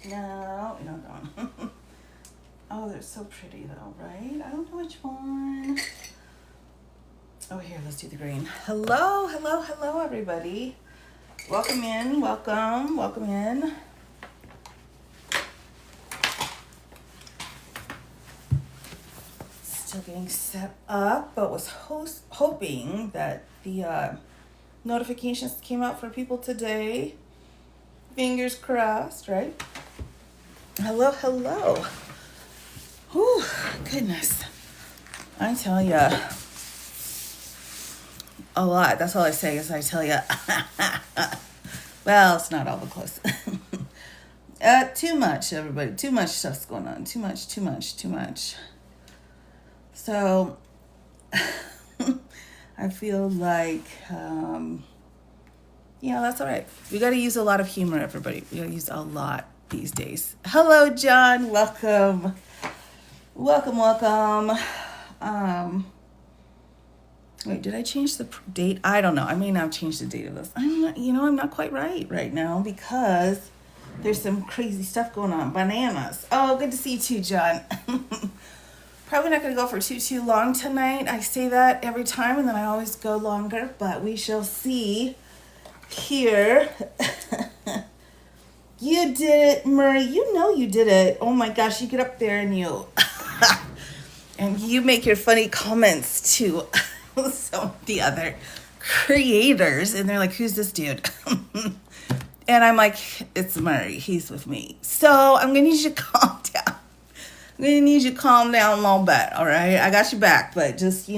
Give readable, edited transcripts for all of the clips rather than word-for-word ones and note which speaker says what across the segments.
Speaker 1: No, don't. Oh, they're so pretty though, right? I don't know which one. Oh, here, let's do the green. Hello, everybody. Welcome in, welcome in. Still getting set up, but was hoping that the notifications came out for people today. Fingers crossed, right? Hello. Whew, goodness. I tell ya, a lot. That's all I say is I tell ya. Well, it's not all the close. Too much, everybody. Too much stuff's going on. Too much. So, I feel like, that's all right. We got to use a lot of humor, everybody. We got to use a lot these days. Hello, John. Welcome. Wait, did I change the date? I don't know. I may not have changed the date of this. I'm not quite right now because there's some crazy stuff going on. Bananas. Oh, good to see you too, John. Probably not going to go for too long tonight. I say that every time and then I always go longer, but we shall see here. You did it, Murray. You know you did it. Oh my gosh, you get up there and you and you make your funny comments to some of the other creators and they're like, who's this dude? And I'm like, it's Murray. He's with me. So I'm going to need you to calm down. I'm going to need you to calm down a little bit, all right? I got you back, but just,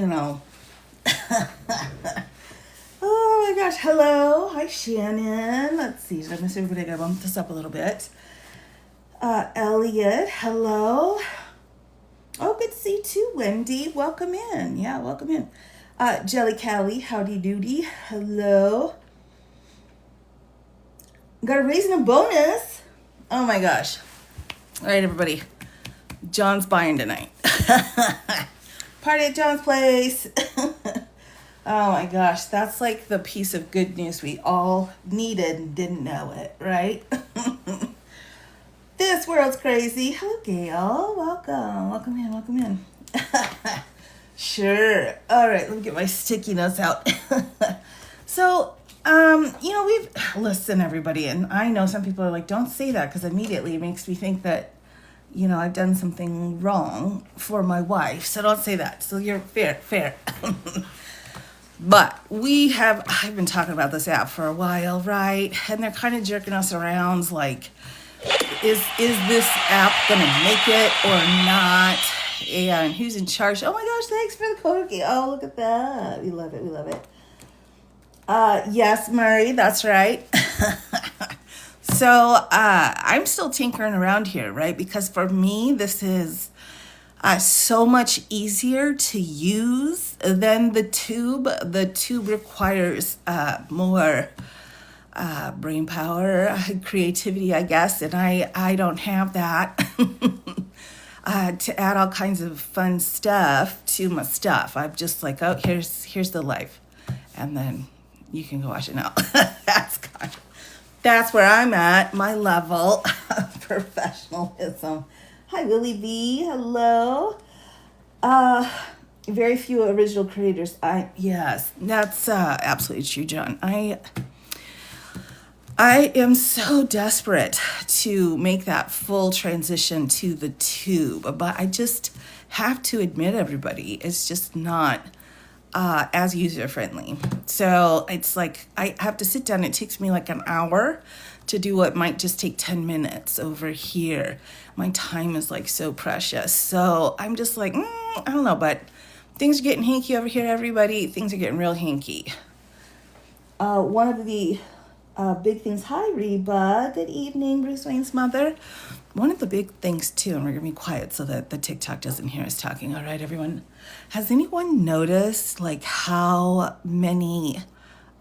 Speaker 1: Oh my gosh. Hello. Hi, Shannon. Let's see. Did I miss everybody? I got to bump this up a little bit. Elliot. Hello. Oh, good to see you too, Wendy. Welcome in. Yeah, welcome in. Jelly Callie. Howdy doody. Hello. Got a raise and a bonus. Oh my gosh. All right, everybody. John's buying tonight. Party at John's place. Oh my gosh, that's like the piece of good news we all needed and didn't know it, right? This world's crazy. Hello, Gail. Welcome in. Sure. All right, let me get my sticky notes out. So, listen, everybody, and I know some people are like, don't say that because immediately it makes me think that I've done something wrong for my wife. So don't say that. So you're fair. But I've been talking about this app for a while, right? And they're kind of jerking us around like, is this app going to make it or not? And who's in charge? Oh my gosh, thanks for the code. Oh, look at that. We love it. Yes, Murray, that's right. So I'm still tinkering around here, right? Because for me, this is so much easier to use than the tube. The tube requires more brain power, creativity, I guess, and I don't have that. To add all kinds of fun stuff to my stuff. I'm just like, oh, here's the life, and then you can go watch it now. That's where I'm at, my level of professionalism. Hi, Willie V. Hello. Very few original creators. Yes, that's absolutely true, John. I am so desperate to make that full transition to the tube, but I just have to admit, everybody, it's just not as user-friendly. So it's like I have to sit down. It takes me like an hour to do what might just take 10 minutes over here. My time is like so precious. So I'm just like, I don't know, but things are getting hanky over here, everybody. Things are getting real hanky. One of the big things. Hi, Reba. Good evening, Bruce Wayne's mother. One of the big things, too, and we're going to be quiet so that the TikTok doesn't hear us talking. All right, everyone. Has anyone noticed, like, how many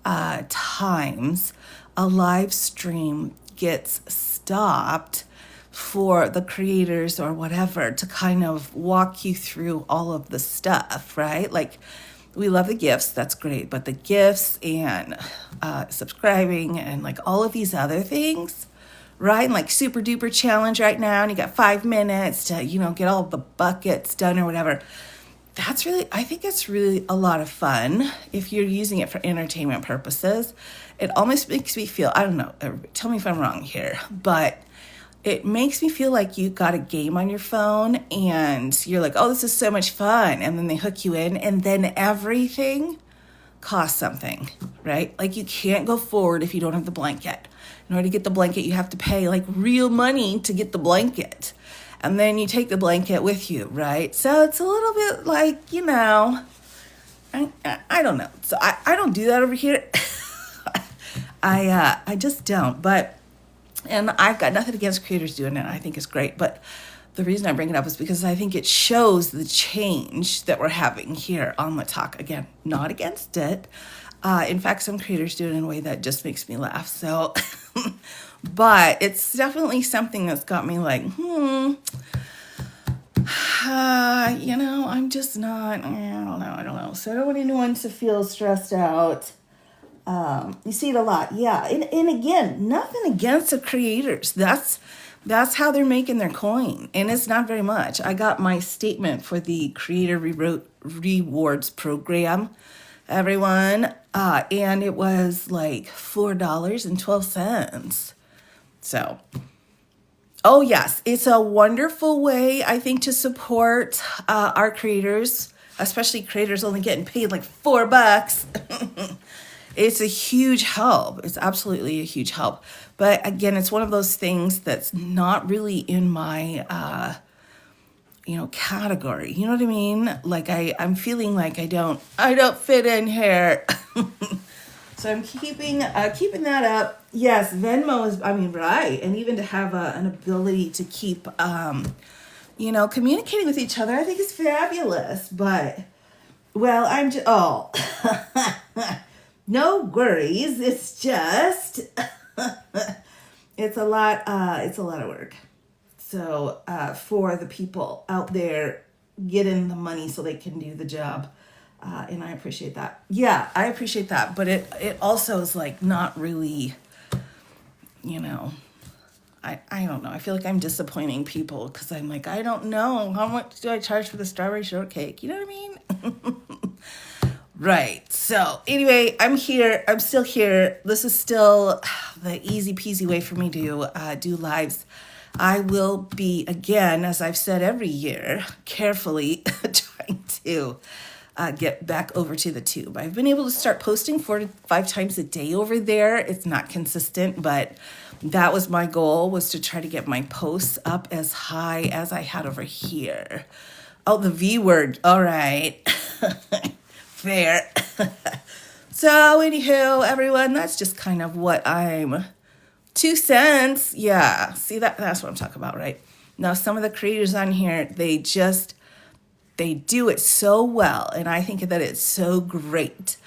Speaker 1: times a live stream gets stopped for the creators or whatever to kind of walk you through all of the stuff, right? Like, we love the gifts. That's great. But the gifts and subscribing and, like, all of these other things, right? Like super duper challenge right now, and you got 5 minutes to, get all the buckets done or whatever. I think it's really a lot of fun if you're using it for entertainment purposes. It almost makes me feel, I don't know, tell me if I'm wrong here, but it makes me feel like you got a game on your phone and you're like, oh, this is so much fun. And then they hook you in, and then everything costs something, right? Like you can't go forward if you don't have the blanket. In order to get the blanket, you have to pay like real money to get the blanket. And then you take the blanket with you, right? So it's a little bit like, I don't know. So I don't do that over here. I just don't. And I've got nothing against creators doing it. I think it's great. But the reason I bring it up is because I think it shows the change that we're having here on the talk. Again, not against it. In fact, some creators do it in a way that just makes me laugh. So, but it's definitely something that's got me like, I'm just not, I don't know. So I don't want anyone to feel stressed out. You see it a lot. Yeah. And again, nothing against the creators. That's how they're making their coin. And it's not very much. I got my statement for the Creator Rewards Program, everyone. And it was like $4.12. So, oh yes, it's a wonderful way, I think, to support our creators, especially creators only getting paid like $4. It's a huge help. It's absolutely a huge help. But again, it's one of those things that's not really in my, category. You know what I mean? Like I'm feeling like I don't fit in here. So I'm keeping that up. Yes, Venmo is, right. And even to have an ability to keep, communicating with each other, I think is fabulous. But, well, I'm just, no worries. It's just, it's a lot of work. So, for the people out there getting the money so they can do the job. And I appreciate that. Yeah, I appreciate that. But it also is like not really, I don't know. I feel like I'm disappointing people because I'm like, I don't know. How much do I charge for the strawberry shortcake? You know what I mean? Right. So anyway, I'm here. I'm still here. This is still the easy peasy way for me to do lives. I will be, again, as I've said every year, carefully trying to get back over to the tube. I've been able to start posting 4 to 5 times a day over there. It's not consistent, but that was my goal, was to try to get my posts up as high as I had over here. Oh, the V word. All right. Fair. So anywho, everyone, that's just kind of what I'm 2 cents. Yeah. See, that's what I'm talking about, right? Now, some of the creators on here, they do it so well, and I think that it's so great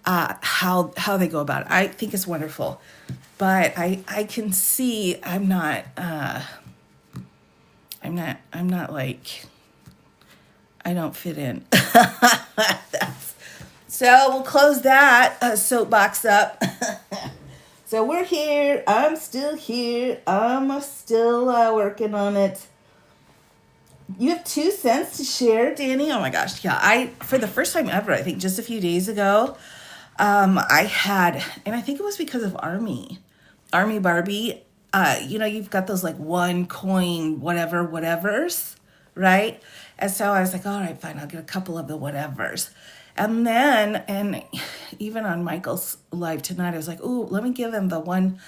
Speaker 1: how they go about it. I think it's wonderful, but I can see I'm not like, I don't fit in. So we'll close that soapbox up. So we're here. I'm still here. I'm still working on it. You have 2 cents to share, Danny? Oh my gosh. Yeah, for the first time ever, I think just a few days ago, I had, and I think it was because of Army Barbie. You've got those like 1 coin, whatevers, right? And so I was like, all right, fine, I'll get a couple of the whatevers. And even on Michael's live tonight, I was like, ooh, let me give him the one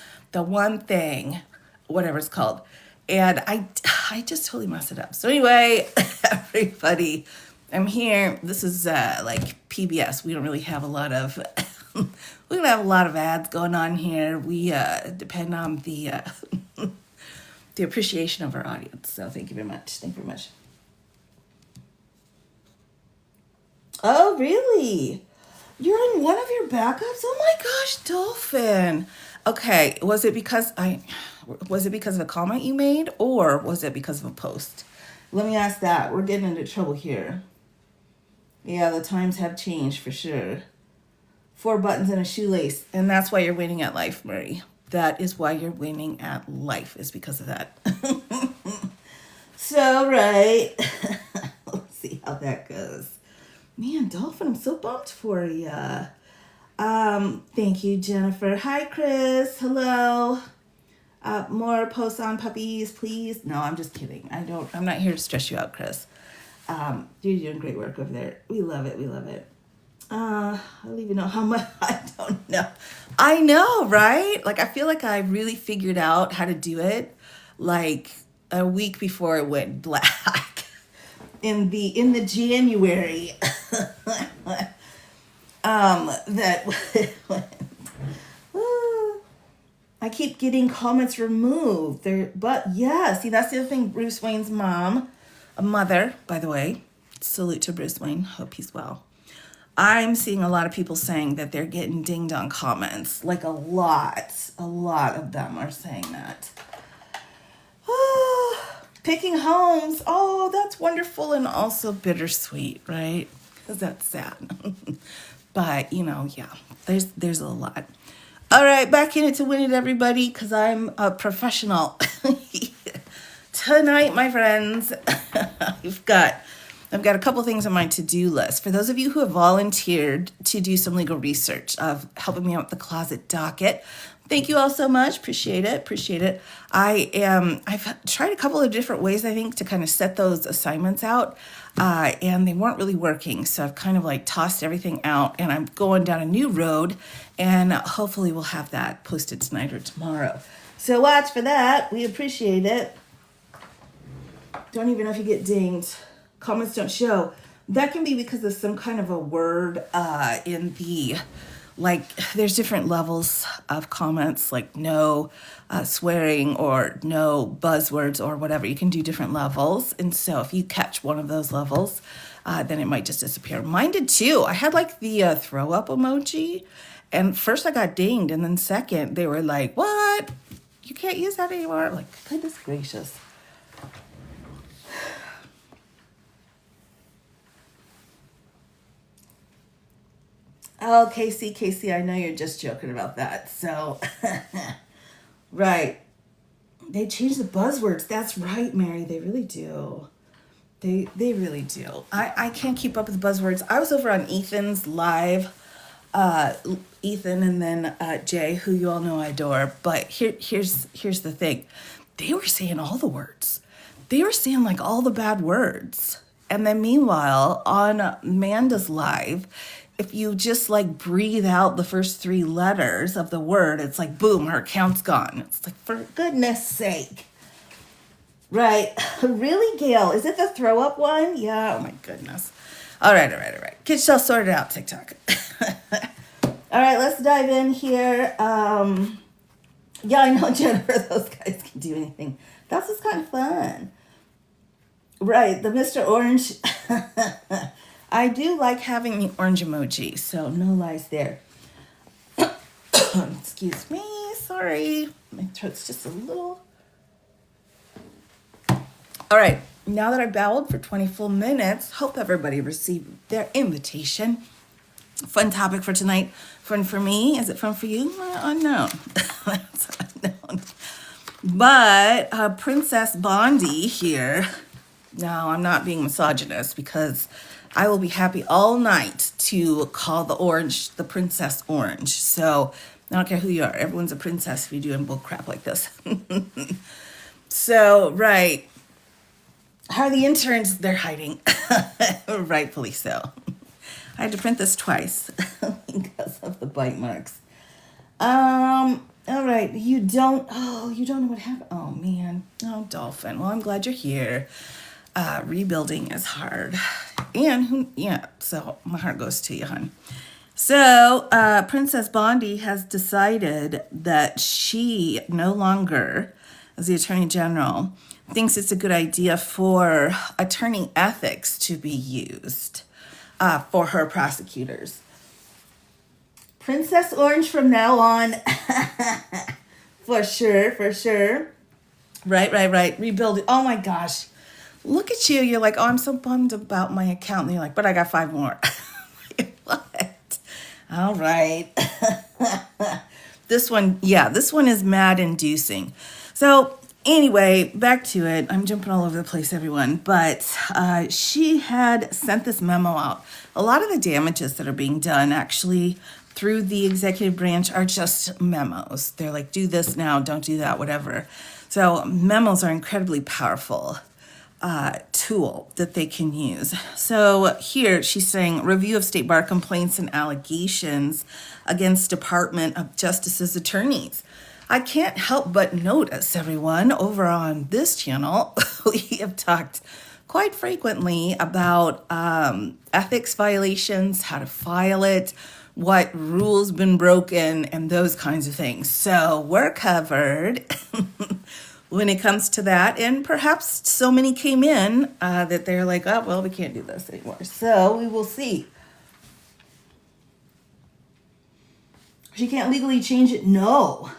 Speaker 1: thing, whatever it's called. And I just totally messed it up. So anyway, everybody, I'm here. This is like PBS. We don't really have a lot of we don't have a lot of ads going on here. We depend on the the appreciation of our audience. So thank you very much. Thank you very much. Oh, really? You're on one of your backups? Oh my gosh, Dolphin. Okay, was it because of a comment you made, or was it because of a post? Let me ask that. We're getting into trouble here. Yeah, the times have changed for sure. 4 buttons and a shoelace, and that's why you're winning at life, Murray. That is why you're winning at life, is because of that. So, right. Let's see how that goes. Man, Dolphin, I'm so bummed for you. Thank you, Jennifer. Hi, Chris. Hello. More posts on puppies, please. No, I'm just kidding. I'm not here to stress you out, Chris. You're doing great work over there. We love it. We love it. I don't even know how much. I don't know. I know, right? Like, I feel like I really figured out how to do it like a week before it went black in the January. I keep getting comments removed. But yeah, see, that's the other thing. Bruce Wayne's mom, a mother, by the way. Salute to Bruce Wayne. Hope he's well. I'm seeing a lot of people saying that they're getting dinged on comments. Like a lot of them are saying that. Picking homes. Oh, that's wonderful and also bittersweet, right? Because that's sad. But, yeah, there's a lot. All right, back in it to win it, everybody, because I'm a professional. Tonight, my friends, I've got a couple things on my to-do list. For those of you who have volunteered to do some legal research of helping me out with the closet docket, thank you all so much. Appreciate it. I've tried a couple of different ways, I think, to kind of set those assignments out, and they weren't really working. So I've kind of like tossed everything out, and I'm going down a new road, and hopefully we'll have that posted tonight or tomorrow. So watch for that. We appreciate it. Don't even know if you get dinged. Comments don't show. That can be because of some kind of a word in the, like, there's different levels of comments, like no swearing or no buzzwords or whatever. You can do different levels. And so if you catch one of those levels, then it might just disappear. Mine did too. I had like the throw up emoji. And first I got dinged. And then second, they were like, what? You can't use that anymore. I'm like, goodness gracious. Oh, Casey, I know you're just joking about that. So, right. They changed the buzzwords. That's right, Mary. They really do. They really do. I can't keep up with the buzzwords. I was over on Ethan's live, Ethan and then Jay, who you all know I adore. But here's the thing. They were saying all the words. They were saying like all the bad words. And then meanwhile, on Amanda's live, if you just like breathe out the first 3 letters of the word, it's like, boom, her account's gone. It's like, for goodness sake. Right. Really, Gail? Is it the throw up one? Yeah. Oh my goodness. All right. Get yourself sorted out, TikTok. All right, let's dive in here. Yeah, I know, Jennifer, those guys can do anything. That's just kind of fun. Right, the Mr. Orange. I do like having the orange emoji, so no lies there. Excuse me, sorry. My throat's just a little... All right, now that I've babbled for 20 full minutes, hope everybody received their invitation. Fun topic for tonight. Fun for me. Is it fun for you? Unknown. That's unknown. But Princess Bondi here. Now, I'm not being misogynist because I will be happy all night to call the orange the Princess Orange. So I don't care who you are. Everyone's a princess if you're doing bull crap like this. So, right. How are the interns? They're hiding. Rightfully so. I had to print this twice because of the bite marks. All right. You don't know what happened. Oh, man. Oh, Dolphin. Well, I'm glad you're here. Rebuilding is hard. And so my heart goes to you, hon. So Princess Bondi has decided that she no longer, as the Attorney General, thinks it's a good idea for attorney ethics to be used for her prosecutors. Princess Orange from now on. For sure. Right. Rebuilding. Oh my gosh. Look at you. You're like, oh, I'm so bummed about my account. And you're like, but I got 5 more. What? All right. This one, yeah, this one is mad inducing. So anyway, back to it. I'm jumping all over the place, everyone. But she had sent this memo out. A lot of the damages that are being done actually through the executive branch are just memos. They're like, do this now, don't do that, whatever. So memos are incredibly powerful tool that they can use. So here she's saying review of state bar complaints and allegations against Department of Justice's attorneys. I can't help but notice, everyone, over on this channel, we have talked quite frequently about ethics violations, how to file it, what rules been broken, and those kinds of things. So we're covered when it comes to that. And perhaps so many came in that they're like, oh, well, we can't do this anymore. So we will see. She can't legally change it? No.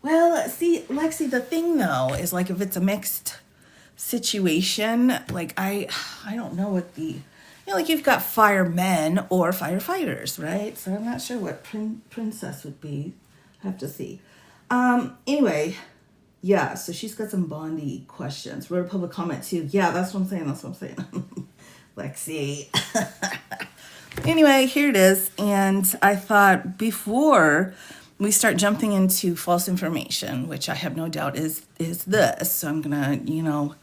Speaker 1: Well, see, Lexi, the thing though is like if it's a mixed situation, like I don't know what like you've got firemen or firefighters, right? So I'm not sure what princess would be. I have to see. Anyway, yeah, so she's got some Bondi questions. Wrote a public comment too. Yeah, that's what I'm saying. Lexi. Anyway, here it is. And I thought before we start jumping into false information, which I have no doubt is this. So I'm going to,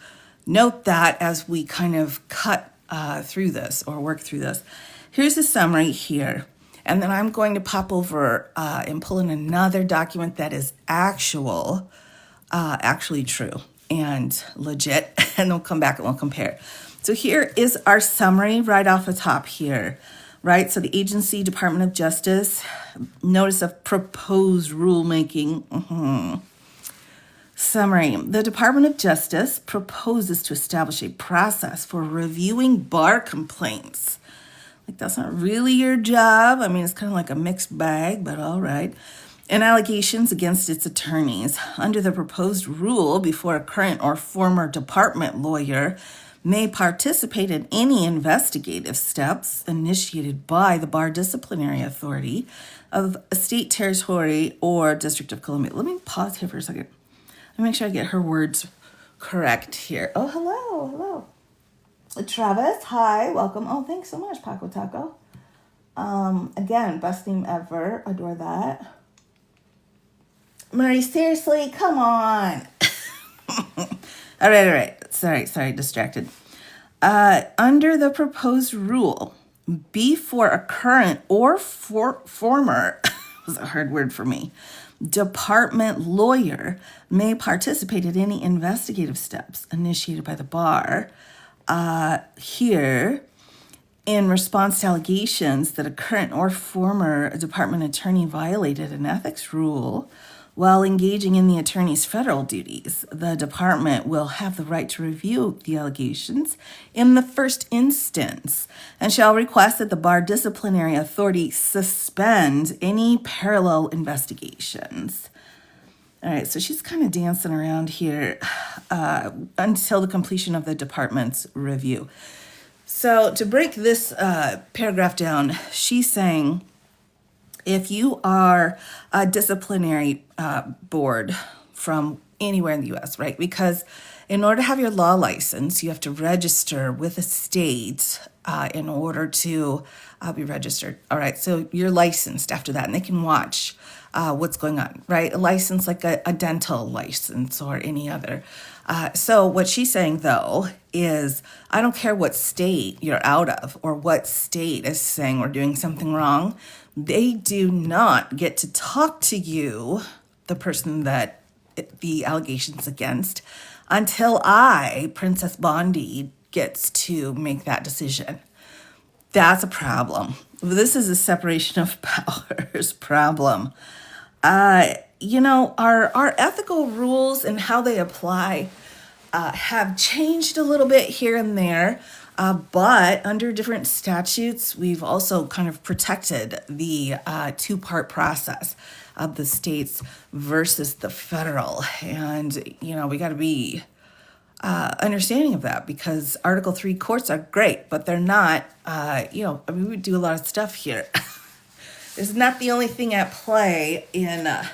Speaker 1: note that as we kind of cut through this or work through this. Here's the summary here. And then I'm going to pop over and pull in another document that is actually true and legit. And we'll come back and we'll compare. So here is our summary right off the top here. Right, so the agency, Department of Justice, notice of proposed rulemaking. Summary, the Department of Justice proposes to establish a process for reviewing bar complaints. Like, that's not really your job. I mean, it's kind of like a mixed bag, but all right. And allegations against its attorneys. Under the proposed rule, before a current or former department lawyer may participate in any investigative steps initiated by the Bar Disciplinary Authority of a state, territory, or District of Columbia. Let me pause here for a second. Let me make sure I get her words correct here. Oh, hello. Travis, hi, welcome. Oh, thanks so much, Paco Taco. Again, best name ever. Adore that. Murray, seriously, come on. All right. Sorry, distracted. Under the proposed rule, before a current or former, was a hard word for me, department lawyer may participate in any investigative steps initiated by the bar. Here, in response to allegations that a current or former department attorney violated an ethics rule while engaging in the attorney's federal duties, the department will have the right to review the allegations in the first instance and shall request that the Bar Disciplinary Authority suspend any parallel investigations. All right, so she's kind of dancing around here until the completion of the department's review. So to break this paragraph down, she's saying, if you are a disciplinary board from anywhere in the U.S., right? Because in order to have your law license, you have to register with a state in order to be registered. All right, so you're licensed after that, and they can watch what's going on, right? A license like a dental license or any other. So what she's saying, though, is I don't care what state you're out of or what state is saying we're doing something wrong. They do not get to talk to you, the person that the allegation's against, until I, Princess Bondi, gets to make that decision. That's a problem. This is a separation of powers problem. Our ethical rules and how they apply have changed a little bit here and there, but under different statutes, we've also kind of protected the two-part process of the states versus the federal. And, we got to be understanding of that, because Article 3 courts are great, but they're not, we do a lot of stuff here. is not the only thing at play in a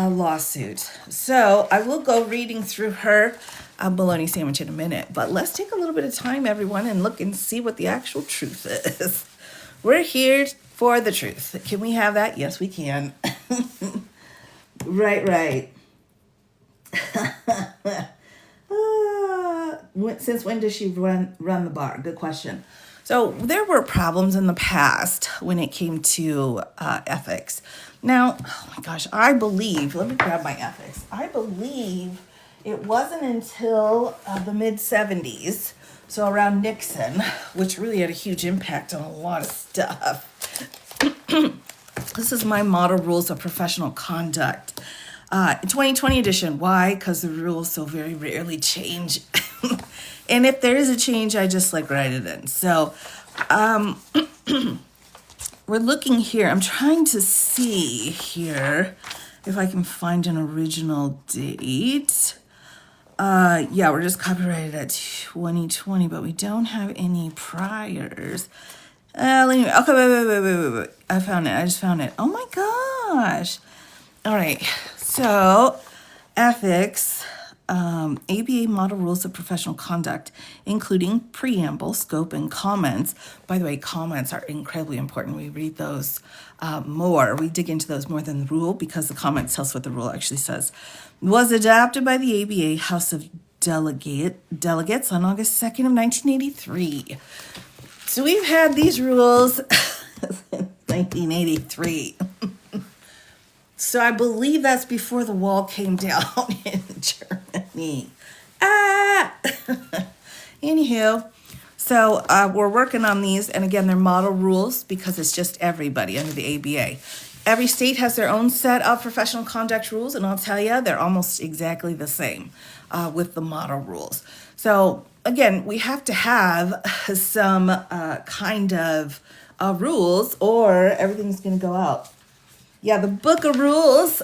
Speaker 1: lawsuit. So I will go reading through her bologna sandwich in a minute, but let's take a little bit of time, everyone, and look and see what the actual truth is. We're here for the truth. Can we have that? Yes, we can. Right. Since when does she run the bar? Good question. So there were problems in the past when it came to ethics. Now, oh my gosh, I believe, let me grab my ethics. I believe it wasn't until the mid-70s, so around Nixon, which really had a huge impact on a lot of stuff. This is my model rules of professional conduct. 2020 edition. Why? Because the rules so very rarely change. And if there is a change, I just like write it in. So we're looking here. I'm trying to see here if I can find an original date. Yeah, we're just copyrighted at 2020, but we don't have any priors. Anyway, okay, wait. I found it. I just found it. Oh my gosh. All right. So, ethics, ABA model rules of professional conduct, including preamble, scope, and comments. By the way, comments are incredibly important. We read those more. We dig into those more than the rule because the comments tell us what the rule actually says. Was adopted by the ABA House of Delegates on August 2nd of 1983. So we've had these rules since 1983. So I believe that's before the wall came down in Germany. Anywho, so we're working on these. And again, they're model rules because it's just everybody under the ABA. Every state has their own set of professional conduct rules. And I'll tell you, they're almost exactly the same with the model rules. So again, we have to have some kind of rules or everything's going to go out. Yeah, the book of rules,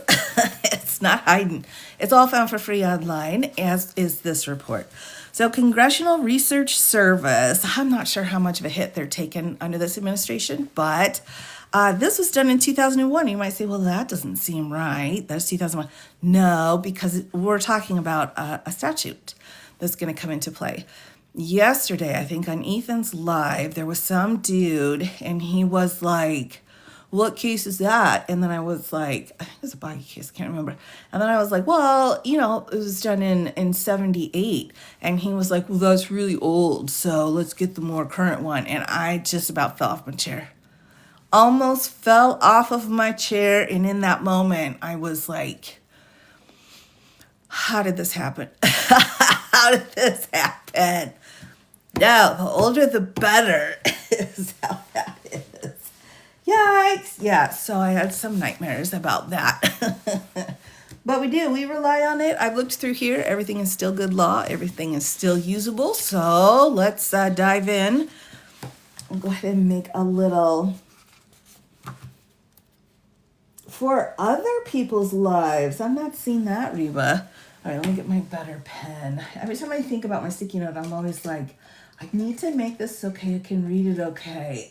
Speaker 1: it's not hiding. It's all found for free online, as is this report. So Congressional Research Service, I'm not sure how much of a hit they're taking under this administration, but this was done in 2001. You might say, well, that doesn't seem right. That's 2001. No, because we're talking about a statute that's going to come into play. Yesterday, I think on Ethan's Live, there was some dude, and he was like, what case is that? And then I was like, I think it was a body case, I can't remember. And then I was like, well, you know, it was done in 78. And he was like, well, that's really old, so let's get the more current one. And I just about fell off my chair. Almost fell off of my chair. And in that moment, I was like, how did this happen? How did this happen? No, the older the better is how that is. Yikes. Yeah, so I had some nightmares about that. But we rely on it. I've looked through here. Everything is still good law. Everything is still usable. So let's dive in. I'll go ahead and make a little for other people's lives. I'm not seeing that, Reba. All right, let me get my better pen. Every time I think about my sticky note, I'm always like, I need to make this okay. I can read it okay.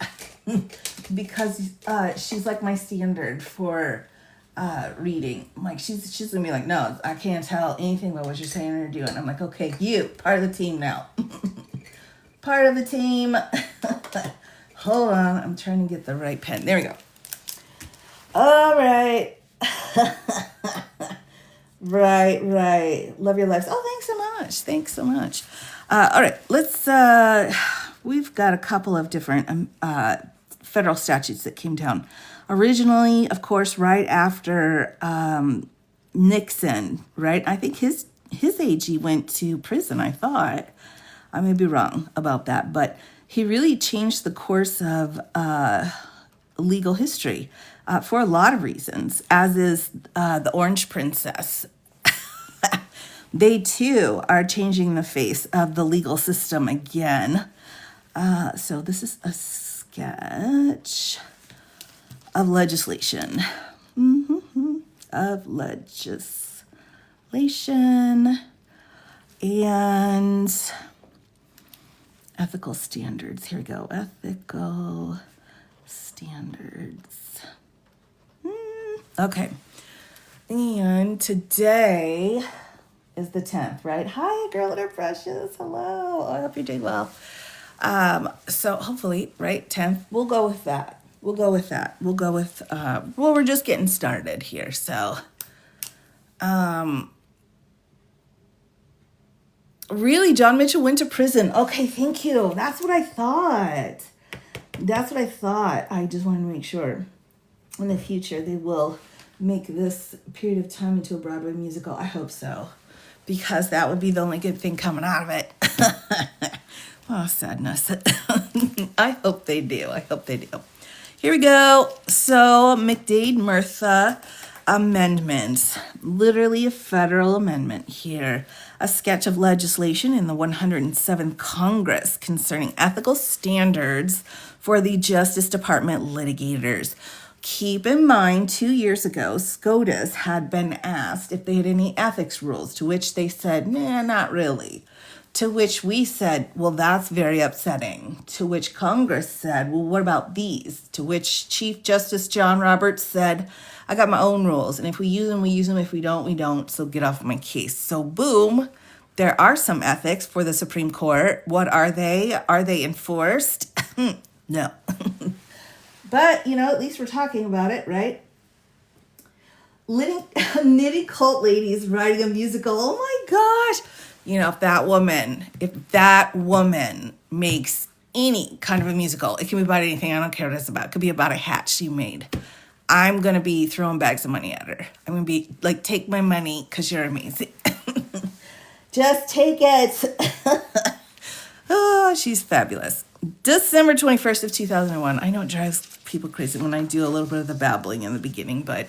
Speaker 1: Because she's like my standard for reading. I'm like, she's gonna be like, no, I can't tell anything about what you're saying or doing. I'm like, okay, you, part of the team now. Part of the team. Hold on, I'm trying to get the right pen. There we go. All right. Right. Love your lives. Oh, thanks so much. All right, let's, we've got a couple of different federal statutes that came down. Originally, of course, right after Nixon, right? I think his AG went to prison, I thought. I may be wrong about that, but he really changed the course of legal history for a lot of reasons, as is the Orange Princess. They, too, are changing the face of the legal system again. So this is a sketch of legislation. Of legislation and ethical standards. Here we go. Ethical standards. Okay. And today is the 10th, right? Hi, girl at her brushes. Hello. I hope you're doing well. So hopefully, right, 10th, we'll go with that. We'll go with, well, we're just getting started here. So, really, John Mitchell went to prison. Okay, thank you. That's what I thought. I just wanted to make sure in the future they will make this period of time into a Broadway musical. I hope so, because that would be the only good thing coming out of it. Oh, sadness. I hope they do. Here we go. So, McDade-Murtha amendment, literally a federal amendment here. A sketch of legislation in the 107th Congress concerning ethical standards for the Justice Department litigators. Keep in mind, 2 years ago, SCOTUS had been asked if they had any ethics rules, to which they said, nah, not really. To which we said, well, that's very upsetting. To which Congress said, well, what about these? To which Chief Justice John Roberts said, I got my own rules. And if we use them, we use them. If we don't, we don't. So get off my case. So boom, there are some ethics for the Supreme Court. What are they? Are they enforced? No. But, at least we're talking about it, right? Knitting cult ladies writing a musical. Oh my gosh. If that woman makes any kind of a musical, it can be about anything. I don't care what it's about. It could be about a hat she made. I'm going to be throwing bags of money at her. I'm going to be like, take my money because you're amazing. Just take it. Oh, she's fabulous. December 21st of 2001. I know it drives people crazy when I do a little bit of the babbling in the beginning, but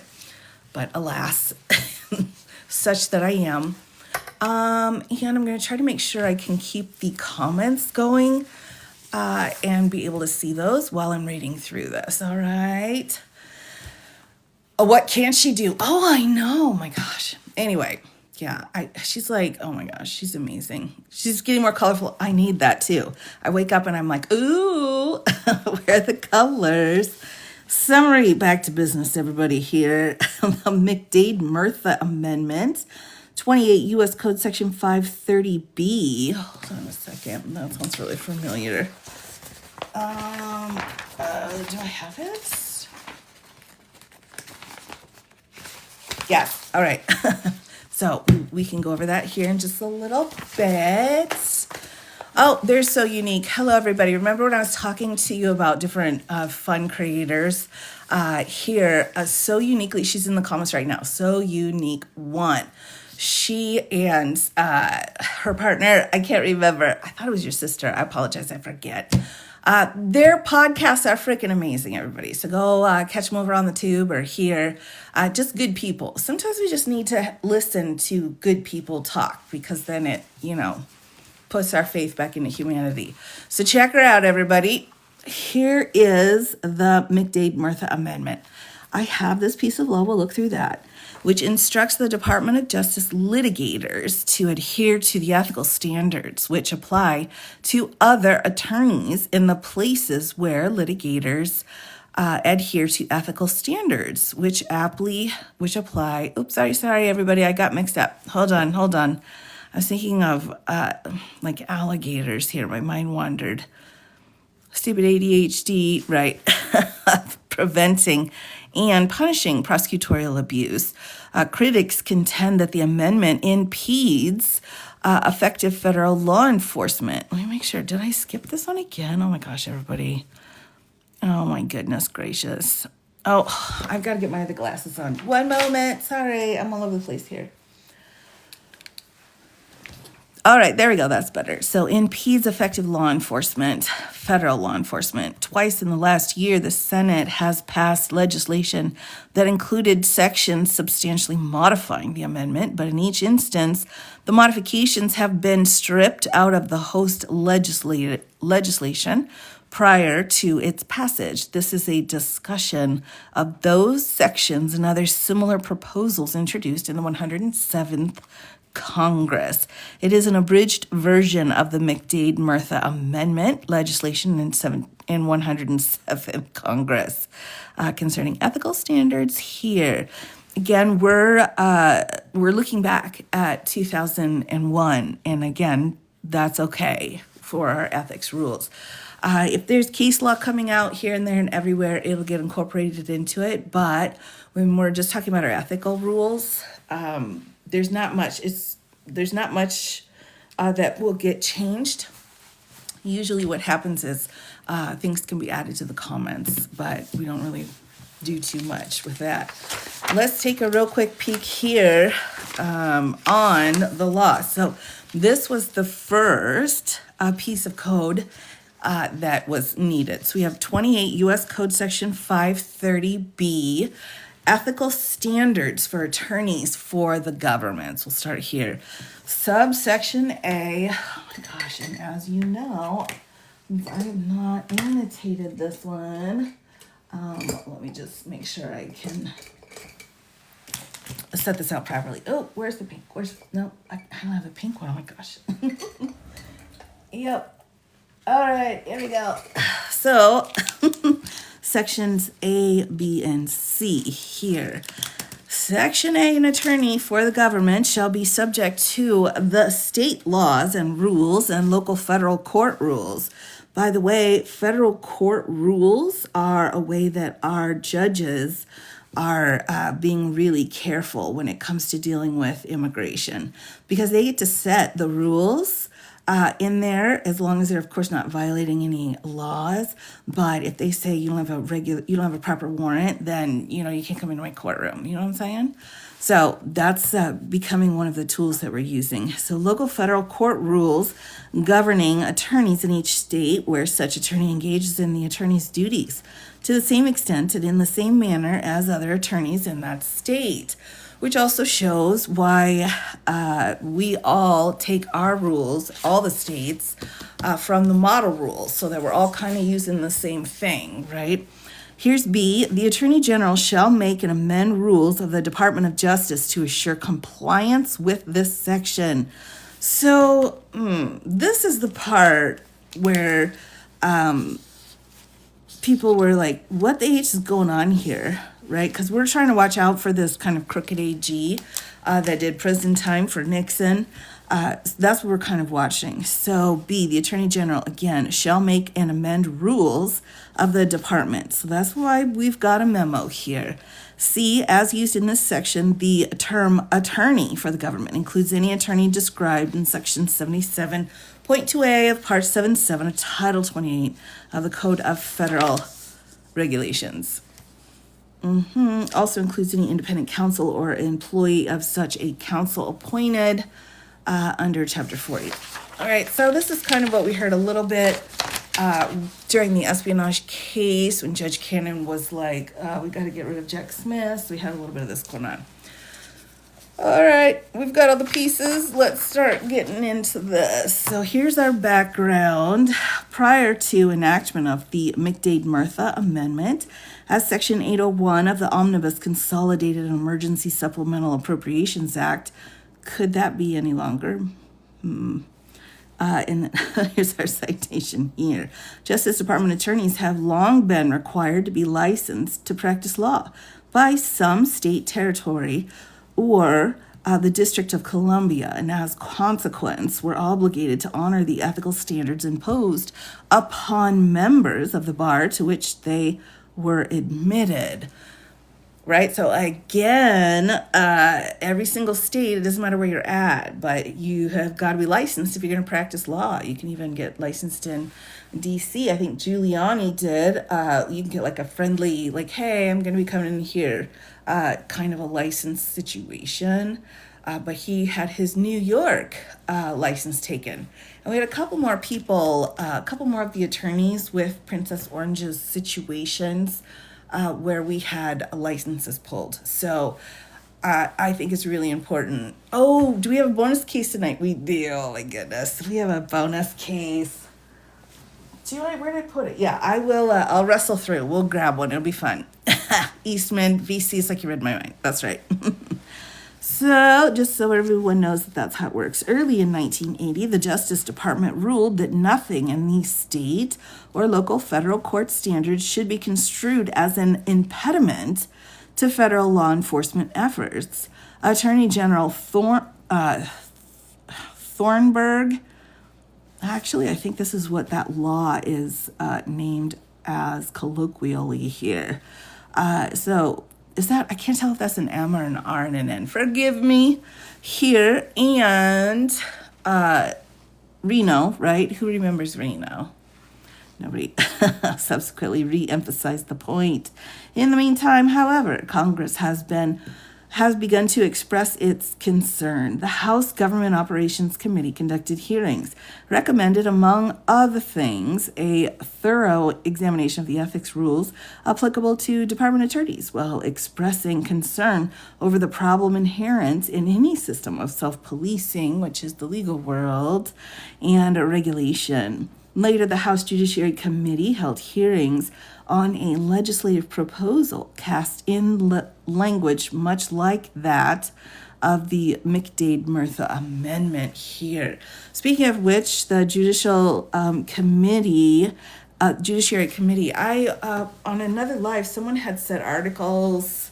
Speaker 1: alas, such that I am. And I'm going to try to make sure I can keep the comments going and be able to see those while I'm reading through this. All right. What can she do? Oh, I know. Oh my gosh. Anyway, yeah, she's like, oh my gosh, she's amazing. She's getting more colorful. I need that too. I wake up and I'm like, ooh, where are the colors? Summary, back to business, everybody here. The McDade-Murtha Amendment. 28 U.S. Code Section 530B. Hold on a second. That sounds really familiar. Do I have it? Yes. All right. So we can go over that here in just a little bit. Oh, they're so unique. Hello, everybody. Remember when I was talking to you about different fun creators here? So uniquely, she's in the comments right now. So unique one. She and her partner, I can't remember. I thought it was your sister. I apologize. I forget. Their podcasts are freaking amazing, everybody. So go catch them over on the tube or here. Just good people. Sometimes we just need to listen to good people talk because then it, puts our faith back into humanity. So check her out, everybody. Here is the McDade-Murtha Amendment. I have this piece of law. We'll look through that, which instructs the Department of Justice litigators to adhere to the ethical standards which apply to other attorneys in the places where litigators adhere to ethical standards, which apply. Oops, sorry, everybody. I got mixed up. Hold on. I was thinking of like alligators here. My mind wandered. Stupid ADHD, right? Preventing and punishing prosecutorial abuse. Critics contend that the amendment impedes effective federal law enforcement. Let me make sure. Did I skip this one again? Oh my gosh, everybody. Oh my goodness gracious. Oh, I've got to get my other glasses on. One moment. Sorry, I'm all over the place here. All right, there we go. That's better. So impedes effective law enforcement, federal law enforcement. Twice in the last year, the Senate has passed legislation that included sections substantially modifying the amendment, but in each instance, the modifications have been stripped out of the host legislation prior to its passage. This is a discussion of those sections and other similar proposals introduced in the 107th Congress. It is an abridged version of the McDade-Murtha Amendment legislation in 107th Congress concerning ethical standards here. Again, we're looking back at 2001, and again, that's okay for our ethics rules. If there's case law coming out here and there and everywhere, it'll get incorporated into it. But when we're just talking about our ethical rules, there's not much. There's not much that will get changed. Usually, what happens is things can be added to the comments, but we don't really do too much with that. Let's take a real quick peek here on the law. So this was the first piece of code that was needed. So we have 28 U.S. Code Section 530B, ethical standards for attorneys for the government. So we'll start here. Subsection A, oh my gosh, and as you know, I have not annotated this one. Let me just make sure I can set this out properly. Oh, where's the pink? No, I don't have the pink one. Oh my gosh. Yep. All right, here we go. So, sections A, B, and C here. Section A, an attorney for the government shall be subject to the state laws and rules and local federal court rules. By the way, federal court rules are a way that our judges are being really careful when it comes to dealing with immigration, because they get to set the rules in there, as long as they're of course not violating any laws. But if they say you don't have a proper warrant, then you can't come into my courtroom. You know what I'm saying? So that's becoming one of the tools that we're using. So local federal court rules governing attorneys in each state where such attorney engages in the attorney's duties to the same extent and in the same manner as other attorneys in that state, which also shows why we all take our rules, all the states, from the model rules, so that we're all kind of using the same thing, right? Here's B. The Attorney General shall make and amend rules of the Department of Justice to assure compliance with this section. So this is the part where people were like, what the H is going on here, right? Because we're trying to watch out for this kind of crooked AG that did prison time for Nixon. That's what we're kind of watching. So B, the Attorney General, again, shall make and amend rules of the department. So that's why we've got a memo here. C, as used in this section, the term attorney for the government includes any attorney described in section 77.2A of Part 77 of Title 28 of the Code of Federal Regulations. Also includes any independent counsel or employee of such a counsel appointed under Chapter 40. All right, so this is kind of what we heard a little bit during the espionage case when Judge Cannon was like, we got to get rid of Jack Smith. So we had a little bit of this going on. All right, we've got all the pieces. Let's start getting into this. So here's our background. Prior to enactment of the McDade-Murtha Amendment, as Section 801 of the Omnibus Consolidated Emergency Supplemental Appropriations Act, could that be any longer? And here's our citation here. Justice Department attorneys have long been required to be licensed to practice law by some state, territory, or the District of Columbia, and as consequence, were obligated to honor the ethical standards imposed upon members of the bar to which they were admitted. Right? So again, every single state, it doesn't matter where you're at, but you have got to be licensed if you're going to practice law. You can even get licensed in DC. I think Giuliani did. You can get like a friendly, like, hey, I'm going to be coming in here, kind of a license situation. But he had his New York license taken. And we had a couple more people, a couple more of the attorneys with Princess Orange's situations where we had licenses pulled. So I think it's really important. Oh, do we have a bonus case tonight? We do. Oh my goodness. We have a bonus case. Where did I put it? Yeah, I will. I'll wrestle through. We'll grab one. It'll be fun. Eastman, VC, it's like you read my mind. That's right. So, just so everyone knows that that's how it works. Early in 1980, the Justice Department ruled that nothing in the state or local federal court standards should be construed as an impediment to federal law enforcement efforts. Attorney General Thornburg, actually, I think this is what that law is named as colloquially here. So is that, I can't tell if that's an M or an R and an N. Forgive me here. And Reno, right? Who remembers Reno? Nobody. Subsequently re-emphasized the point. In the meantime, however, Congress has begun to express its concern. The House Government Operations Committee conducted hearings, recommended, among other things, a thorough examination of the ethics rules applicable to department attorneys, while expressing concern over the problem inherent in any system of self-policing, which is the legal world, and regulation. Later, the House Judiciary Committee held hearings on a legislative proposal cast in language much like that of the McDade-Murtha Amendment here. Speaking of which, the Judiciary Committee, on another live, someone had said articles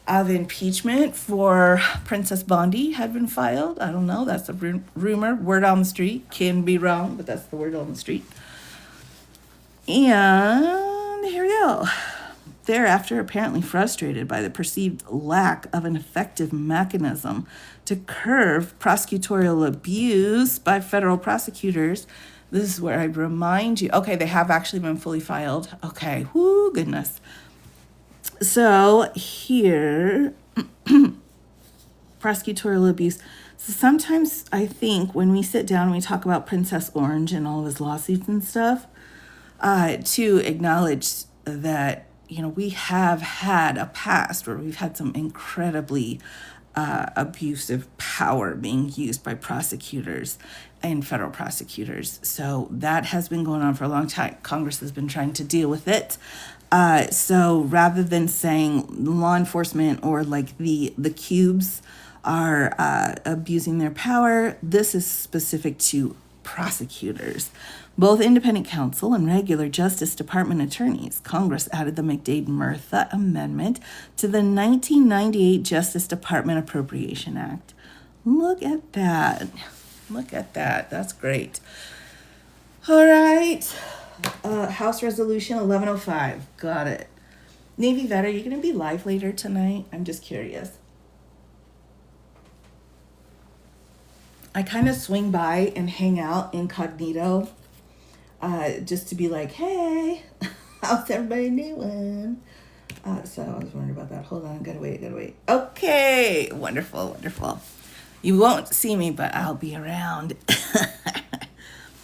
Speaker 1: of impeachment for Princess Bondi had been filed. I don't know. That's a rumor. Word on the street. Can be wrong, but that's the word on the street. And here we go. Thereafter, apparently frustrated by the perceived lack of an effective mechanism to curb prosecutorial abuse by federal prosecutors, this is where I remind you. Okay, they have actually been fully filed. Okay, whoo, goodness. So here, prosecutorial abuse. So sometimes I think when we sit down and we talk about Princess Orange and all of his lawsuits and stuff, to acknowledge that, we have had a past where we've had some incredibly abusive power being used by prosecutors and federal prosecutors. So that has been going on for a long time. Congress has been trying to deal with it. So rather than saying law enforcement or like the cubes are abusing their power, this is specific to prosecutors. Both independent counsel and regular Justice Department attorneys. Congress added the McDade-Murtha Amendment to the 1998 Justice Department Appropriation Act. Look at that. Look at that. That's great. All right. House Resolution 1105. Got it. Navy Vet, are you going to be live later tonight? I'm just curious. I kind of swing by and hang out incognito, just to be like, hey, how's everybody doing? So I was wondering about that. Hold on, gotta wait. Okay, wonderful. You won't see me, but I'll be around.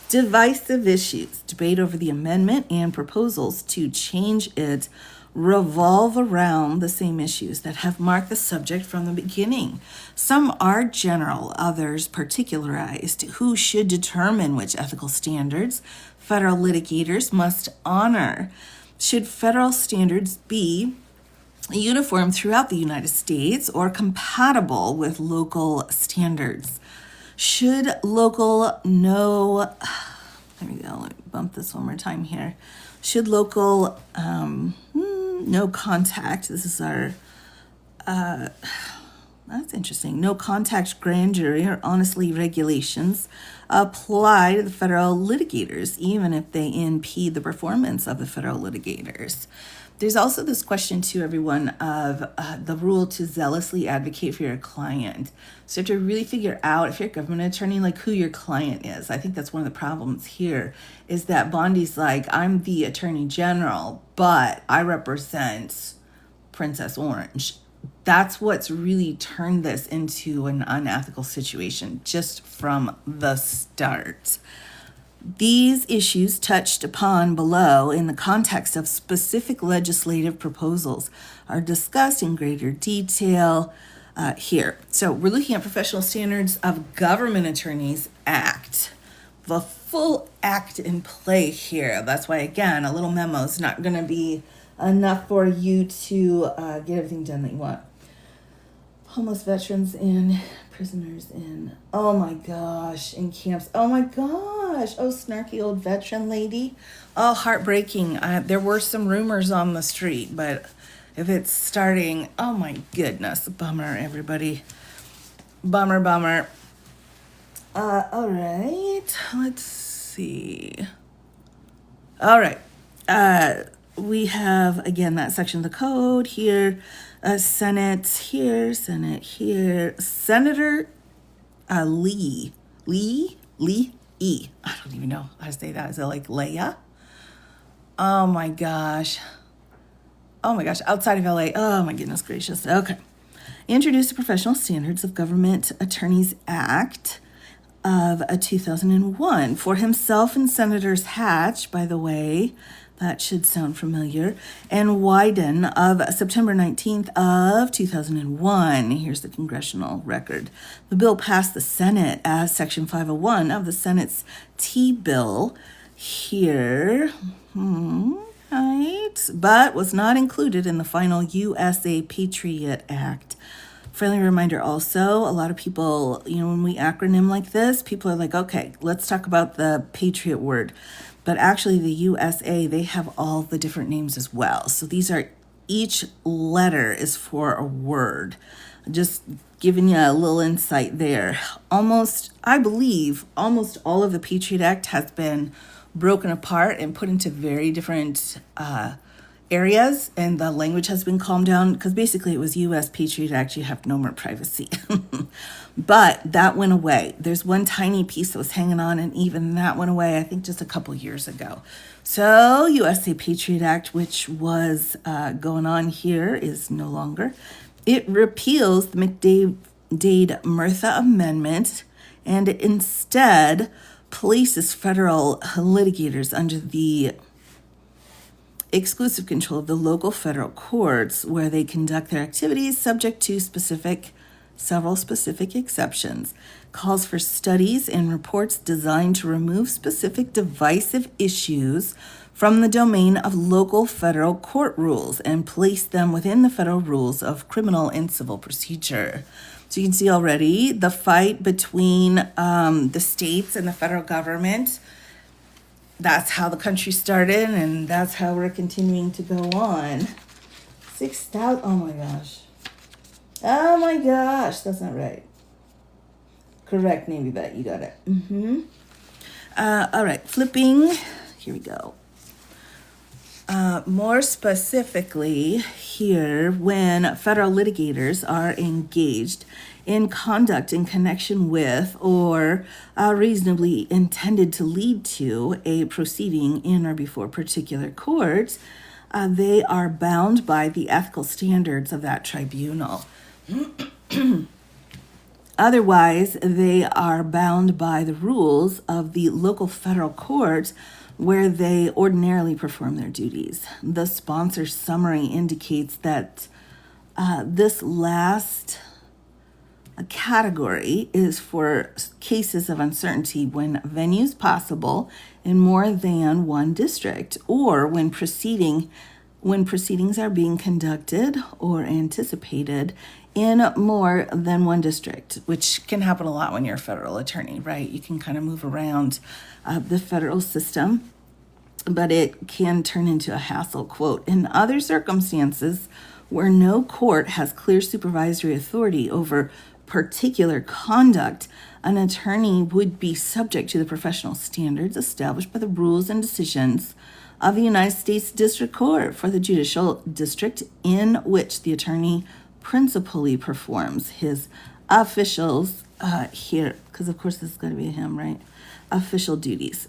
Speaker 1: Divisive issues. Debate over the amendment and proposals to change it revolve around the same issues that have marked the subject from the beginning. Some are general, others particularized. Who should determine which ethical standards federal litigators must honor? Should federal standards be uniform throughout the United States or compatible with local standards? Should local there we go, let me bump this one more time here. Should local no contact, this is our, that's interesting, no contact grand jury or honestly regulations apply to the federal litigators, even if they impede the performance of the federal litigators? There's also this question to everyone of the rule to zealously advocate for your client. So you have to really figure out, if you're a government attorney, like who your client is. I think that's one of the problems here, is that Bondi's like, I'm the attorney general, but I represent Princess Orange. That's what's really turned this into an unethical situation just from the start. These issues touched upon below in the context of specific legislative proposals are discussed in greater detail here. So we're looking at Professional Standards of Government Attorneys Act. The full act in play here. That's why, again, a little memo is not going to be enough for you to get everything done that you want. Homeless veterans in, prisoners in, oh my gosh, in camps. Oh my gosh, oh, snarky old veteran lady. Oh, heartbreaking. There were some rumors on the street, but if it's starting, oh my goodness, bummer, everybody. Bummer, bummer. All right, let's see. All right. We have, again, that section of the code here. Senate here, Senate here. Senator Lee. I don't even know how to say that. Is it like Leia? Oh my gosh. Outside of LA. Oh my goodness gracious. Okay. Introduced the Professional Standards of Government Attorneys Act of 2001 for himself and Senators Hatch, by the way, that should sound familiar, and Wyden of September 19th of 2001. Here's the congressional record. The bill passed the Senate as Section 501 of the Senate's T-bill here, right, but was not included in the final USA Patriot Act. Friendly reminder also, a lot of people, when we acronym like this, people are like, okay, let's talk about the Patriot word. But actually the USA, they have all the different names as well. So each letter is for a word. Just giving you a little insight there. I believe almost all of the Patriot Act has been broken apart and put into very different areas, and the language has been calmed down because basically it was U.S. Patriot Act. You have no more privacy. But that went away. There's one tiny piece that was hanging on, and even that went away, I think, just a couple years ago. So USA Patriot Act, which was going on here, is no longer. It repeals the McDade-Murtha Amendment and instead places federal litigators under the exclusive control of the local federal courts, where they conduct their activities subject to several specific exceptions. Calls for studies and reports designed to remove specific divisive issues from the domain of local federal court rules and place them within the federal rules of criminal and civil procedure. So you can see already the fight between the states and the federal government. That's how the country started, and that's how we're continuing to go on. 6,000, oh my gosh. Oh my gosh, that's not right. Correct, Navy Bet, you got it. All right, flipping, here we go. More specifically here, when federal litigators are engaged in conduct in connection with or reasonably intended to lead to a proceeding in or before particular courts, they are bound by the ethical standards of that tribunal. Otherwise, they are bound by the rules of the local federal courts where they ordinarily perform their duties. The sponsor summary indicates that this last category is for cases of uncertainty when venues possible in more than one district, or when proceedings are being conducted or anticipated in more than one district, which can happen a lot when you're a federal attorney, right? You can kind of move around the federal system, but it can turn into a hassle. Quote, in other circumstances where no court has clear supervisory authority over particular conduct, an attorney would be subject to the professional standards established by the rules and decisions of the United States District Court for the judicial district in which the attorney principally performs his officials here, because of course this is going to be him, right? Official duties,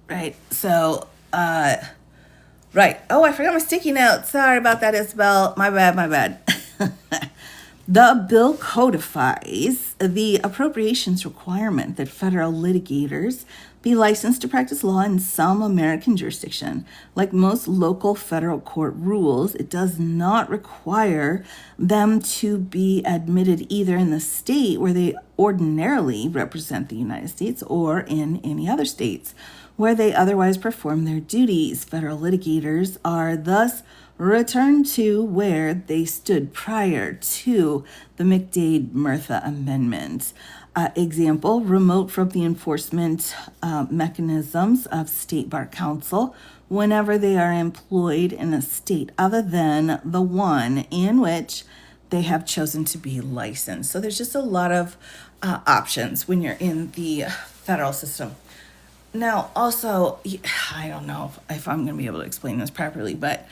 Speaker 1: right? So, right. Oh, I forgot my sticky note. Sorry about that, Isabel. My bad. The bill codifies the appropriations requirement that federal litigators be licensed to practice law in some American jurisdiction. Like most local federal court rules, it does not require them to be admitted either in the state where they ordinarily represent the United States or in any other states where they otherwise perform their duties. Federal litigators are thus return to where they stood prior to the McDade-Murtha Amendment. Example, remote from the enforcement mechanisms of State Bar Council whenever they are employed in a state other than the one in which they have chosen to be licensed. So there's just a lot of options when you're in the federal system. Now, also, I don't know if I'm going to be able to explain this properly, but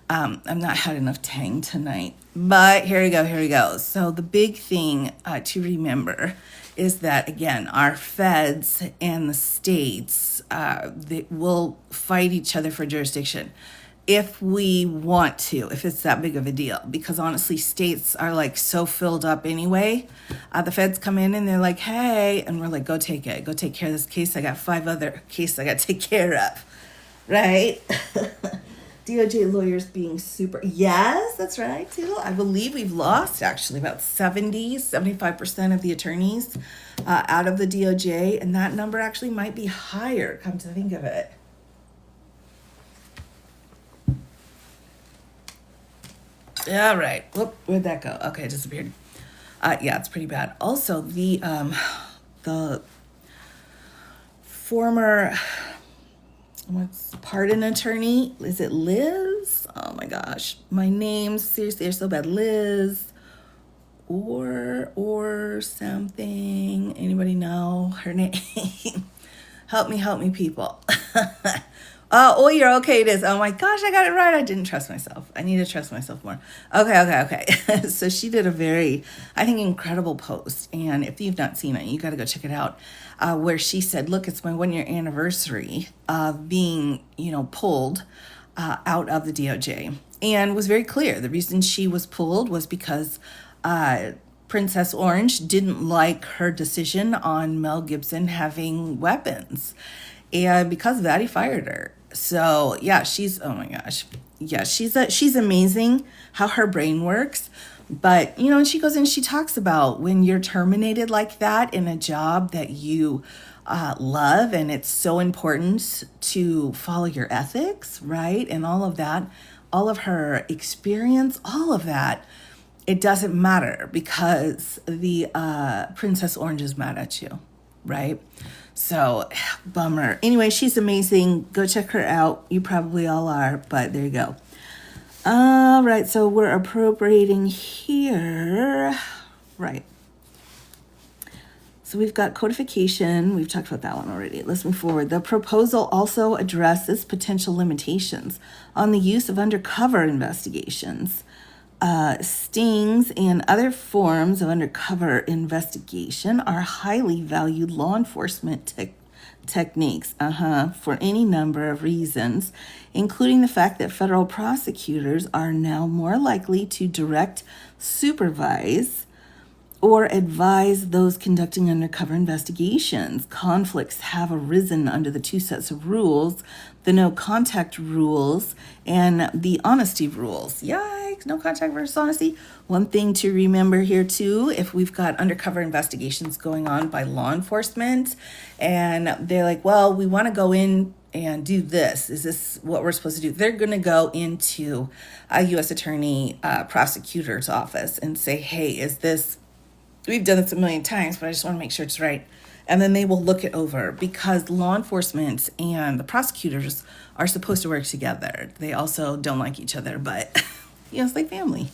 Speaker 1: I've not had enough Tang tonight. But here we go. So the big thing to remember is that, again, our feds and the states, they will fight each other for jurisdiction if we want to, if it's that big of a deal. Because honestly, states are like so filled up anyway. The feds come in and they're like, hey, and we're like, go take care of this case. I got 5 other cases I got to take care of, right? DOJ lawyers being super, yes, that's right, too. I believe we've lost actually about 75% of the attorneys out of the DOJ, and that number actually might be higher, come to think of it. All right. Whoop, where'd that go? Okay, it disappeared. Yeah, it's pretty bad. Also, the former pardon attorney, is it Liz? Oh my gosh, my names seriously are so bad. Liz or something. Anybody know her name? Help me, people. Oh, you're okay. It is. Oh my gosh, I got it right. I didn't trust myself. I need to trust myself more. Okay. So she did a very, I think, incredible post. And if you've not seen it, you got to go check it out. Where she said, look, it's my 1-year anniversary of being, pulled out of the DOJ. And was very clear. The reason she was pulled was because Princess Orange didn't like her decision on Mel Gibson having weapons. And because of that, he fired her. So yeah, oh my gosh. Yeah, she's amazing how her brain works. But, and she goes and she talks about when you're terminated like that in a job that you love, and it's so important to follow your ethics, right? And all of that, all of her experience, all of that, it doesn't matter because the Princess Orange is mad at you, right? So, bummer. Anyway, she's amazing. Go check her out. You probably all are, but there you go. All right, so we're appropriating here. Right. So we've got codification. We've talked about that one already. Let's move forward. The proposal also addresses potential limitations on the use of undercover investigations. Stings and other forms of undercover investigation are highly valued law enforcement techniques for any number of reasons, including the fact that federal prosecutors are now more likely to direct, supervise, or advise those conducting undercover investigations. Conflicts have arisen under the 2 sets of rules, the no contact rules and the honesty rules. Yikes, no contact versus honesty. One thing to remember here too, if we've got undercover investigations going on by law enforcement and they're like, well, we want to go in and do this. Is this what we're supposed to do? They're going to go into a U.S. attorney prosecutor's office and say, hey, is this, we've done this a million times, but I just want to make sure it's right. And then they will look it over because law enforcement and the prosecutors are supposed to work together. They also don't like each other, but it's like family.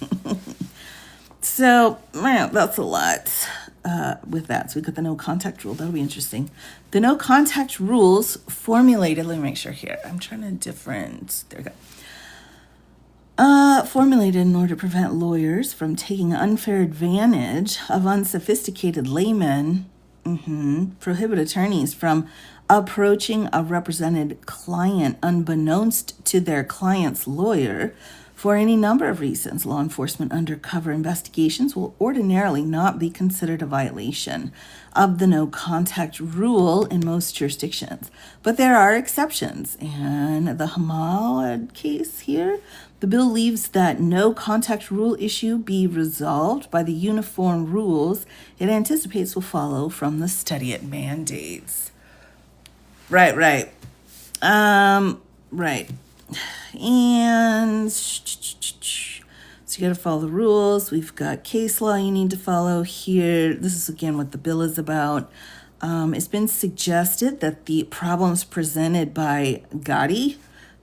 Speaker 1: So, man, that's a lot with that. So we got the no contact rule. That'll be interesting. The no contact rules formulated, let me make sure here. I'm trying to there we go. Formulated in order to prevent lawyers from taking unfair advantage of unsophisticated laymen, prohibit attorneys from approaching a represented client unbeknownst to their client's lawyer. For any number of reasons, law enforcement undercover investigations will ordinarily not be considered a violation of the no contact rule in most jurisdictions. But there are exceptions. In the Hamad case here, the bill leaves that no contact rule issue be resolved by the uniform rules it anticipates will follow from the study it mandates. Right. Right. And so you got to follow the rules. We've got case law you need to follow here. This is again what the bill is about. It's been suggested that the problems presented by Gotti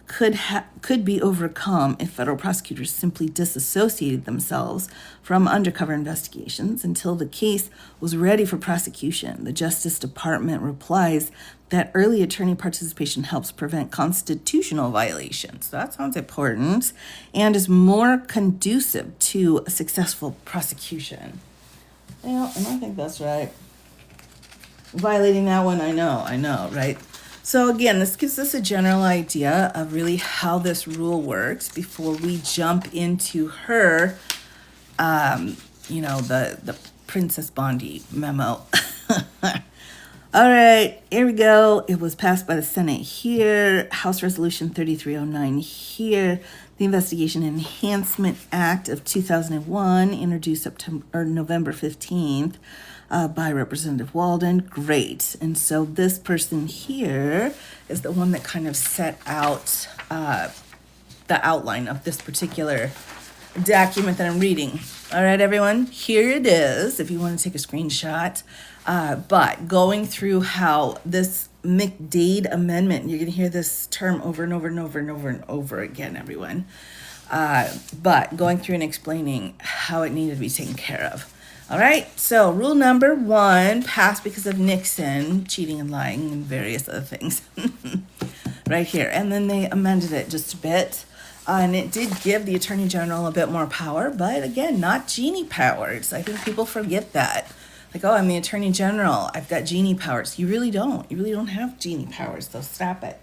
Speaker 1: could be overcome if federal prosecutors simply disassociated themselves from undercover investigations until the case was ready for prosecution. The Justice Department replies that early attorney participation helps prevent constitutional violations. So that sounds important and is more conducive to a successful prosecution. Yeah, and I think that's right. Violating that one, I know, right? So again, this gives us a general idea of really how this rule works before we jump into her, the Princess Bondi memo. All right, here we go. It was passed by the Senate here. House Resolution 3309 here. The Investigation Enhancement Act of 2001, introduced November 15th. By Representative Walden. Great. And so this person here is the one that kind of set out the outline of this particular document that I'm reading. All right, everyone, here it is if you want to take a screenshot. But going through how this McDade Amendment, you're going to hear this term over and over and over and over and over again, everyone. But going through and explaining how it needed to be taken care of. All right, so rule number 1, passed because of Nixon, cheating and lying and various other things. Right here. And then they amended it just a bit. And it did give the Attorney General a bit more power, but again, not genie powers. I think people forget that. Like, oh, I'm the Attorney General. I've got genie powers. You really don't. You really don't have genie powers, so stop it.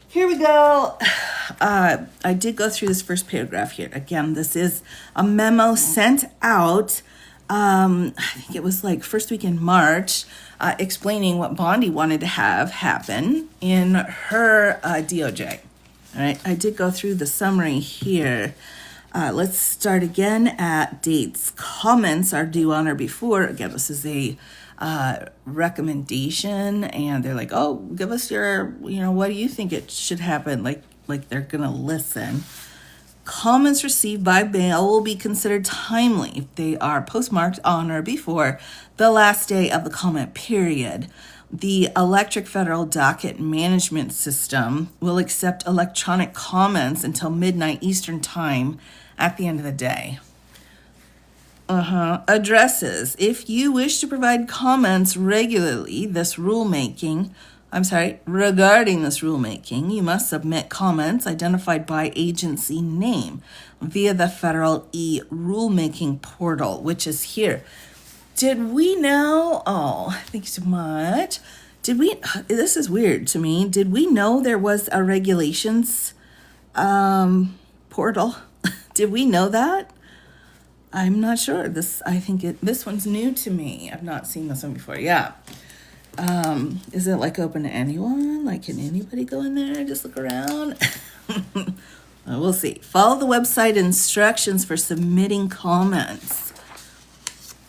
Speaker 1: Here we go. I did go through this first paragraph here. Again, this is a memo sent out, I think it was like first week in March, explaining what Bondi wanted to have happen in her DOJ. All right, I did go through the summary here. Let's start again at dates. Comments are due on or before. Again, this is a recommendation, and they're like, oh, give us your, what do you think it should happen? Like they're gonna listen. Comments received by mail will be considered timely if they are postmarked on or before the last day of the comment period. The Electric Federal Docket Management System will accept electronic comments until midnight Eastern Time at the end of the day. Addresses. If you wish to provide comments regarding this rulemaking, you must submit comments identified by agency name via the federal e-rulemaking portal, which is here. Did we know? Oh, thank you so much. This is weird to me. Did we know there was a regulations portal? Did we know that? I'm not sure. This one's new to me. I've not seen this one before. Yeah. Is it like open to anyone? Like, can anybody go in there and just look around? We'll see. Follow the website instructions for submitting comments.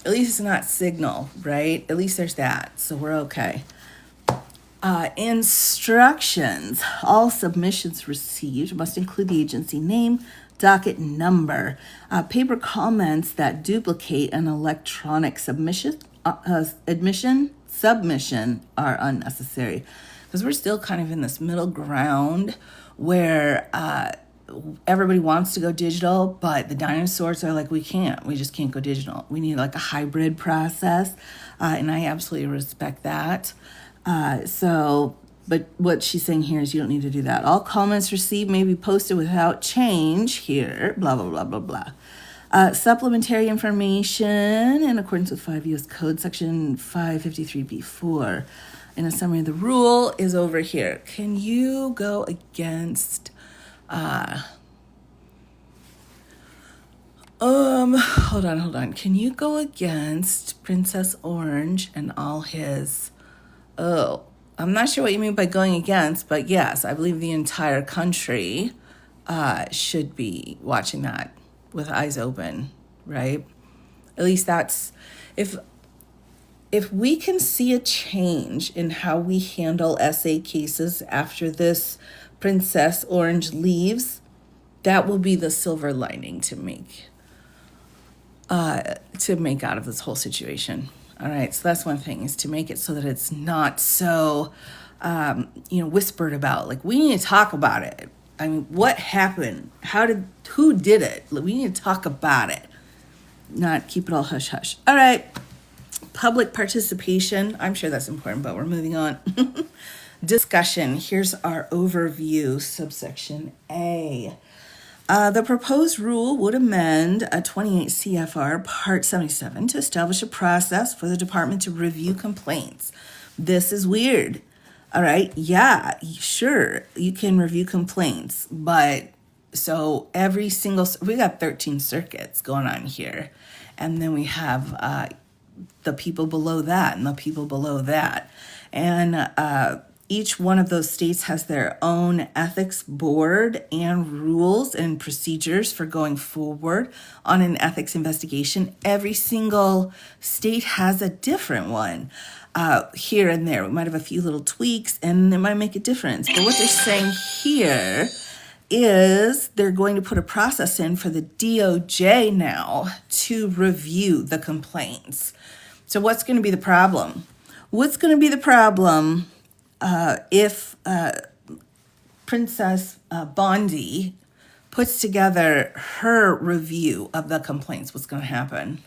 Speaker 1: At least it's not Signal, right? At least there's that. So we're okay. Instructions. All submissions received must include the agency name, docket number. Paper comments that duplicate an electronic submission are unnecessary, because we're still kind of in this middle ground where everybody wants to go digital, but the dinosaurs are like, we just can't go digital. We need like a hybrid process, and I absolutely respect that. But what she's saying here is you don't need to do that. All comments received may be posted without change here, blah, blah, blah, blah, blah. Supplementary information in accordance with 5 U.S. Code Section 553B4. And a summary of the rule is over here. Can you go against... hold on. Can you go against Princess Orange and all his... Oh, I'm not sure what you mean by going against, but yes, I believe the entire country should be watching that with eyes open, right? At least that's, if we can see a change in how we handle SA cases after this Princess Orange leaves, that will be the silver lining to make out of this whole situation. All right, so that's one thing, is to make it so that it's not so whispered about. Like, we need to talk about it. I mean, what happened? Who did it? We need to talk about it, not keep it all hush hush. All right, public participation. I'm sure that's important, but we're moving on. Discussion. Here's our overview, subsection A. The proposed rule would amend a 28 CFR Part 77 to establish a process for the department to review complaints. This is weird. All right. Yeah, sure. You can review complaints, but so we got 13 circuits going on here. And then we have the people below that and the people below that. And each one of those states has their own ethics board and rules and procedures for going forward on an ethics investigation. Every single state has a different one. Here and there, we might have a few little tweaks and it might make a difference. But what they're saying here is they're going to put a process in for the DOJ now to review the complaints. So what's going to be the problem? What's going to be the problem if Princess Bondi puts together her review of the complaints? What's going to happen?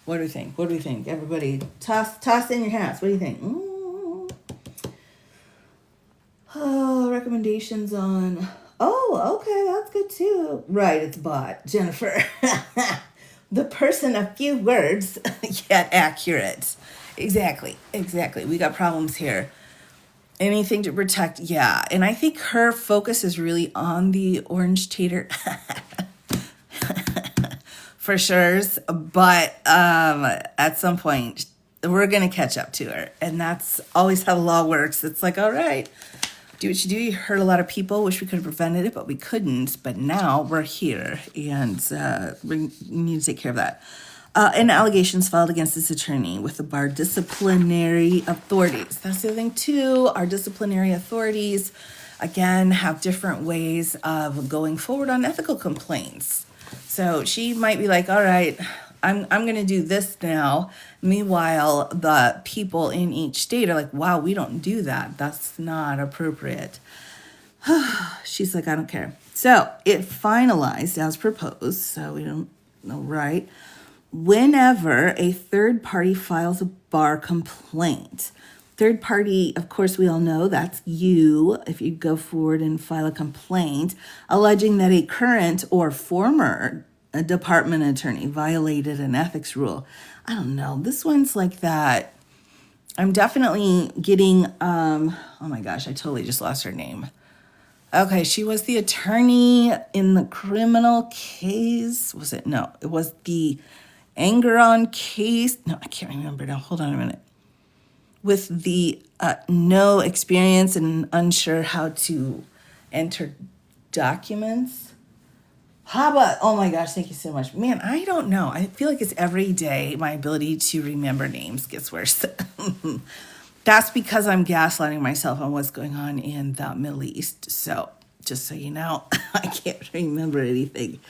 Speaker 1: What do we think? What do we think? Everybody, toss in your hats. What do you think? Oh, recommendations on... Oh, okay, that's good too. Right, it's bot. Jennifer. The person of few words, yet accurate. Exactly. We got problems here. Anything to protect, yeah. And I think her focus is really on the orange tater. For sure. But at some point, we're going to catch up to her. And that's always how the law works. It's like, all right, do what you do. You hurt a lot of people. Wish we could have prevented it, but we couldn't. But now we're here, and we need to take care of that. And allegations filed against this attorney with the bar disciplinary authorities. That's the other thing, too. Our disciplinary authorities, again, have different ways of going forward on ethical complaints. So she might be like, all right, I'm going to do this now. Meanwhile, the people in each state are like, wow, we don't do that. That's not appropriate. She's like, I don't care. So it finalized as proposed. So we don't know, right? Whenever a third party files a bar complaint, third party, of course, we all know that's you. If you go forward and file a complaint alleging that a current or former department attorney violated an ethics rule. I don't know. This one's like that. I'm definitely getting, oh my gosh, I totally just lost her name. Okay, she was the attorney in the criminal case. Was it? No, it was the Angeron case. No, I can't remember now. Hold on a minute. With the no experience and unsure how to enter documents. How about, oh my gosh, thank you so much. Man, I don't know. I feel like it's every day my ability to remember names gets worse. That's because I'm gaslighting myself on what's going on in the Middle East. So just so you know, I can't remember anything.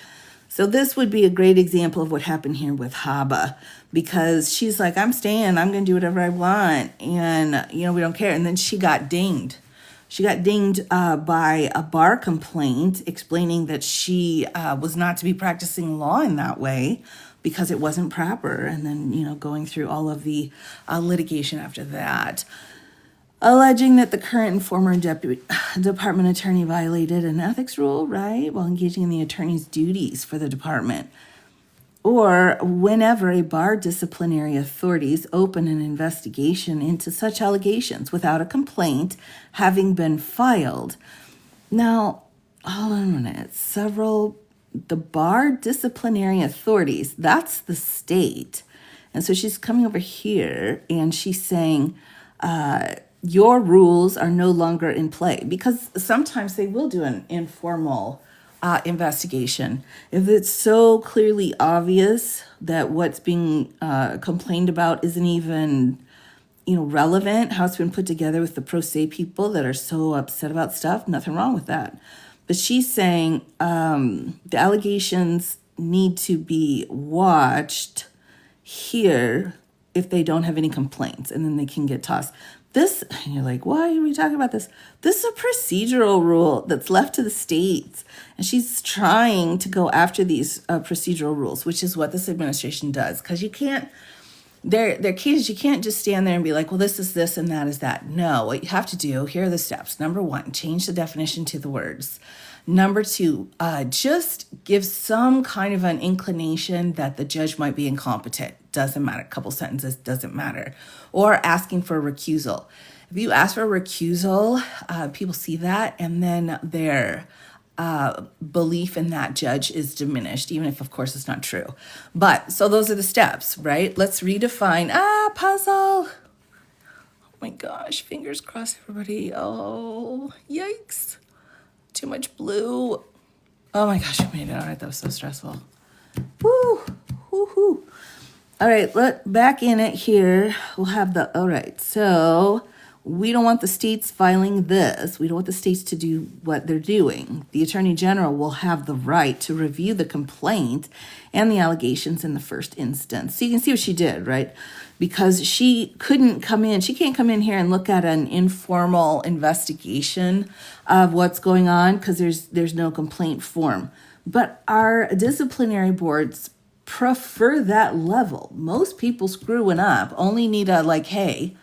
Speaker 1: So this would be a great example of what happened here with Haba, because she's like, I'm staying, I'm going to do whatever I want. And, we don't care. And then she got dinged. She got dinged by a bar complaint explaining that she was not to be practicing law in that way because it wasn't proper. And then, going through all of the litigation after that, alleging that the current and former department attorney violated an ethics rule, right, while engaging in the attorney's duties for the department. Or whenever a bar disciplinary authorities open an investigation into such allegations without a complaint having been filed. Now, hold on a minute. The bar disciplinary authorities, that's the state. And so she's coming over here and she's saying, your rules are no longer in play, because sometimes they will do an informal investigation. If it's so clearly obvious that what's being complained about isn't even relevant, how it's been put together with the pro se people that are so upset about stuff. Nothing wrong with that. But she's saying the allegations need to be watched here if they don't have any complaints, and then they can get tossed. This, and you're like, why are we talking about this? This is a procedural rule that's left to the states. And she's trying to go after these procedural rules, which is what this administration does. Because you can't, they're kids, you can't just stand there and be like, well, this is this and that is that. No, what you have to do, here are the steps. Number one, change the definition to the words. Number two, just give some kind of an inclination that the judge might be incompetent. Doesn't matter. A couple sentences, doesn't matter. Or asking for a recusal. If you ask for a recusal, people see that, and then their belief in that judge is diminished, even if, of course, it's not true. But, so those are the steps, right? Let's redefine, puzzle. Oh my gosh, fingers crossed, everybody. Oh, yikes. Too much blue. Oh my gosh, we made it. All right, that was so stressful. Woo, woo, woo. All right, back in it here. We'll have all right, so we don't want the states filing this. We don't want the states to do what they're doing. The Attorney General will have the right to review the complaint and the allegations in the first instance. So you can see what she did, right? Because she can't come in here and look at an informal investigation of what's going on because there's no complaint form. But our disciplinary boards prefer that level. Most people screwing up only need a hey,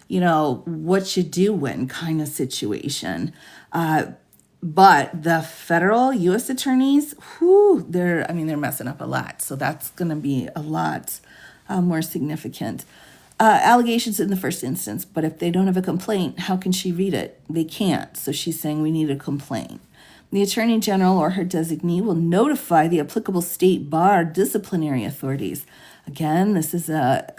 Speaker 1: what you doing kind of situation. But the federal U.S. attorneys, they're messing up a lot. So that's going to be a lot more significant. Allegations in the first instance, but if they don't have a complaint, how can she read it? They can't. So she's saying we need a complaint. The Attorney General or her designee will notify the applicable state bar disciplinary authorities. Again, this is a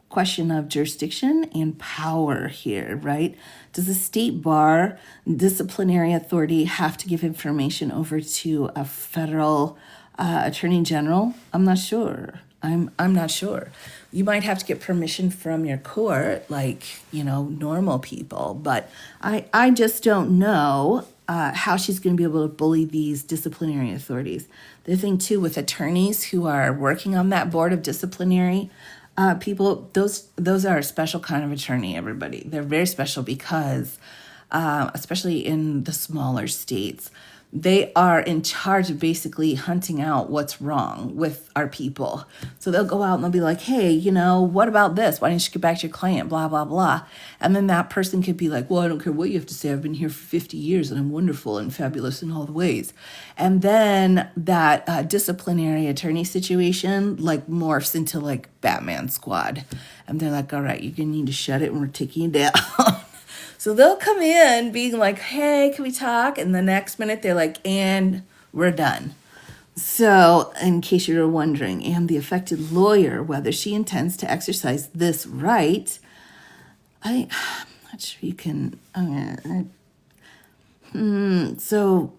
Speaker 1: question of jurisdiction and power here, right? Does the state bar disciplinary authority have to give information over to a federal Attorney General? I'm not sure. I'm not sure. You might have to get permission from your court, normal people. But I just don't know how she's going to be able to bully these disciplinary authorities. The thing, too, with attorneys who are working on that board of disciplinary people, those are a special kind of attorney, everybody. They're very special because, especially in the smaller states, they are in charge of basically hunting out what's wrong with our people. So they'll go out and they'll be like, hey, what about this? Why didn't you get back to your client? Blah, blah, blah. And then that person could be like, well, I don't care what you have to say. I've been here for 50 years and I'm wonderful and fabulous in all the ways. And then that disciplinary attorney situation morphs into Batman Squad. And they're like, all right, you're going to need to shut it and we're taking you down. So they'll come in being like, hey, can we talk? And the next minute they're like, and we're done. So in case you're wondering, and the affected lawyer, whether she intends to exercise this right, I'm not sure you can. So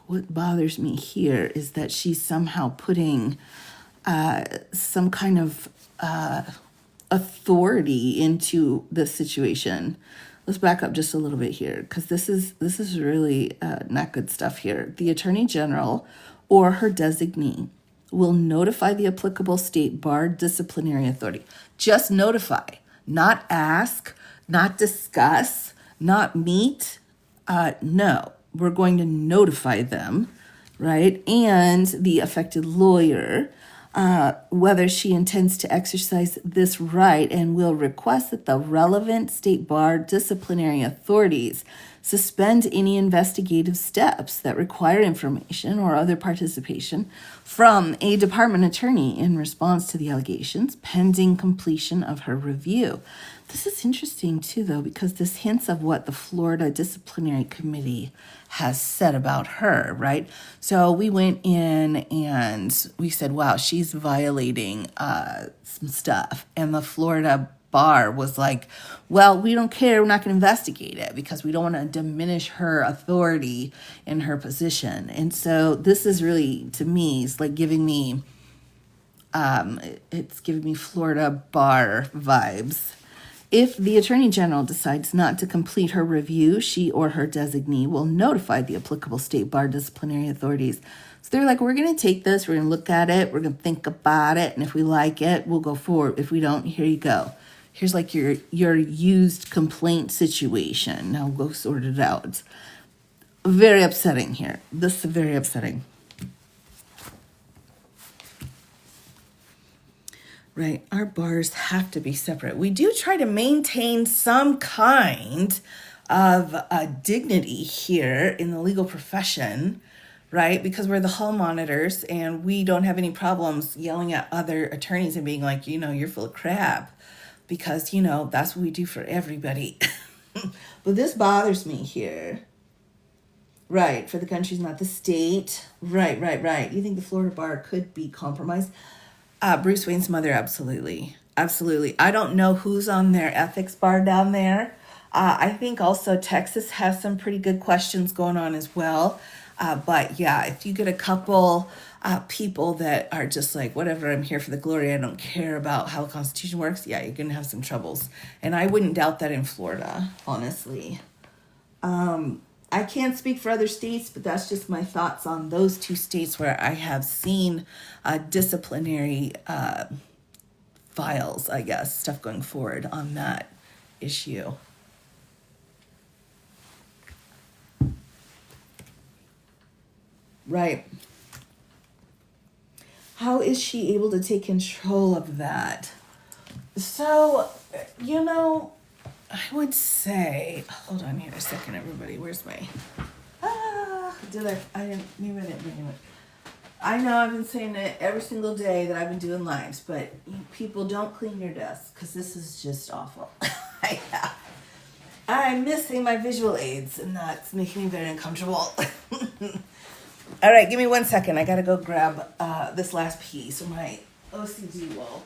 Speaker 1: what bothers me here is that she's somehow putting some kind of authority into the situation. Let's back up just a little bit here because this is really not good stuff here. The Attorney General or her designee will notify the applicable state bar disciplinary authority. Just notify, not ask, not discuss, not meet. No, we're going to notify them, right? And the affected lawyer, whether she intends to exercise this right and will request that the relevant state bar disciplinary authorities suspend any investigative steps that require information or other participation from a department attorney in response to the allegations pending completion of her review. This is interesting too, though, because this hints of what the Florida Disciplinary Committee has said about her, right? So we went in and we said, wow, she's violating some stuff. And the Florida bar was like, well, we don't care. We're not going to investigate it because we don't want to diminish her authority in her position. And so this is really, to me, it's like giving me It's giving me Florida bar vibes. If the Attorney General decides not to complete her review, she or her designee will notify the applicable state bar disciplinary authorities. So they're like, we're going to take this, we're going to look at it, we're going to think about it, and if we like it, we'll go forward. If we don't, here you go. Here's like your used complaint situation. Now go sort it out. It's very upsetting here. This is very upsetting. Right, our bars have to be separate. We do try to maintain some kind of dignity here in the legal profession, right? Because we're the hall monitors and we don't have any problems yelling at other attorneys and being like, you're full of crap. Because, that's what we do for everybody. But this bothers me here. Right, for the country's not the state. Right. You think the Florida bar could be compromised? Bruce Wayne's mother, absolutely. Absolutely. I don't know who's on their ethics bar down there. I think also Texas has some pretty good questions going on as well. But yeah, if you get a couple people that are just like, whatever, I'm here for the glory, I don't care about how the Constitution works, yeah, you're going to have some troubles. And I wouldn't doubt that in Florida, honestly. I can't speak for other states, but that's just my thoughts on those two states where I have seen disciplinary files, I guess, stuff going forward on that issue. Right. How is she able to take control of that? So, I would say, hold on here a second, everybody. Where's my, I didn't bring it. I know I've been saying it every single day that I've been doing lives, but people don't clean your desk because this is just awful. I'm missing my visual aids and that's making me very uncomfortable. All right, give me 1 second. I got to go grab this last piece or my OCD will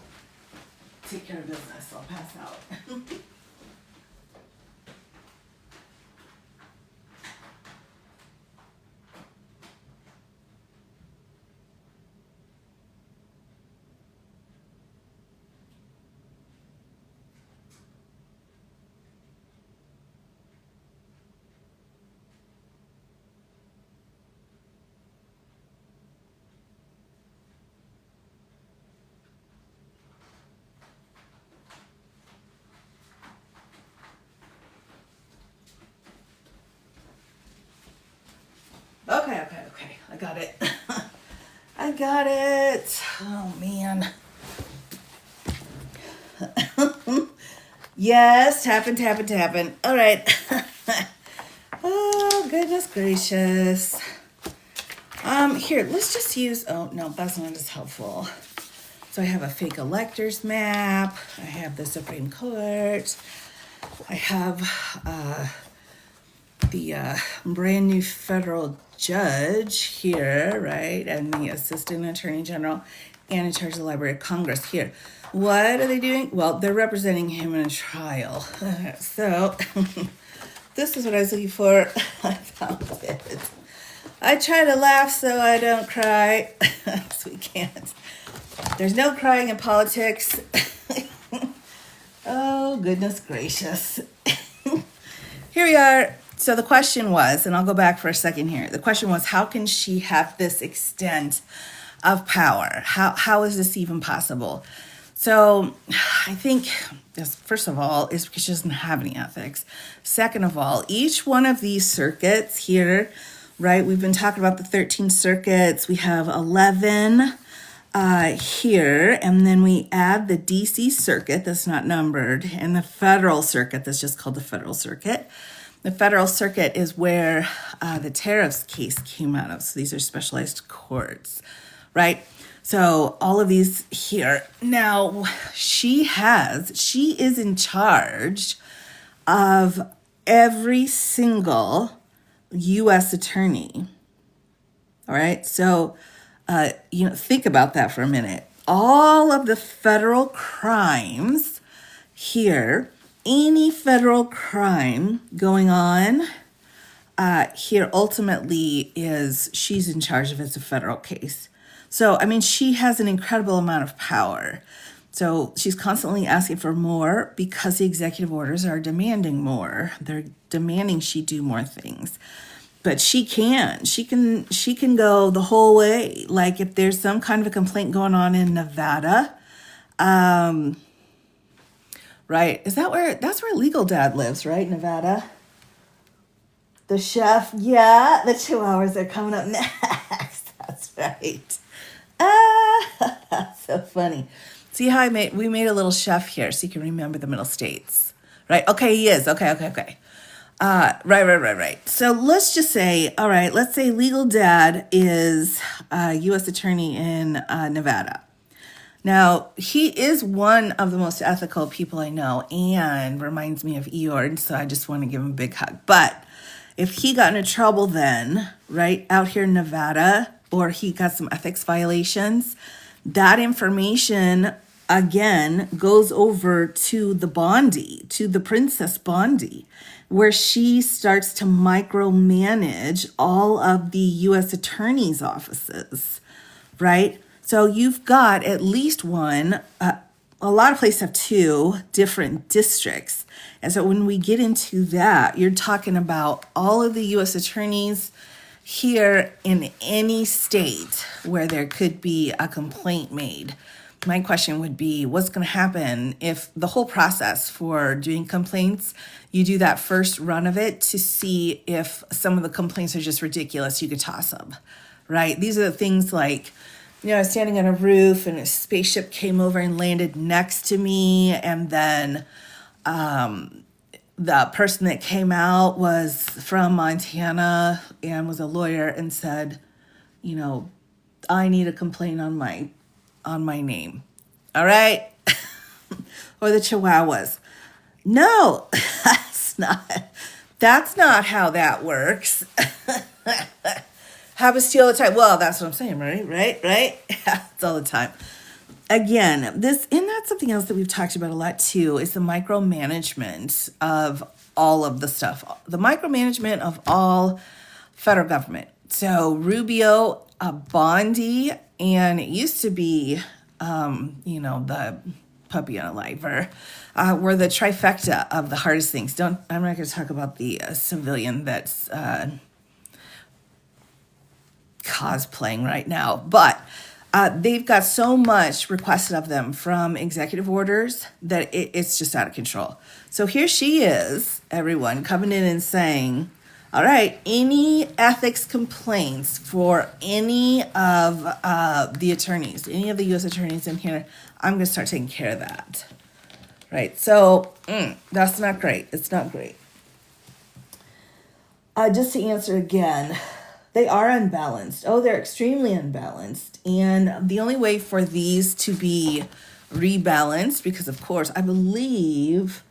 Speaker 1: take care of business. I'll pass out. Okay. I got it. I got it. Oh, man. Yes, tapping. All right. Oh, goodness gracious. Here, let's just use, oh, no, that's not as helpful. So I have a fake electors map. I have the Supreme Court. I have the brand new federal judge here, right? And the assistant attorney general and in charge of the Library of Congress here. What are they doing? Well, they're representing him in a trial. So this is what I was looking for. I found it. I try to laugh so I don't cry. So we can't. There's no crying in politics. Oh, goodness gracious. Here we are. So the question was, and I'll go back for a second here. The question was, how can she have this extent of power? How is this even possible? So I think, first of all, is because she doesn't have any ethics. Second of all, each one of these circuits here, right? We've been talking about the 13 circuits. We have 11 here, and then we add the DC circuit that's not numbered, and the federal circuit that's just called the federal circuit. The federal circuit is where the tariffs case came out of. So these are specialized courts, right? So all of these here. Now, she is in charge of every single U.S. attorney. All right. So, think about that for a minute. All of the federal crimes here, any federal crime going on here ultimately she's in charge of. It's a federal case. So, I mean, she has an incredible amount of power. So she's constantly asking for more because the executive orders are demanding more. They're demanding she do more things. But she can go the whole way. Like if there's some kind of a complaint going on in Nevada, right? That's where Legal Dad lives, right? Nevada. The chef, yeah, the Chihuahuas are coming up next. That's right. Ah, that's so funny. See how we made a little chef here so you can remember the middle states. Right? Okay, he is. Okay. Right. So let's just say, all right, let's say legal dad is a U.S. attorney in Nevada. Now, he is one of the most ethical people I know and reminds me of Eeyore, so I just want to give him a big hug. But if he got into trouble then, right, out here in Nevada, or he got some ethics violations, that information, again, goes over to the Bondi, to the Princess Bondi, where she starts to micromanage all of the U.S. attorney's offices, right? So you've got at least one, a lot of places have two different districts. And so when we get into that, you're talking about all of the U.S. attorneys here in any state where there could be a complaint made. My question would be, what's going to happen if the whole process for doing complaints, you do that first run of it to see if some of the complaints are just ridiculous, you could toss them, right? These are the things like, I was standing on a roof and a spaceship came over and landed next to me. And then the person that came out was from Montana and was a lawyer and said, I need a complaint on my name. All right. Or the Chihuahuas. No, that's not how that works. Have a steal the time. Well, that's what I'm saying, right? Yeah, it's all the time. Again, and that's something else that we've talked about a lot too, is the micromanagement of all of the stuff. The micromanagement of all federal government. So Rubio, Bondi, and it used to be, the puppy on a liver, were the trifecta of the hardest things. I'm not going to talk about the civilian that's cosplaying right now, but they've got so much requested of them from executive orders that it's just out of control. So here she is, everyone, coming in and saying, all right, any ethics complaints for any of the attorneys, any of the U.S. attorneys in here, I'm going to start taking care of that. Right, so that's not great. It's not great. Just to answer again, they are unbalanced. Oh, they're extremely unbalanced. And the only way for these to be rebalanced, because of course, I believe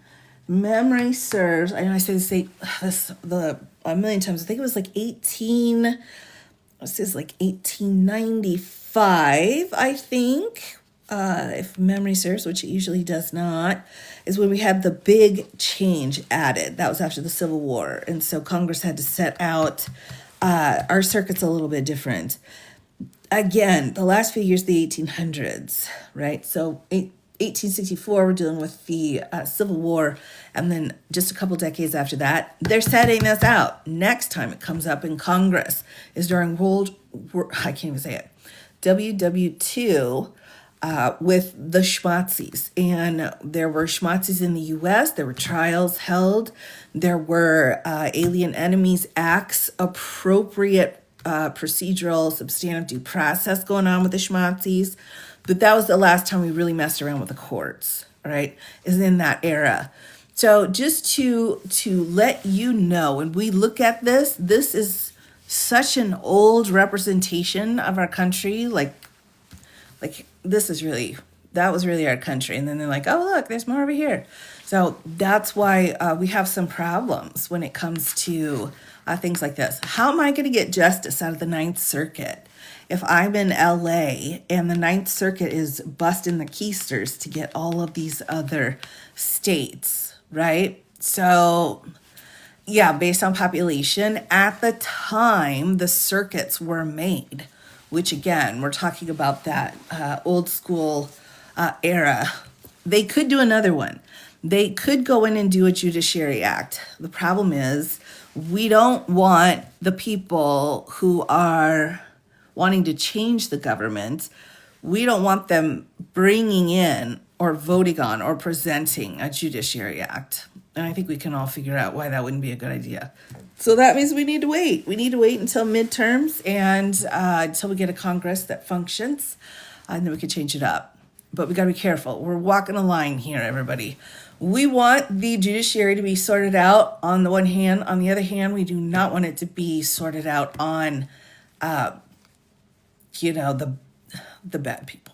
Speaker 1: memory serves, I know I say this a million times, I think it was like 1895, I think, if memory serves, which it usually does not, is when we had the big change added. That was after the Civil War. And so Congress had to set out our circuit's a little bit different. Again, the last few years, the 1800s, right? So 1864, we're dealing with the Civil War. And then just a couple decades after that, they're setting this out. Next time it comes up in Congress is during World War, I can't even say it, WW2, with the schmatzis. And there were schmatzis in the U.S. There were trials held. There were Alien Enemies Acts, appropriate procedural, substantive due process going on with the schmatzis. But that was the last time we really messed around with the courts, right? Is in that era. So just to let you know, when we look at this is such an old representation of our country. Like that was really our country. And then they're like, oh, look, there's more over here. So that's why we have some problems when it comes to things like this. How am I going to get justice out of the Ninth Circuit if I'm in LA and the Ninth Circuit is busting the keisters to get all of these other states, right? So yeah, based on population, at the time the circuits were made, which again, we're talking about that old school era. They could do another one. They could go in and do a Judiciary Act. The problem is we don't want the people who are wanting to change the government, we don't want them bringing in or voting on or presenting a Judiciary Act. And I think we can all figure out why that wouldn't be a good idea. So that means we need to wait. We need to wait until midterms and until we get a Congress that functions, and then we can change it up. But we got to be careful. We're walking a line here, everybody. We want the judiciary to be sorted out on the one hand. On the other hand, we do not want it to be sorted out on, the bad people.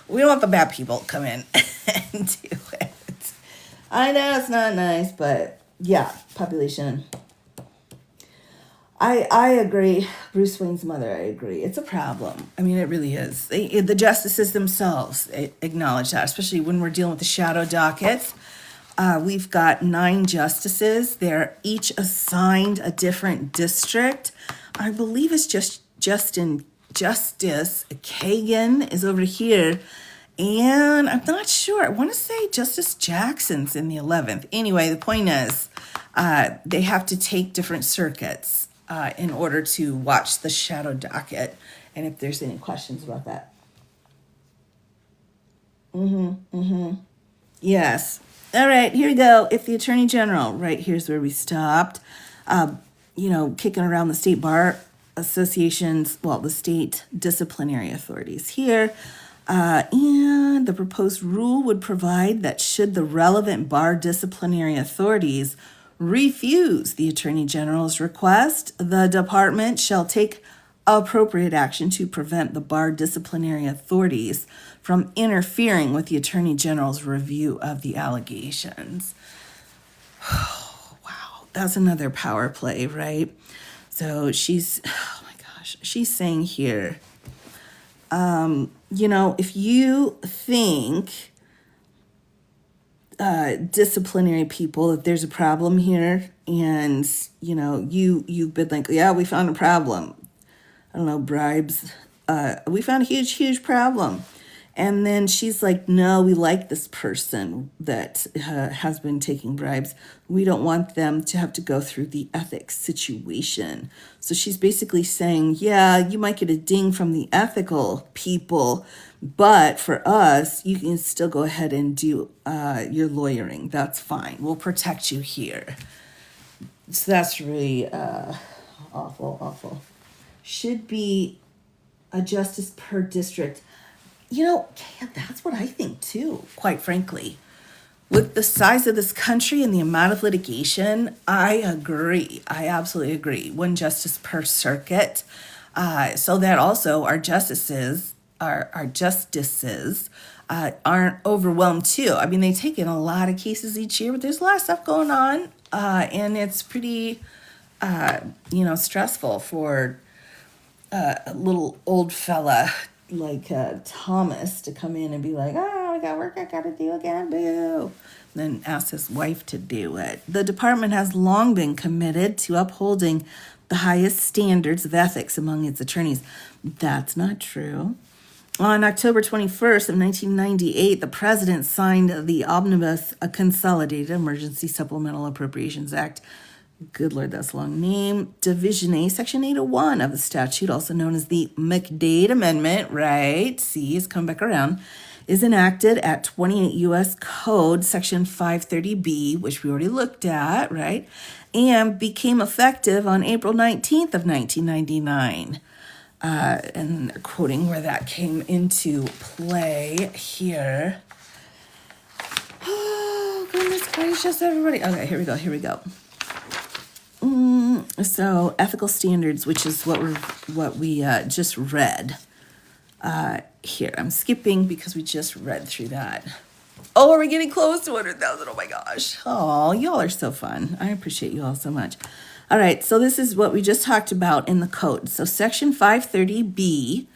Speaker 1: We don't want the bad people to come in and do it. I know it's not nice, but yeah, population. I agree. Bruce Wayne's mother, I agree. It's a problem. I mean, it really is. The justices themselves acknowledge that, especially when we're dealing with the shadow dockets. We've got 9 justices. They're each assigned a different district. I believe it's just Justice Kagan is over here. And I'm not sure. I want to say Justice Jackson's in the 11th. Anyway, the point is they have to take different circuits in order to watch the shadow docket. And if there's any questions about that. Yes. All right, here we go. If the Attorney General, right here's where we stopped, kicking around the state bar associations, the state disciplinary authorities here. And the proposed rule would provide that should the relevant bar disciplinary authorities refuse the Attorney General's request, the department shall take appropriate action to prevent the bar disciplinary authorities from interfering with the Attorney General's review of the allegations. Wow, that's another power play, right? So she's saying here, if you think disciplinary people, that there's a problem here, and you've been like, yeah, we found a problem. I don't know, bribes. We found a huge problem. And then she's like, no, we like this person that has been taking bribes. We don't want them to have to go through the ethics situation. So she's basically saying, yeah, you might get a ding from the ethical people, but for us, you can still go ahead and do your lawyering. That's fine. We'll protect you here. So that's really awful. Should be a justice per district. That's what I think too, quite frankly. With the size of this country and the amount of litigation, I agree. I absolutely agree. 1 justice per circuit. So that also our justices aren't overwhelmed too. I mean, they take in a lot of cases each year, but there's a lot of stuff going on. And it's pretty, stressful for a little old fella like Thomas to come in and be like, I got work I gotta do again, boo. Then ask his wife to do it. The department has long been committed to upholding the highest standards of ethics among its attorneys. That's not true. On October 21st of 1998, the president signed the Omnibus Consolidated Emergency Supplemental Appropriations Act. Good Lord, that's a long name. Division A, Section 801 of the statute, also known as the McDade Amendment, right? See, it's come back around, is enacted at 28 U.S. Code, Section 530B, which we already looked at, right? And became effective on April 19th of 1999. And they're quoting where that came into play here. Oh, goodness gracious, everybody. Okay, here we go. So ethical standards, which is what we just read here. I'm skipping because we just read through that. Oh, are we getting close to 100,000? Oh my gosh. Oh, y'all are so fun. I appreciate you all so much. All right, so this is what we just talked about in the code. So Section 530B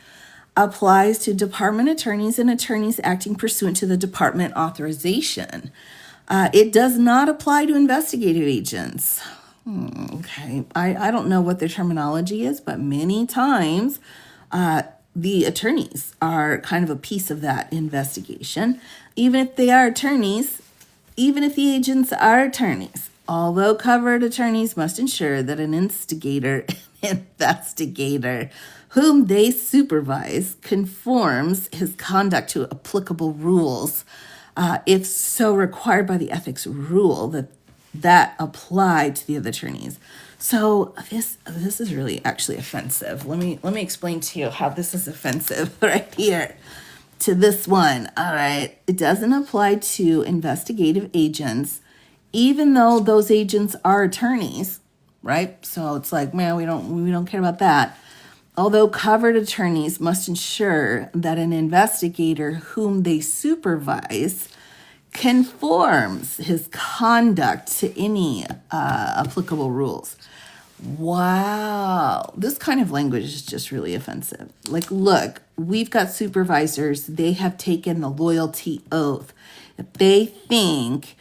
Speaker 1: applies to department attorneys and attorneys acting pursuant to the department authorization. It does not apply to investigative agents. Okay, I don't know what their terminology is, but many times the attorneys are kind of a piece of that investigation. Even if they are attorneys, even if the agents are attorneys, although covered attorneys must ensure that an investigator whom they supervise conforms his conduct to applicable rules, if so required by the ethics rule that apply to the other attorneys. So this is really actually offensive. Let me explain to you how this is offensive right here to this one. All right, it doesn't apply to investigative agents, even though those agents are attorneys, right? So it's like, man, we don't care about that. Although covered attorneys must ensure that an investigator whom they supervise conforms his conduct to any applicable rules. Wow, this kind of language is just really offensive. Like, look, we've got supervisors, they have taken the loyalty oath. If they think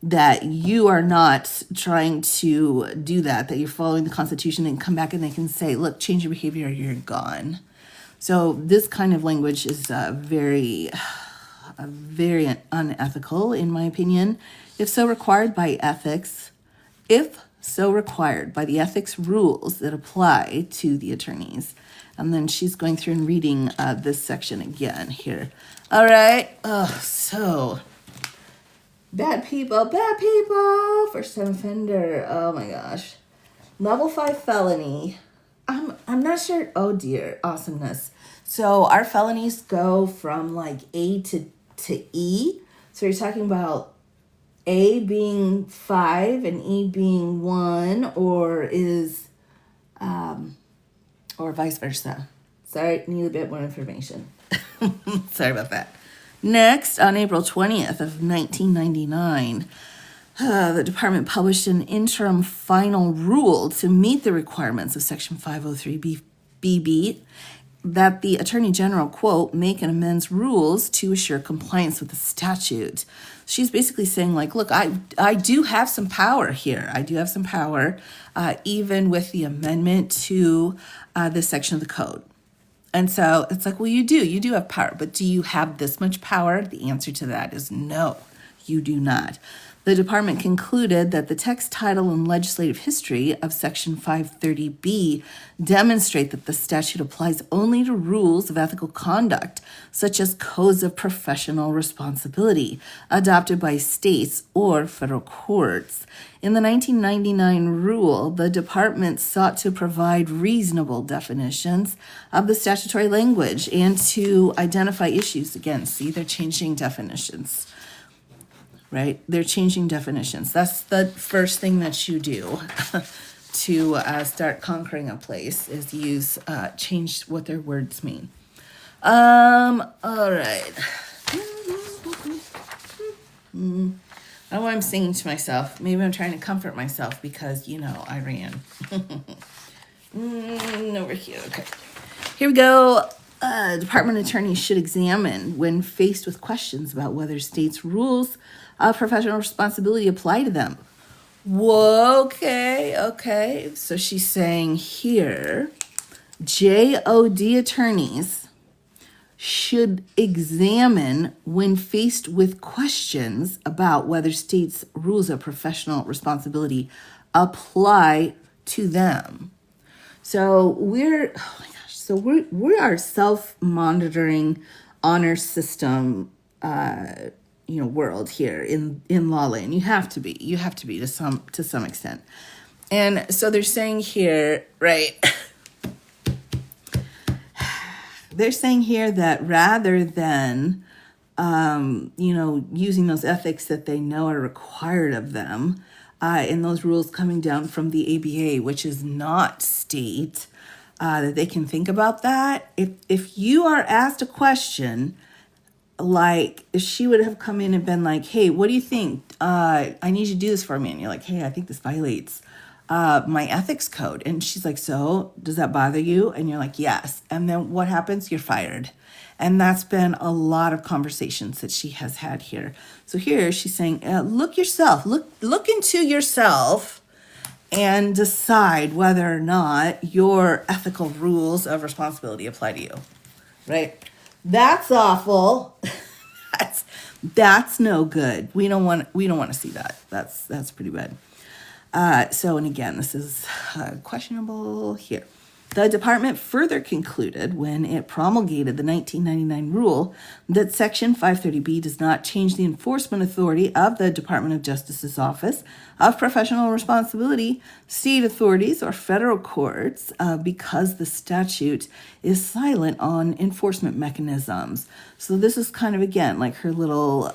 Speaker 1: that you are not trying to do that you're following the Constitution, and come back and they can say, look, change your behavior or you're gone. So this kind of language is very unethical, in my opinion. If so required by the ethics rules that apply to the attorneys. And then she's going through and reading this section again here. All right. So bad people, first time offender. Oh my gosh. Level 5 felony. I'm not sure. Oh dear, awesomeness. So our felonies go from like A to E. So you're talking about A being 5 and E being 1, or vice versa. Sorry, need a bit more information. Sorry about that. Next, on April 20th of 1999, the department published an interim final rule to meet the requirements of Section 503 BB that the Attorney General, quote, make and amends rules to assure compliance with the statute. She's basically saying, like, look, I do have some power here. I do have some power, even with the amendment to this section of the code. And so it's like, well, you do have power, but do you have this much power? The answer to that is no, you do not. The department concluded that the text, title, and legislative history of Section 530B demonstrate that the statute applies only to rules of ethical conduct, such as codes of professional responsibility, adopted by states or federal courts. In the 1999 rule, the department sought to provide reasonable definitions of the statutory language and to identify issues. Again, see, they're changing definitions. Right? They're changing definitions. That's the first thing that you do to start conquering a place is change what their words mean. All right. I don't know why I'm singing to myself. Maybe I'm trying to comfort myself because, I ran. Over here. Okay. Here we go. Department attorneys should examine when faced with questions about whether states' rules of professional responsibility apply to them. Whoa, okay. So she's saying here, JOD attorneys should examine when faced with questions about whether states' rules of professional responsibility apply to them. So we are self-monitoring honor system world here in La Land. You have to be to some extent. And so they're saying here, right? They're saying here that rather than using those ethics that they know are required of them, and those rules coming down from the ABA, which is not state, that they can think about that. If you are asked a question, like if she would have come in and been like, hey, what do you think? I need you to do this for me. And you're like, hey, I think this violates my ethics code. And she's like, so does that bother you? And you're like, yes. And then what happens? You're fired. And that's been a lot of conversations that she has had here. So here she's saying, look into yourself and decide whether or not your ethical rules of responsibility apply to you, right? That's awful. that's no good. We don't want to see that. That's pretty bad. And again, this is questionable here. The department further concluded when it promulgated the 1999 rule that Section 530B does not change the enforcement authority of the Department of Justice's Office of Professional Responsibility, state authorities, or federal courts because the statute is silent on enforcement mechanisms. So this is kind of, again, like her little,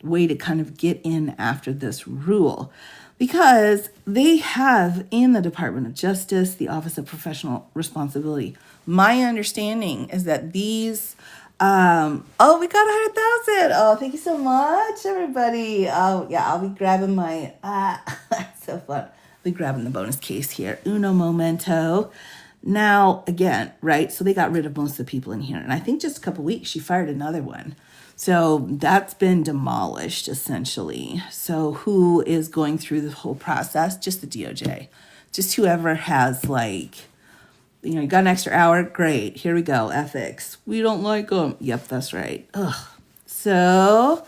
Speaker 1: way to kind of get in after this rule, because they have in the Department of Justice the Office of Professional Responsibility. My understanding is that these oh, we got 100,000. Oh, thank you so much, everybody. Oh yeah, I'll be grabbing my so fun. I'll be grabbing the bonus case here. Uno momento. Now again, right, so they got rid of most of the people in here, and I think just a couple weeks she fired another one. So that's been demolished, essentially. So who is going through the whole process? Just the DOJ. Just whoever has, you got an extra hour? Great. Here we go. Ethics. We don't like them. Yep, that's right. Ugh. So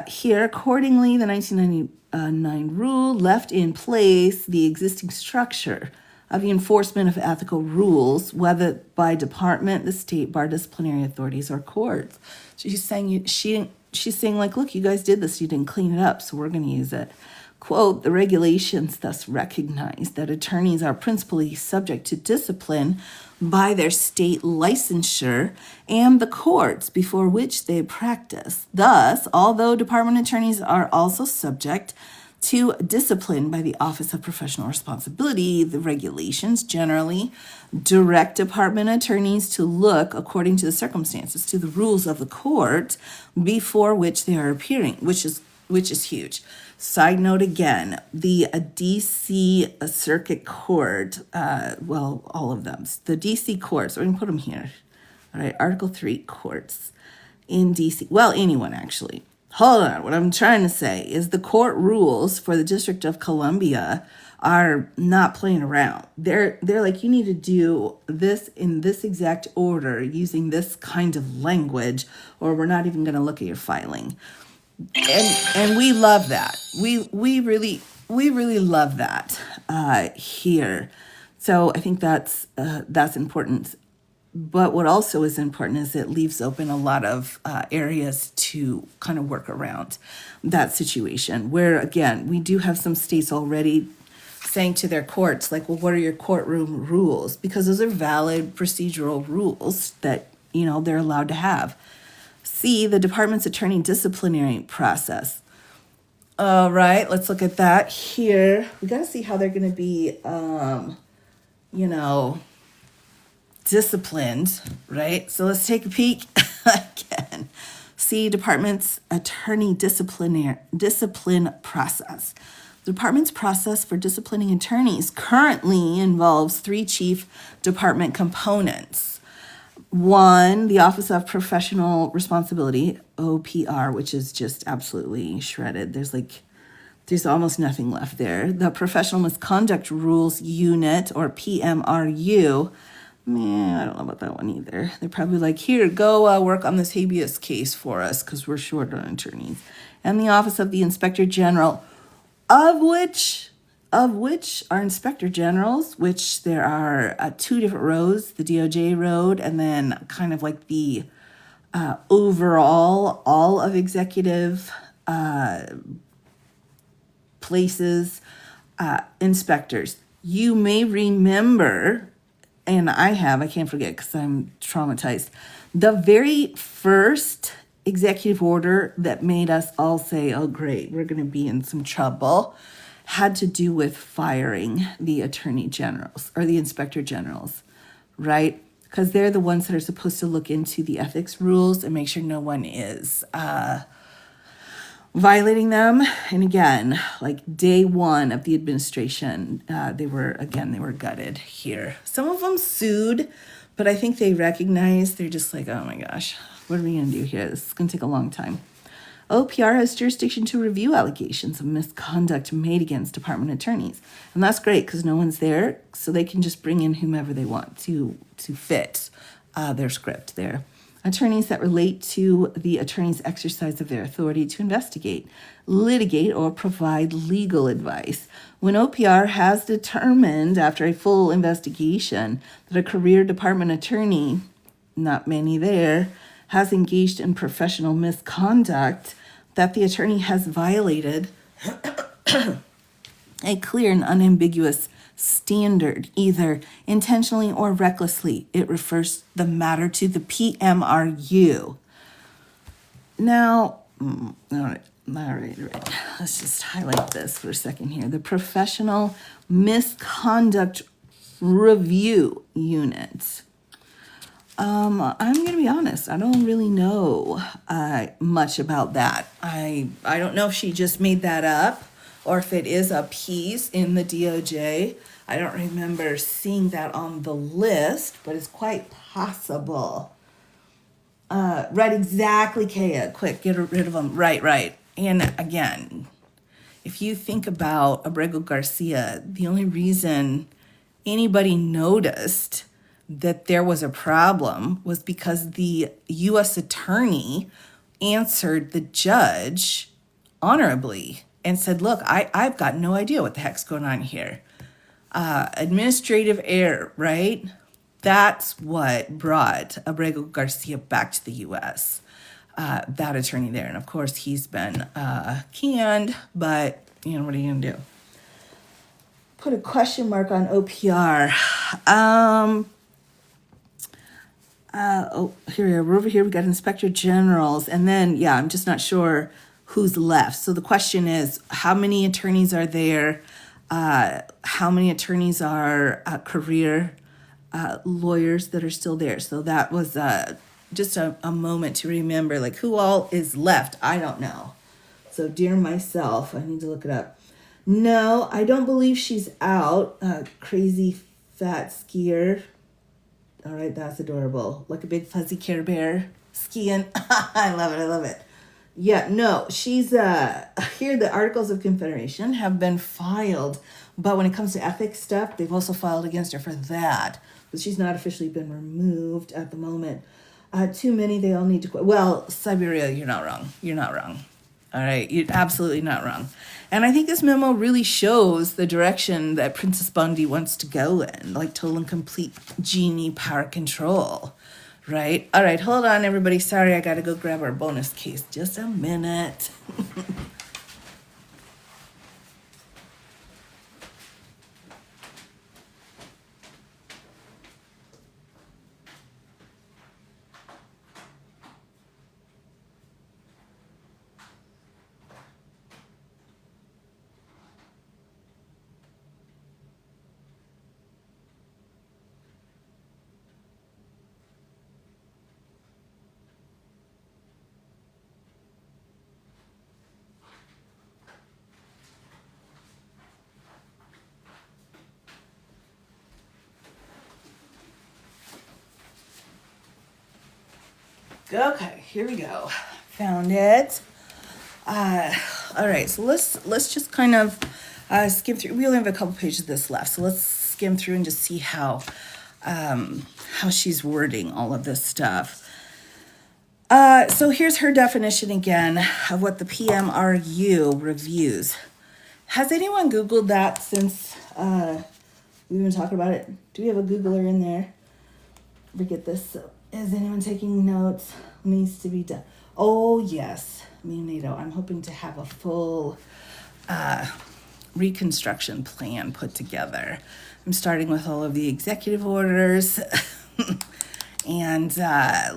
Speaker 1: here, accordingly, the 1999 rule left in place the existing structure of the enforcement of ethical rules, whether by department, the state bar disciplinary authorities, or courts. So she's saying, look, you guys did this, you didn't clean it up, so we're going to use it. Quote, the regulations thus recognize that attorneys are principally subject to discipline by their state licensure and the courts before which they practice. Thus, although department attorneys are also subject to discipline by the Office of Professional Responsibility, the regulations generally direct department attorneys to look, according to the circumstances, to the rules of the court before which they are appearing, which is huge. Side note again, the DC Circuit Court, all of them, the DC courts, we're going to put them here. All right, Article 3 courts in DC. Well, anyone actually. Hold on. What I'm trying to say is the court rules for the District of Columbia are not playing around. They're like, you need to do this in this exact order using this kind of language, or we're not even going to look at your filing. And we love that. We really love that here. So I think that's important. But what also is important is it leaves open a lot of areas to kind of work around that situation where, again, we do have some states already saying to their courts, like, well, what are your courtroom rules? Because those are valid procedural rules that, they're allowed to have. C, the department's attorney disciplinary process. All right, let's look at that here. We got to see how they're going to be, disciplined, right? So let's take a peek again. See, department's attorney discipline process. The department's process for disciplining attorneys currently involves 3 chief department components. 1, the Office of Professional Responsibility, OPR, which is just absolutely shredded. There's almost nothing left there. The Professional Misconduct Rules Unit, or PMRU. Man, I don't know about that one either. They're probably like, here, go work on this habeas case for us because we're short on attorneys. And the Office of the Inspector General, of which are Inspector Generals, which there are 2 different rows, the DOJ road, and then kind of like the overall, all of executive places, inspectors. You may remember, and I can't forget because I'm traumatized, the very first executive order that made us all say, oh, great, we're going to be in some trouble, had to do with firing the attorney generals or the inspector generals, right? Because they're the ones that are supposed to look into the ethics rules and make sure no one is violating them. And again, like day one of the administration, they were gutted here. Some of them sued, but I think they recognized, they're just like, oh my gosh, what are we going to do here? This is going to take a long time. OPR has jurisdiction to review allegations of misconduct made against department attorneys. And that's great because no one's there, so they can just bring in whomever they want to fit their script there. Attorneys that relate to the attorney's exercise of their authority to investigate, litigate, or provide legal advice. When OPR has determined after a full investigation that a career department attorney, not many there, has engaged in professional misconduct, that the attorney has violated a clear and unambiguous standard, either intentionally or recklessly, it refers the matter to the PMRU. Now, all right. Let's just highlight this for a second here. The Professional Misconduct Review Unit. I'm going to be honest. I don't really know much about that. I don't know if she just made that up or if it is a piece in the DOJ. I don't remember seeing that on the list, but it's quite possible. Right, exactly, Kaya. Quick, get rid of them. Right. And again, if you think about Abrego Garcia, the only reason anybody noticed that there was a problem was because the U.S. attorney answered the judge honorably and said, look, I've got no idea what the heck's going on here. Administrative error, right? That's what brought Abrego Garcia back to the U.S., that attorney there. And of course, he's been canned, but what are you going to do? Put a question mark on OPR. Here we are. We're over here. We got inspector generals. And then, I'm just not sure who's left. So the question is, how many attorneys are there? How many attorneys are career lawyers that are still there? So that was just a moment to remember, like, who all is left? I don't know. So dear myself, I need to look it up. No, I don't believe she's out. Crazy fat skier. All right, that's adorable. Like a big fuzzy Care Bear skiing. I love it. Yeah, no, she's here. The Articles of Confederation have been filed, but when it comes to ethics stuff, they've also filed against her for that. But she's not officially been removed at the moment. Too many, they all need to quit. Well, Siberia, you're not wrong. All right, you're absolutely not wrong. And I think this memo really shows the direction that Princess Bondi wants to go in, like total and complete genie power control, right? All right, hold on, everybody. Sorry, I got to go grab our bonus case. Just a minute. Okay, here we go. Found it. All right, so let's just kind of skim through. We only have a couple pages of this left, so let's skim through and just see how she's wording all of this stuff. So here's her definition again of what the PMRU reviews. Has anyone Googled that since we've been talking about it? Do we have a Googler in there? Forget this. So, is anyone taking notes? Needs to be done. Oh, yes. Me NATO. I'm hoping to have a full reconstruction plan put together. I'm starting with all of the executive orders and there's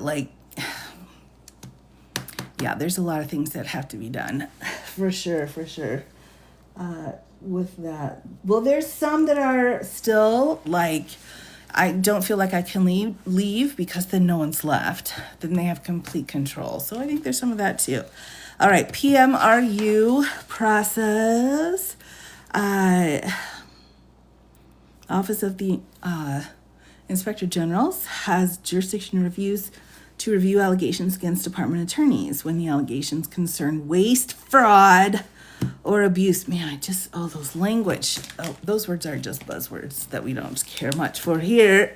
Speaker 1: a lot of things that have to be done for sure. With that. Well, there's some that are still I don't feel like I can leave because then no one's left. Then they have complete control. So I think there's some of that too. All right, PMRU process. Office of the Inspector Generals has jurisdiction reviews to review allegations against department attorneys when the allegations concern waste, fraud, or abuse. Man, those language, those words are just buzzwords that we don't care much for here.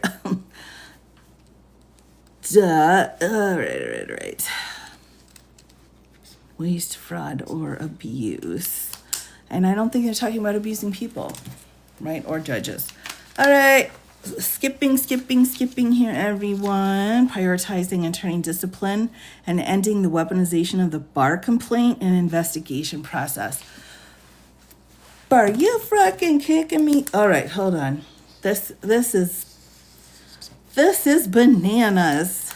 Speaker 1: Right. Waste, fraud, or abuse. And I don't think they're talking about abusing people, right? Or judges. All right. Skipping here, everyone. Prioritizing attorney discipline and ending the weaponization of the bar complaint and investigation process. Bar, you fucking kicking me? All right, hold on. This is bananas.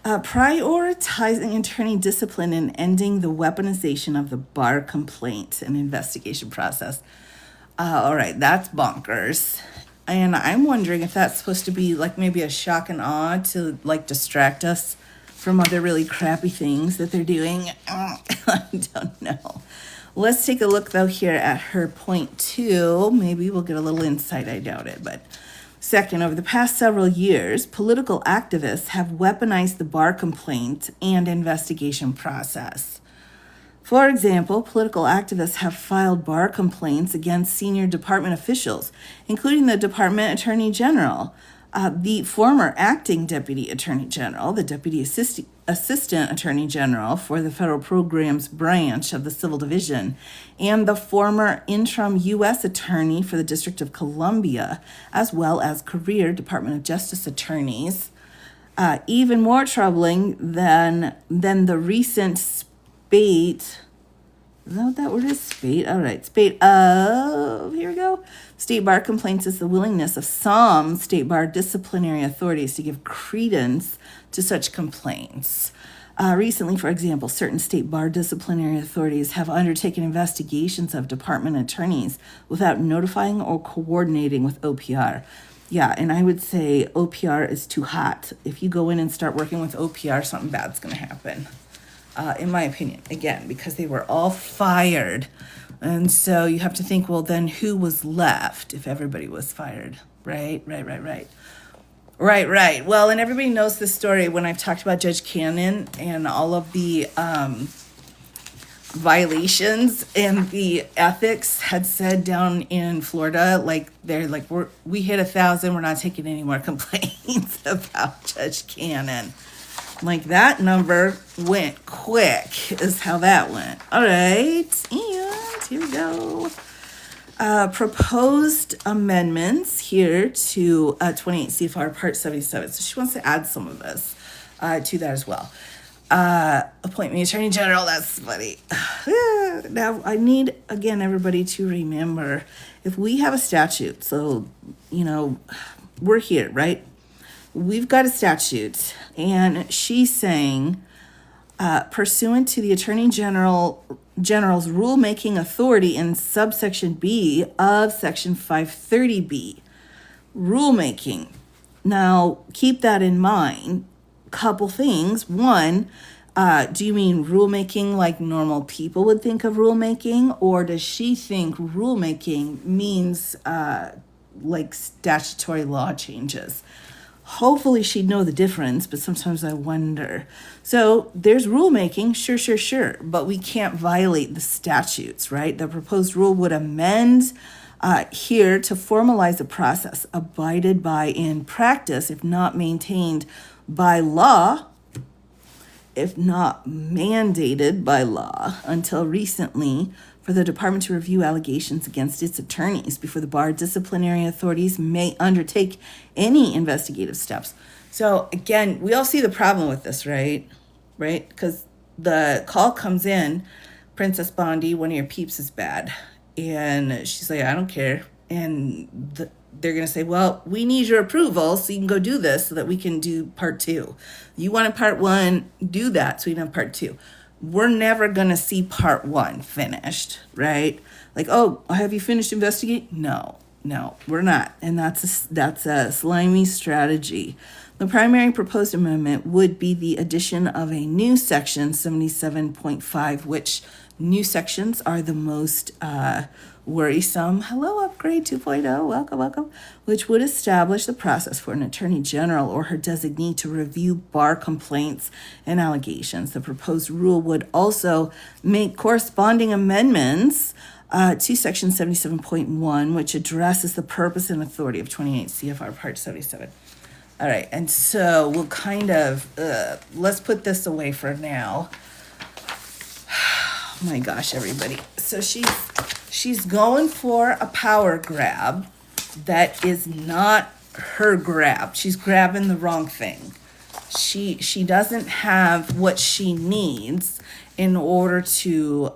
Speaker 1: Prioritizing attorney discipline and ending the weaponization of the bar complaint and investigation process. All right, that's bonkers. And I'm wondering if that's supposed to be like maybe a shock and awe to like distract us from other really crappy things that they're doing. I don't know. Let's take a look though here at her point 2. Maybe we'll get a little insight. I doubt it, but second, over the past several years, political activists have weaponized the bar complaint and investigation process. For example, political activists have filed bar complaints against senior department officials, including the department attorney general, the former acting deputy attorney general, the deputy assistant attorney general for the federal programs branch of the civil division, and the former interim U.S. attorney for the District of Columbia, as well as career Department of Justice attorneys. Even more troubling than the recent spate. Is that what that word is? Spate? All right. Spate of, here we go. State bar complaints is the willingness of some state bar disciplinary authorities to give credence to such complaints. Recently, for example, certain state bar disciplinary authorities have undertaken investigations of department attorneys without notifying or coordinating with OPR. Yeah, and I would say OPR is too hot. If you go in and start working with OPR, something bad's going to happen. In my opinion, again, because they were all fired. And so you have to think, well, then who was left if everybody was fired? Right. Well, and everybody knows the story when I've talked about Judge Cannon and all of the violations and the ethics had said down in Florida, like they're like, we hit 1,000, we're not taking any more complaints about Judge Cannon. Like that number went quick is how that went. All right, and here we go. Proposed amendments here to 28 CFR Part 77. So she wants to add some of this to that as well. Appoint me Attorney General. That's funny. Now, I need, again, everybody to remember, if we have a statute, so, we're here, right? We've got a statute, and she's saying, pursuant to the Attorney General's rulemaking authority in subsection B of Section 530B, rulemaking. Now, keep that in mind. Couple things. One, do you mean rulemaking like normal people would think of rulemaking, or does she think rulemaking means like statutory law changes? Hopefully she'd know the difference, but sometimes I wonder. So there's rulemaking, sure, but we can't violate the statutes, right? The proposed rule would amend here to formalize a process abided by in practice, if not maintained by law, if not mandated by law, until recently, for the department to review allegations against its attorneys before the bar disciplinary authorities may undertake any investigative steps. So again, we all see the problem with this, right? Because the call comes in, Princess Bondi, one of your peeps is bad. And she's like, I don't care. And they're going to say, well, we need your approval so you can go do this so that we can do part 2. You wanted part 1, do that so we can have part 2. We're never going to see part 1 finished, right? Like, oh, have you finished investigating? No, we're not. And that's a slimy strategy. The primary proposed amendment would be the addition of a new section 77.5, which New sections are the most worrisome. Hello, Upgrade 2.0. Welcome, welcome. Which would establish the process for an attorney general or her designee to review bar complaints and allegations. The proposed rule would also make corresponding amendments to Section 77.1, which addresses the purpose and authority of 28 CFR Part 77. All right, and so we'll kind of, let's put this away for now. Oh my gosh, everybody. So she's going for a power grab that is not her grab. She's grabbing the wrong thing. She doesn't have what she needs in order to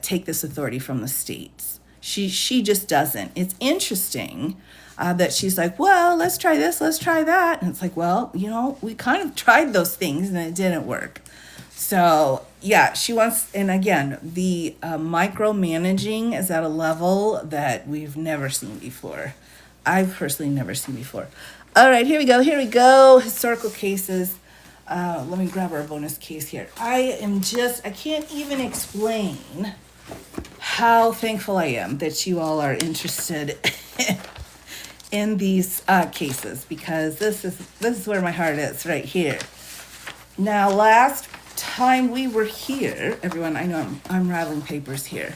Speaker 1: take this authority from the states. She just doesn't. It's interesting that she's like, well, let's try this, let's try that. And it's like, well, you know, we kind of tried those things and it didn't work. So yeah, she wants, and again, the micromanaging is at a level that we've never seen before. I've personally never seen before. All right, here we go. Historical cases. Let me grab our bonus case here. I can't even explain how thankful I am that you all are interested in these cases, because this is where my heart is, right here. Now, last time we were here, everyone, I know I'm rattling papers here.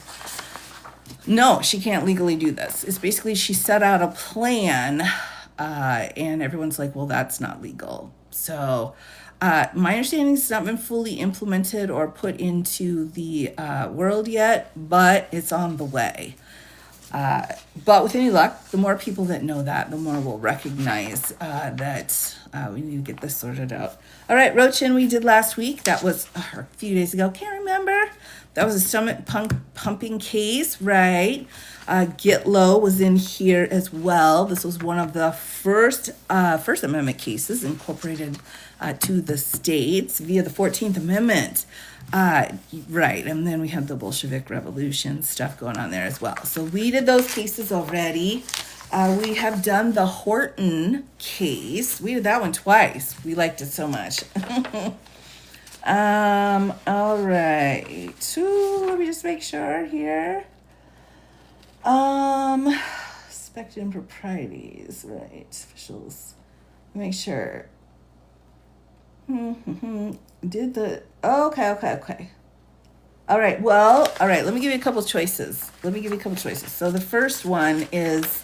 Speaker 1: No, she can't legally do this. It's basically she set out a plan, and everyone's like, well, that's not legal. So my understanding is it's not been fully implemented or put into the world yet, but it's on the way. But with any luck, the more people that know that, the more we'll recognize that we need to get this sorted out. All right, Rochin, we did last week. That was a few days ago. Can't remember. That was a stomach pumping case, right? Get Low was in here as well. This was one of the First Amendment cases incorporated to the states via the 14th Amendment. Right, and then we have the Bolshevik Revolution stuff going on there as well. So we did those cases already. We have done the Horton case. We did that one twice. We liked it so much. All right. Ooh, let me just make sure here. Suspected improprieties, right? Officials. Make sure. Did the okay. All right, let me give you a couple choices. So the first one is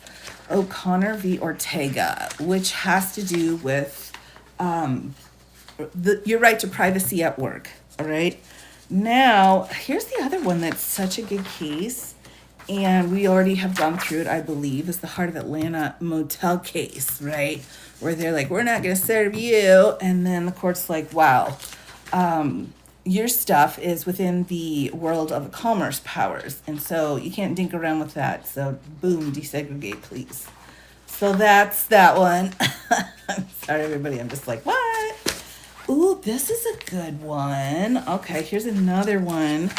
Speaker 1: O'Connor v. Ortega, which has to do with your right to privacy at work. All right. Now, here's the other one that's such a good case, and we already have gone through it, I believe, is the Heart of Atlanta motel case, right? Where they're like, we're not going to serve you. And then the court's like, wow, your stuff is within the world of commerce powers. And so you can't dink around with that. So boom, desegregate, please. So that's that one. I'm sorry, everybody. I'm just like, what? Ooh, this is a good one. Okay, here's another one.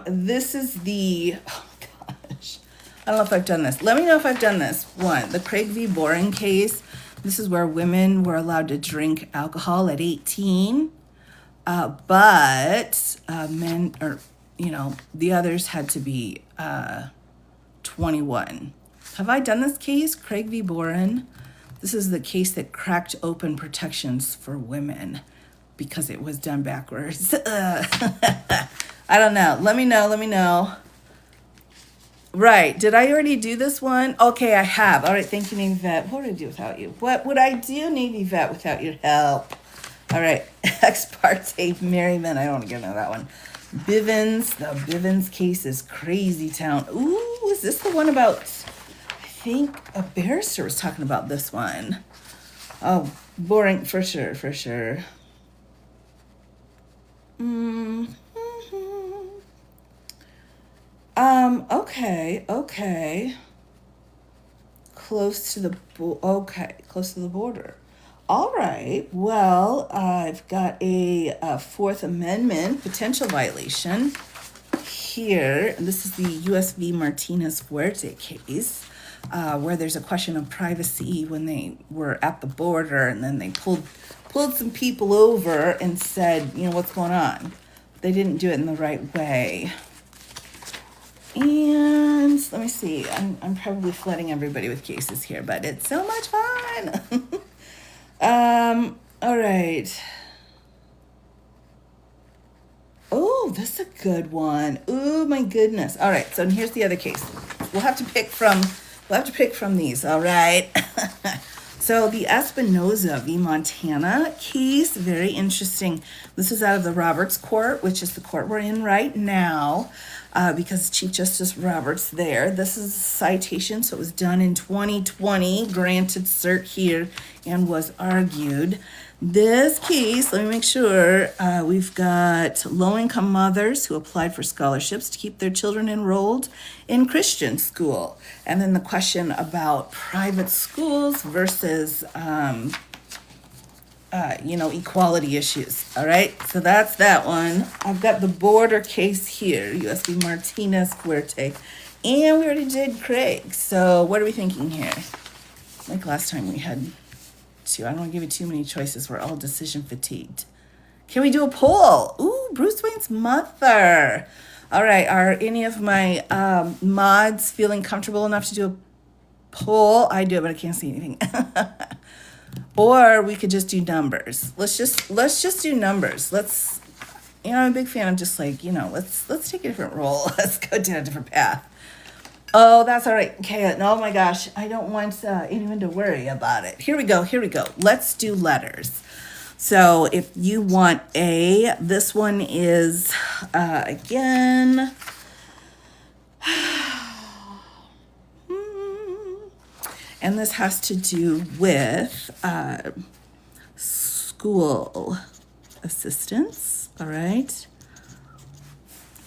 Speaker 1: This is the, oh gosh, I don't know if I've done this. Let me know if I've done this one. The Craig v. Boren case. This is where women were allowed to drink alcohol at 18, but men, or, the others had to be 21. Have I done this case? Craig v. Boren. This is the case that cracked open protections for women because it was done backwards. I don't know. Let me know. Right. Did I already do this one? Okay, I have. All right. Thank you, Navy Vet. What would I do without you? What would I do, Navy Vet, without your help? All right. Ex parte Merriman. I don't want to get into that one. Bivens. The Bivens case is crazy town. Ooh, is this the one about, I think a barrister was talking about this one. Oh, boring for sure. Okay. Close to the border. All right. Well, I've got a Fourth Amendment potential violation here. This is the U.S. v. Martinez Fuerte case, where there's a question of privacy when they were at the border, and then they pulled some people over and said, what's going on? they didn't do it in the right way. And let me see, I'm probably flooding everybody with cases here, but it's so much fun. All right. Oh, that's a good one. Oh my goodness. All right, so here's the other case. We'll have to pick from these, all right? So the Espinoza v. Montana case, very interesting. This is out of the Roberts Court, which is the court we're in right now, because Chief Justice Roberts there. This is a citation, so it was done in 2020, granted cert here, and was argued. This case, let me make sure, we've got low-income mothers who applied for scholarships to keep their children enrolled in Christian school. And then the question about private schools versus, equality issues. All right, so that's that one. I've got the border case here, U.S. v. Martinez Huerte. And we already did Craig. So what are we thinking here? Like last time we had two. I don't want to give you too many choices. We're all decision fatigued. Can we do a poll? Ooh, Bruce Wayne's mother. All right, are any of my mods feeling comfortable enough to do a poll? I do, but I can't see anything. Or we could just do numbers. Let's just do numbers. I'm a big fan of just like, let's take a different role. Let's go down a different path. Oh, that's all right. Okay. Oh my gosh. I don't want anyone to worry about it. Here we go. Let's do letters. So if you want A, this one is, again, and this has to do with school assistance. All right.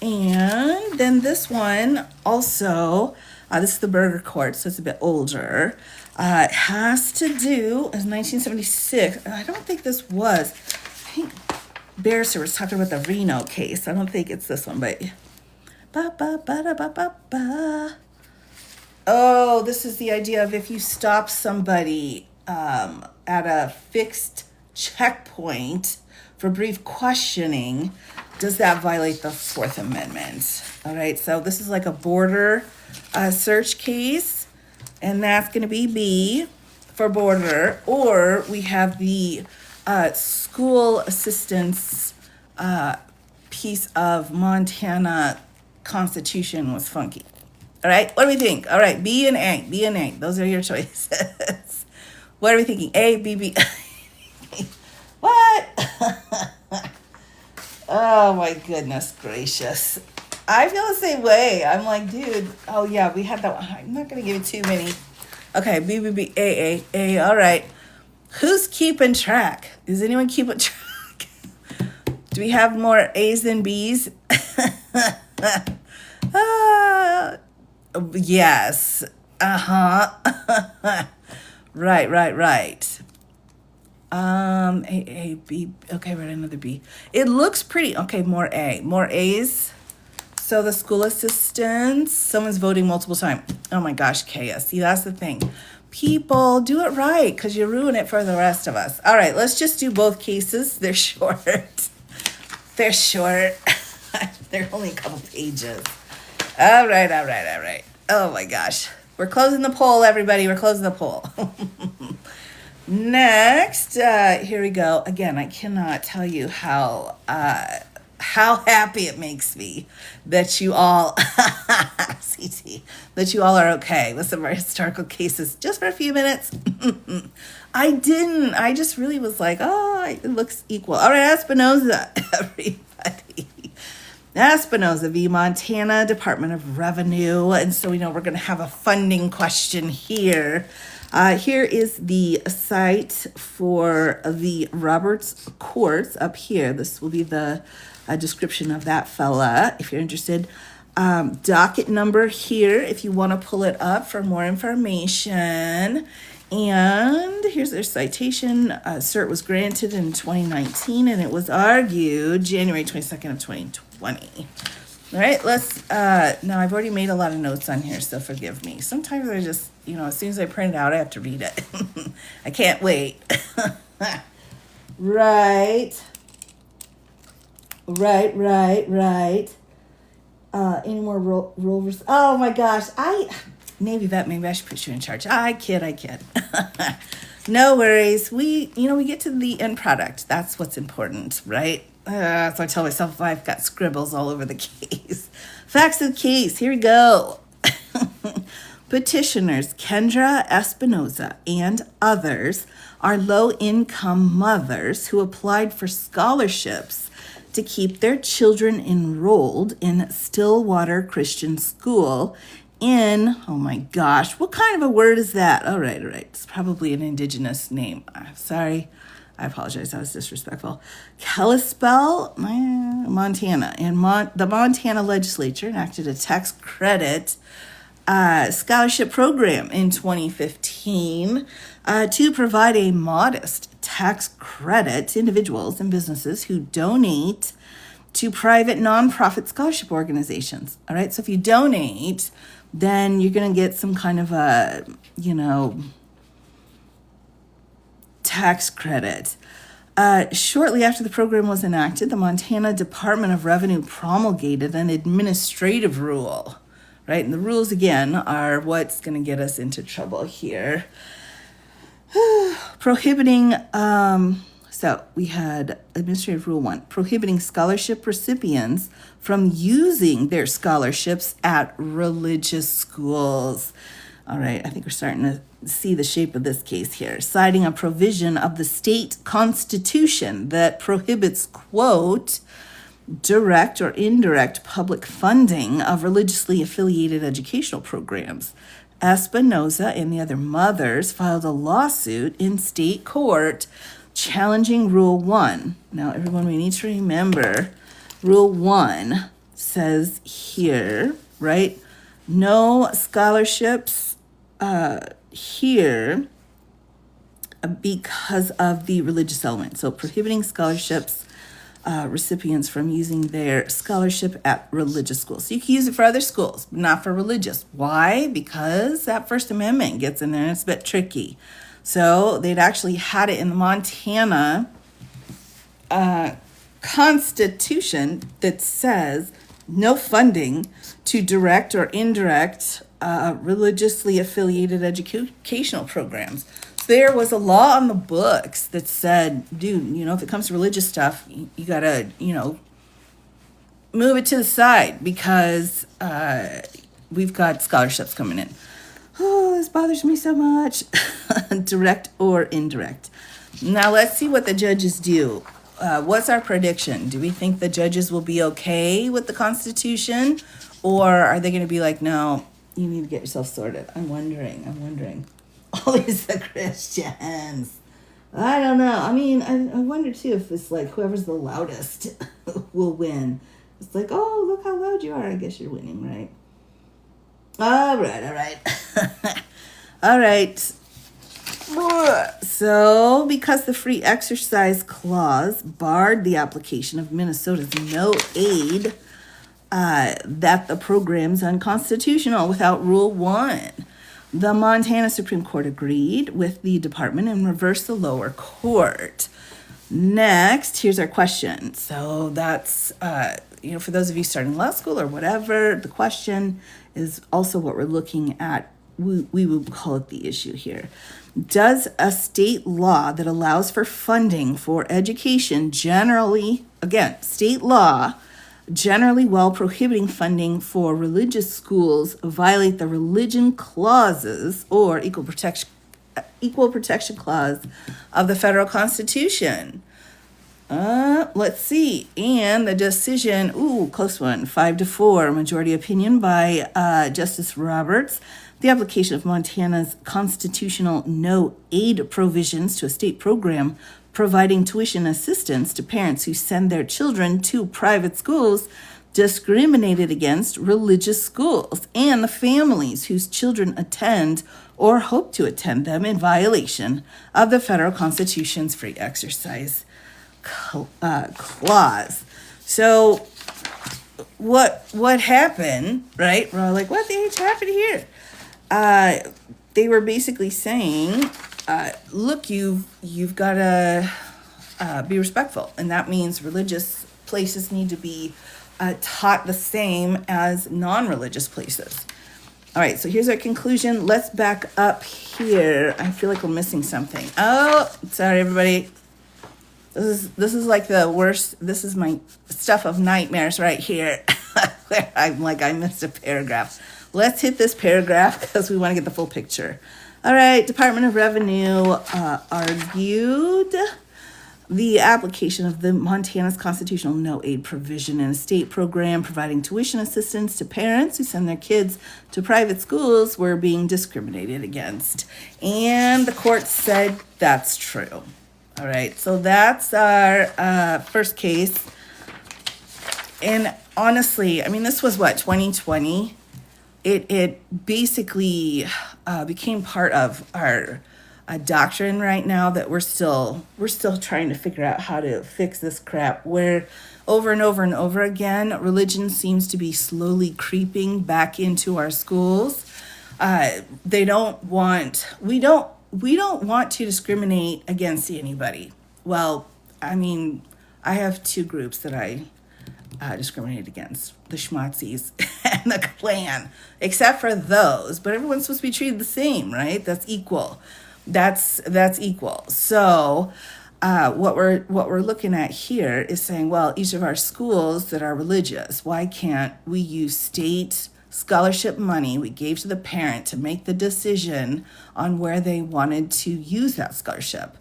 Speaker 1: And then this one also, this is the Burger Court, so it's a bit older. It has to do, in 1976, I don't think this was, I think Bearser was talking about the Reno case. I don't think it's this one, but, oh, this is the idea of if you stop somebody at a fixed checkpoint for brief questioning, does that violate the Fourth Amendment? All right, so this is like a border search case, and that's going to be B for border. Or we have the school assistance piece of Montana Constitution was funky. All right, what do we think? All right, B and A. Those are your choices. What are we thinking? A, B, B. What? Oh my goodness gracious. I feel the same way. I'm like, dude, oh yeah, we had that one. I'm not going to give you too many. Okay, B, B, B, A. All right. Who's keeping track? Is anyone keeping track? Do we have more A's than B's? Yes. Uh-huh. Right. A, B. Okay, right, another B. It looks pretty. Okay, more A. More A's. So the school assistants, someone's voting multiple times. Oh my gosh, chaos. See, that's the thing. People, do it right, because you ruin it for the rest of us. All right, let's just do both cases. They're short. They're only a couple pages. All right. Oh my gosh. We're closing the poll, everybody. We're closing the poll. Next, here we go. Again, I cannot tell you how happy it makes me that you all, CT, that you all are okay with some of our historical cases just for a few minutes. I just really was like, oh, it looks equal. All right, Espinoza, everybody. Espinoza v. Montana Department of Revenue. And so we know we're going to have a funding question here. Here is the site for the Roberts Courts up here. This will be the description of that fella, if you're interested. Docket number here, if you want to pull it up for more information. And here's their citation. Cert was granted in 2019, and it was argued January 22nd of 2020. All right, let's, now I've already made a lot of notes on here, so forgive me. Sometimes I just, as soon as I print it out, I have to read it. I can't wait. Right. Right. Any more rovers? Oh my gosh, Navy vet. Maybe I should put you in charge. I kid. No worries. We get to the end product. That's what's important, right? So I tell myself I've got scribbles all over the case. Facts of the case. Here we go. Petitioners Kendra Espinoza and others are low-income mothers who applied for scholarships to keep their children enrolled in Stillwater Christian School in, oh my gosh, what kind of a word is that? All right. It's probably an indigenous name. I'm sorry. I apologize. That was disrespectful. Kalispell, Montana. And the Montana legislature enacted a tax credit scholarship program in 2015 to provide a modest tax credit to individuals and businesses who donate to private nonprofit scholarship organizations. All right, so if you donate, then you're going to get some kind of a, tax credit. Shortly after the program was enacted, the Montana Department of Revenue promulgated an administrative rule, right? And the rules, again, are what's going to get us into trouble here. Prohibiting, so we had Administrative Rule 1, prohibiting scholarship recipients from using their scholarships at religious schools. All right, I think we're starting to see the shape of this case here. Citing a provision of the state constitution that prohibits, quote, direct or indirect public funding of religiously affiliated educational programs. Espinoza and the other mothers filed a lawsuit in state court challenging Rule 1. Now, everyone, we need to remember Rule 1 says here, right? No scholarships here because of the religious element. So prohibiting scholarships recipients from using their scholarship at religious schools. So you can use it for other schools, but not for religious. Why? Because that First Amendment gets in there and it's a bit tricky. So they'd actually had it in the Montana Constitution that says no funding to direct or indirect religiously affiliated educational programs. There was a law on the books that said, dude, if it comes to religious stuff, you gotta, move it to the side because we've got scholarships coming in. Oh, this bothers me so much. Direct or indirect. Now let's see what the judges do. What's our prediction? Do we think the judges will be okay with the Constitution, or are they going to be like, no, you need to get yourself sorted? I'm wondering. Always the Christians. I don't know. I mean, I wonder too if it's like whoever's the loudest will win. It's like, oh, look how loud you are. I guess you're winning, right? All right. All right. So, because the free exercise clause barred the application of Minnesota's no aid, that the program's unconstitutional without Rule 1. The Montana Supreme Court agreed with the department and reversed the lower court. Next, here's our question. So that's, for those of you starting law school or whatever, the question is also what we're looking at. We would call it the issue here. Does a state law that allows for funding for education generally, again, state law, generally while prohibiting funding for religious schools, violate the religion clauses or equal protection clause of the federal Constitution? Let's see. And the decision, close one, 5-4, majority opinion by Justice Roberts. The application of Montana's constitutional no aid provisions to a state program providing tuition assistance to parents who send their children to private schools discriminated against religious schools and the families whose children attend or hope to attend them in violation of the federal Constitution's free exercise clause. So what happened, right? We're all like, what the H happened here? They were basically saying, look, you've got to be respectful, and that means religious places need to be taught the same as non-religious places. All right, so here's our conclusion. Let's back up here. I feel like we're missing something. Oh, sorry, everybody. This is like the worst. This is my stuff of nightmares right here. Where I'm like, I missed a paragraph. Let's hit this paragraph because we want to get the full picture. All right, Department of Revenue argued the application of the Montana's constitutional no-aid provision in a state program providing tuition assistance to parents who send their kids to private schools were being discriminated against. And the court said that's true. All right, so that's our first case. And honestly, I mean, this was what, 2020? It basically became part of our doctrine right now that we're still trying to figure out how to fix this crap, where over and over and over again, religion seems to be slowly creeping back into our schools. We don't want to discriminate against anybody. Well, I mean, I have two groups that I discriminate against, the schmatzis and the Klan, except for those, but everyone's supposed to be treated the same, right? That's equal. That's equal. So what we're looking at here is saying, well, each of our schools that are religious, why can't we use state scholarship money we gave to the parent to make the decision on where they wanted to use that scholarship?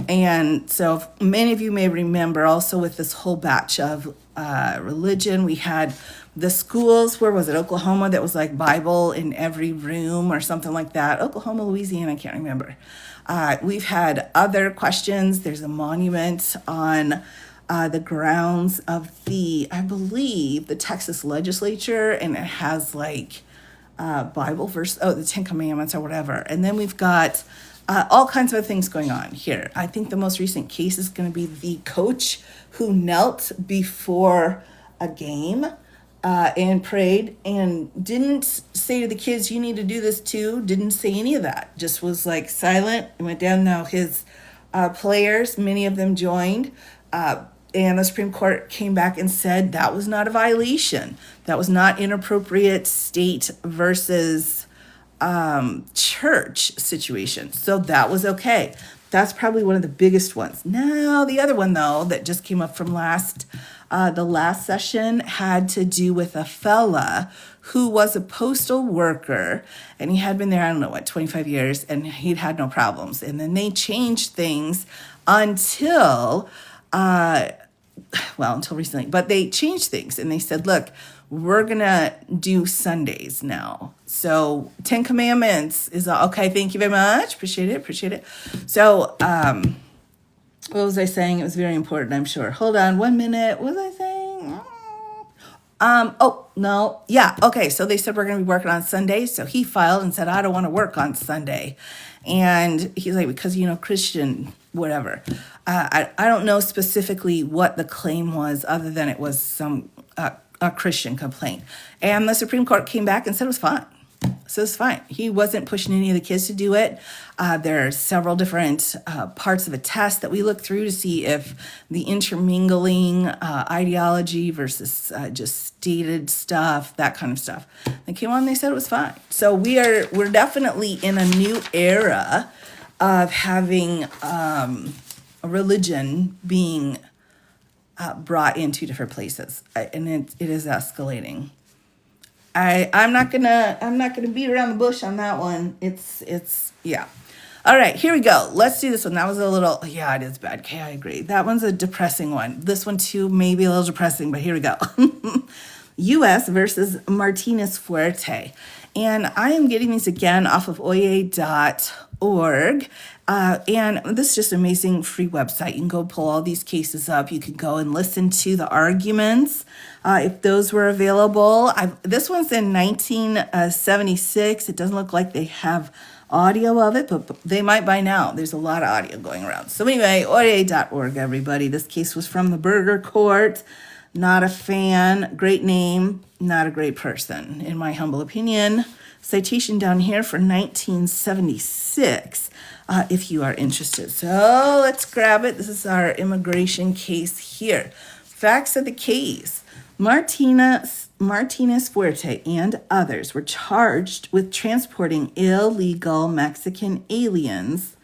Speaker 1: And so many of you may remember also with this whole batch of religion, we had the schools, where was it, Oklahoma, that was like Bible in every room or something like that. Oklahoma, Louisiana, I can't remember. We've had other questions. There's a monument on the grounds of I believe, the Texas legislature, and it has like Bible verse, the Ten Commandments or whatever. And then we've got all kinds of things going on here. I think the most recent case is going to be the coach who knelt before a game and prayed and didn't say to the kids, you need to do this too. Didn't say any of that. Just was like silent and went down. Now his players, many of them joined. And the Supreme Court came back and said that was not a violation. That was not inappropriate state versus church situation. So that was okay. That's probably one of the biggest ones. Now, the other one, though, that just came up from the last session had to do with a fella who was a postal worker, and he had been there, 25 years, and he'd had no problems. And then they changed things until recently, but they changed things and they said, look, we're going to do Sundays now. So 10 Commandments is okay. Thank you very much. Appreciate it. So, what was I saying? It was very important, I'm sure. Hold on 1 minute. What was I saying? No. Yeah. Okay. So they said we're going to be working on Sundays. So he filed and said, I don't want to work on Sunday. And he's like, because, Christian, whatever. I don't know specifically what the claim was other than it was some a Christian complaint. And the Supreme Court came back and said it was fine. So it's fine. He wasn't pushing any of the kids to do it. There are several different parts of a test that we look through to see if the intermingling ideology versus just stated stuff, that kind of stuff. They came on and they said it was fine. So we're definitely in a new era of having a religion being brought into different places, and it is escalating. I'm not gonna beat around the bush on that one. It's yeah. All right, here we go. Let's do this one. That was a little, yeah, it is bad. Okay, I agree. That one's a depressing one. This one too, maybe a little depressing, but here we go. U.S. versus Martinez Fuerte. And I am getting these again off of oye.org. And this is just an amazing free website. You can go pull all these cases up. You can go and listen to the arguments if those were available. This one's in 1976. It doesn't look like they have audio of it, but they might by now. There's a lot of audio going around. So anyway, oye.org, everybody. This case was from the Burger Court. Not a fan. Great name. Not a great person, in my humble opinion. Citation down here for 1976. If you are interested. So let's grab it. This is our immigration case here. Facts of the case. Martinez Fuerte and others were charged with transporting illegal Mexican aliens.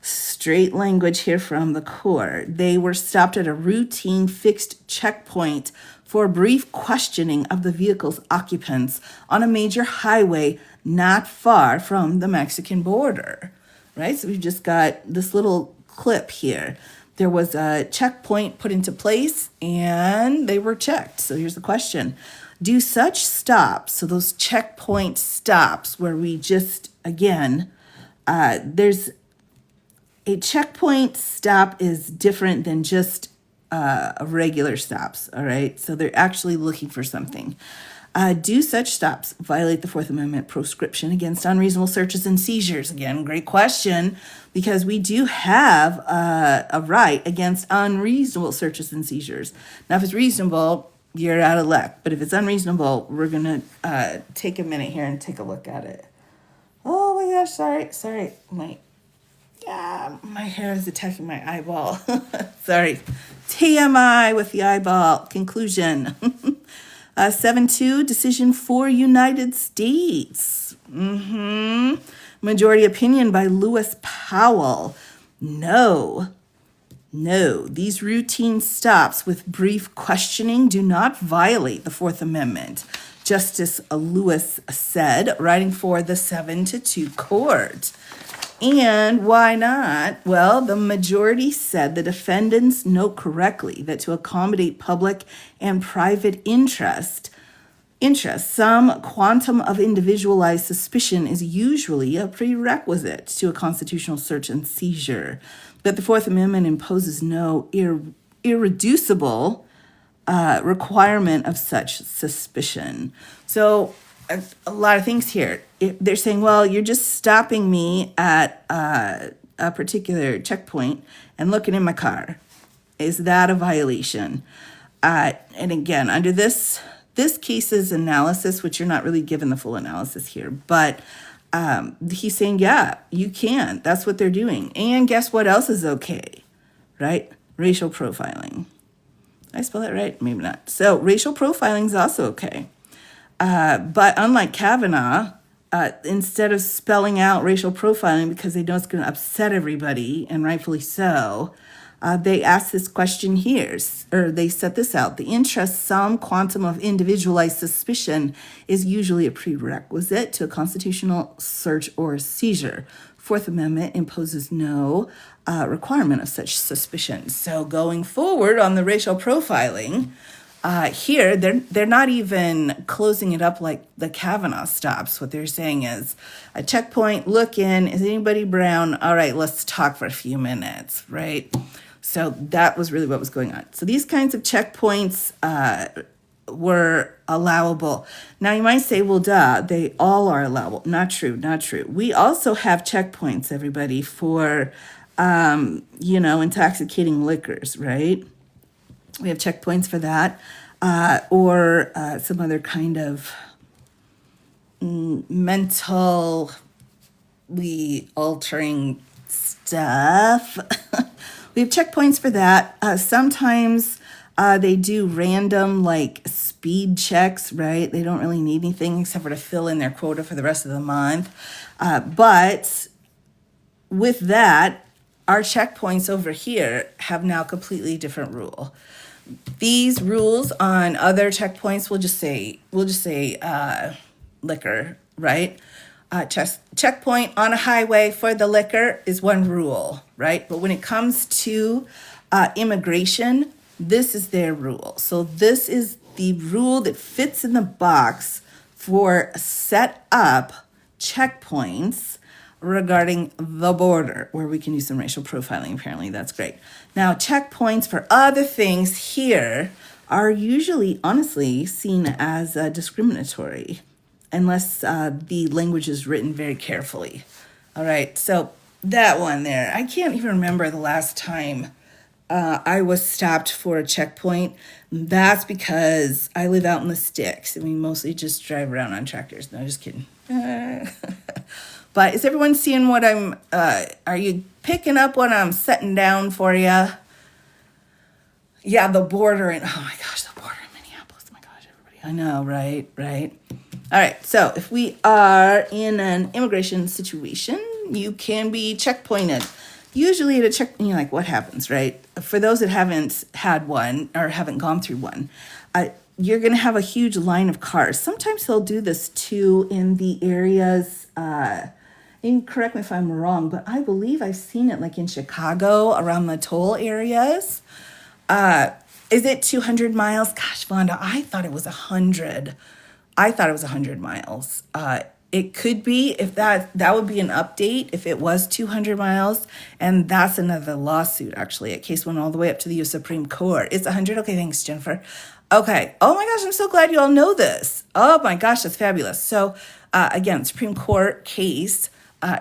Speaker 1: Straight language here from the court. They were stopped at a routine fixed checkpoint for brief questioning of the vehicle's occupants on a major highway not far from the Mexican border. Right? So we've just got this little clip here. There was a checkpoint put into place and they were checked. So here's the question. Do such stops, so those checkpoint stops where we just, again, there's a checkpoint stop is different than just a regular stops, all right? So they're actually looking for something. Do such stops violate the Fourth Amendment proscription against unreasonable searches and seizures? Again, great question, because we do have a right against unreasonable searches and seizures. Now, if it's reasonable, you're out of luck. But if it's unreasonable, we're going to take a minute here and take a look at it. Oh my gosh, sorry. My hair is attacking my eyeball. Sorry. TMI with the eyeball. Conclusion. 7-2, decision for United States. Majority opinion by Lewis Powell. No, these routine stops with brief questioning do not violate the Fourth Amendment. Justice Lewis said, writing for the 7-2 court. And why not? Well, the majority said the defendants note correctly that to accommodate public and private interest, some quantum of individualized suspicion is usually a prerequisite to a constitutional search and seizure. That the Fourth Amendment imposes no irreducible requirement of such suspicion. So a lot of things here. They're saying, well, you're just stopping me at a particular checkpoint and looking in my car. Is that a violation? And again, under this case's analysis, which you're not really given the full analysis here, but he's saying, yeah, you can. That's what they're doing. And guess what else is okay, right? Racial profiling. Did I spell that right? Maybe not. So racial profiling is also okay. But unlike Kavanaugh, instead of spelling out racial profiling because they know it's going to upset everybody, and rightfully so, they asked this question here, or they set this out. The interest, some quantum of individualized suspicion is usually a prerequisite to a constitutional search or seizure. Fourth Amendment imposes no requirement of such suspicion. So going forward on the racial profiling, here, they're not even closing it up like the Kavanaugh stops. What they're saying is a checkpoint, look in, is anybody brown? All right, let's talk for a few minutes, right? So that was really what was going on. So these kinds of checkpoints were allowable. Now you might say, well, duh, they all are allowable. Not true. We also have checkpoints, everybody, for, intoxicating liquors, right? We have checkpoints for that, or some other kind of mentally altering stuff. We have checkpoints for that. Sometimes they do random speed checks, right? They don't really need anything except for to fill in their quota for the rest of the month. But with that, our checkpoints over here have now completely different rule. These rules on other checkpoints will just say liquor, right? Checkpoint on a highway for the liquor is one rule, right? But when it comes to immigration, this is their rule. So this is the rule that fits in the box for set up checkpoints regarding the border, where we can do some racial profiling. Apparently, that's great. Now, checkpoints for other things here are usually, honestly, seen as discriminatory, unless the language is written very carefully. All right, so that one there. I can't even remember the last time I was stopped for a checkpoint. That's because I live out in the sticks, and we mostly just drive around on tractors. No, just kidding. But is everyone seeing what are you picking up what I'm setting down for you? Yeah, the border in, oh my gosh, the border in Minneapolis. Oh my gosh, everybody. I know, right? Right. All right. So if we are in an immigration situation, you can be checkpointed. Usually at a check, you're like, what happens, right? For those that haven't had one or haven't gone through one, you're going to have a huge line of cars. Sometimes they'll do this too in the areas, and correct me if I'm wrong, but I believe I've seen it like in Chicago around the toll areas. Uh, is it 200 miles? Gosh, Vonda, I thought it was 100. I thought it was 100 miles. It could be if that would be an update if it was 200 miles, and that's another lawsuit actually. A case went all the way up to the U.S. Supreme Court. It's 100. Okay, thanks, Jennifer. Okay. Oh my gosh, I'm so glad you all know this. Oh my gosh, that's fabulous. So again, Supreme Court case.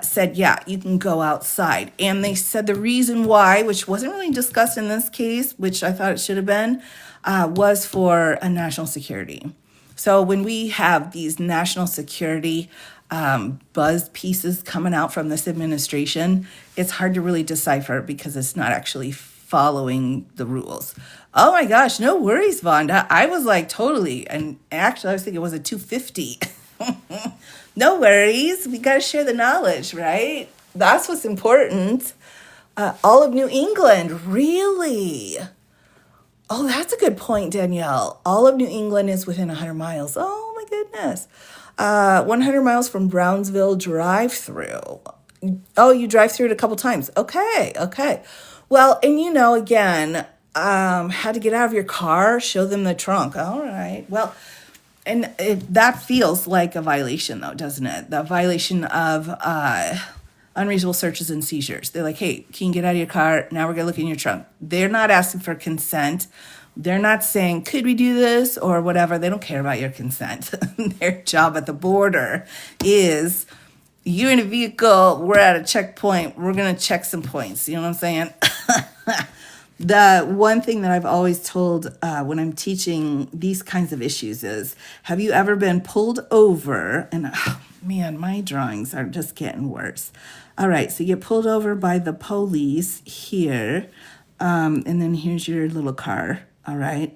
Speaker 1: Said, yeah, you can go outside. And they said the reason why, which wasn't really discussed in this case, which I thought it should have been, was for a national security. So when we have these national security buzz pieces coming out from this administration, it's hard to really decipher because it's not actually following the rules. Oh my gosh, no worries, Vonda. I was like totally, and actually I was thinking it was a 250. No worries. We got to share the knowledge, right? That's what's important. All of New England, really? Oh, that's a good point, Danielle. All of New England is within 100 miles. Oh, my goodness. 100 miles from Brownsville drive-through. Oh, you drive through it a couple times. Okay, okay. Well, and again, how to get out of your car, show them the trunk. All right. Well, and that feels like a violation, though, doesn't it? The violation of unreasonable searches and seizures. They're like, hey, can you get out of your car? Now we're going to look in your trunk. They're not asking for consent. They're not saying, could we do this or whatever. They don't care about your consent. Their job at the border is, you're in a vehicle, we're at a checkpoint, we're going to check some points. You know what I'm saying? The one thing that I've always told when I'm teaching these kinds of issues is, have you ever been pulled over? And man, my drawings are just getting worse. All right, so you get pulled over by the police here, and then here's your little car, all right?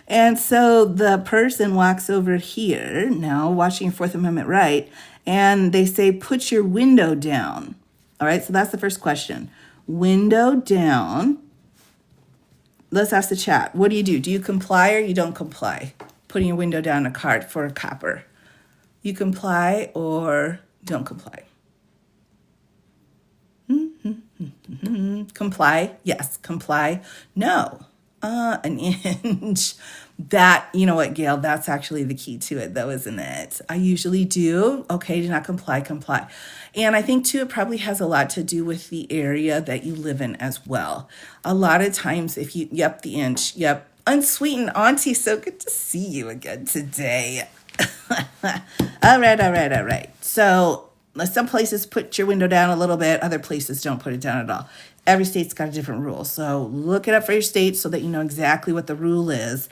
Speaker 1: And so the person walks over here, now watching your Fourth Amendment right, and they say, put your window down. All right, so that's the first question. Window down. Let's ask the chat. What do? Do you comply or you don't comply? Putting your window down a cart for a copper. You comply or don't comply? Comply. Yes. Comply. No. An inch. That, you know what, Gail, that's actually the key to it, though, isn't it? I usually do. Okay, do not comply, comply. And I think, too, it probably has a lot to do with the area that you live in as well. A lot of times, if you, yep, the inch, yep. Unsweetened Auntie, so good to see you again today. All right. So some places put your window down a little bit. Other places don't put it down at all. Every state's got a different rule. So look it up for your state so that you know exactly what the rule is.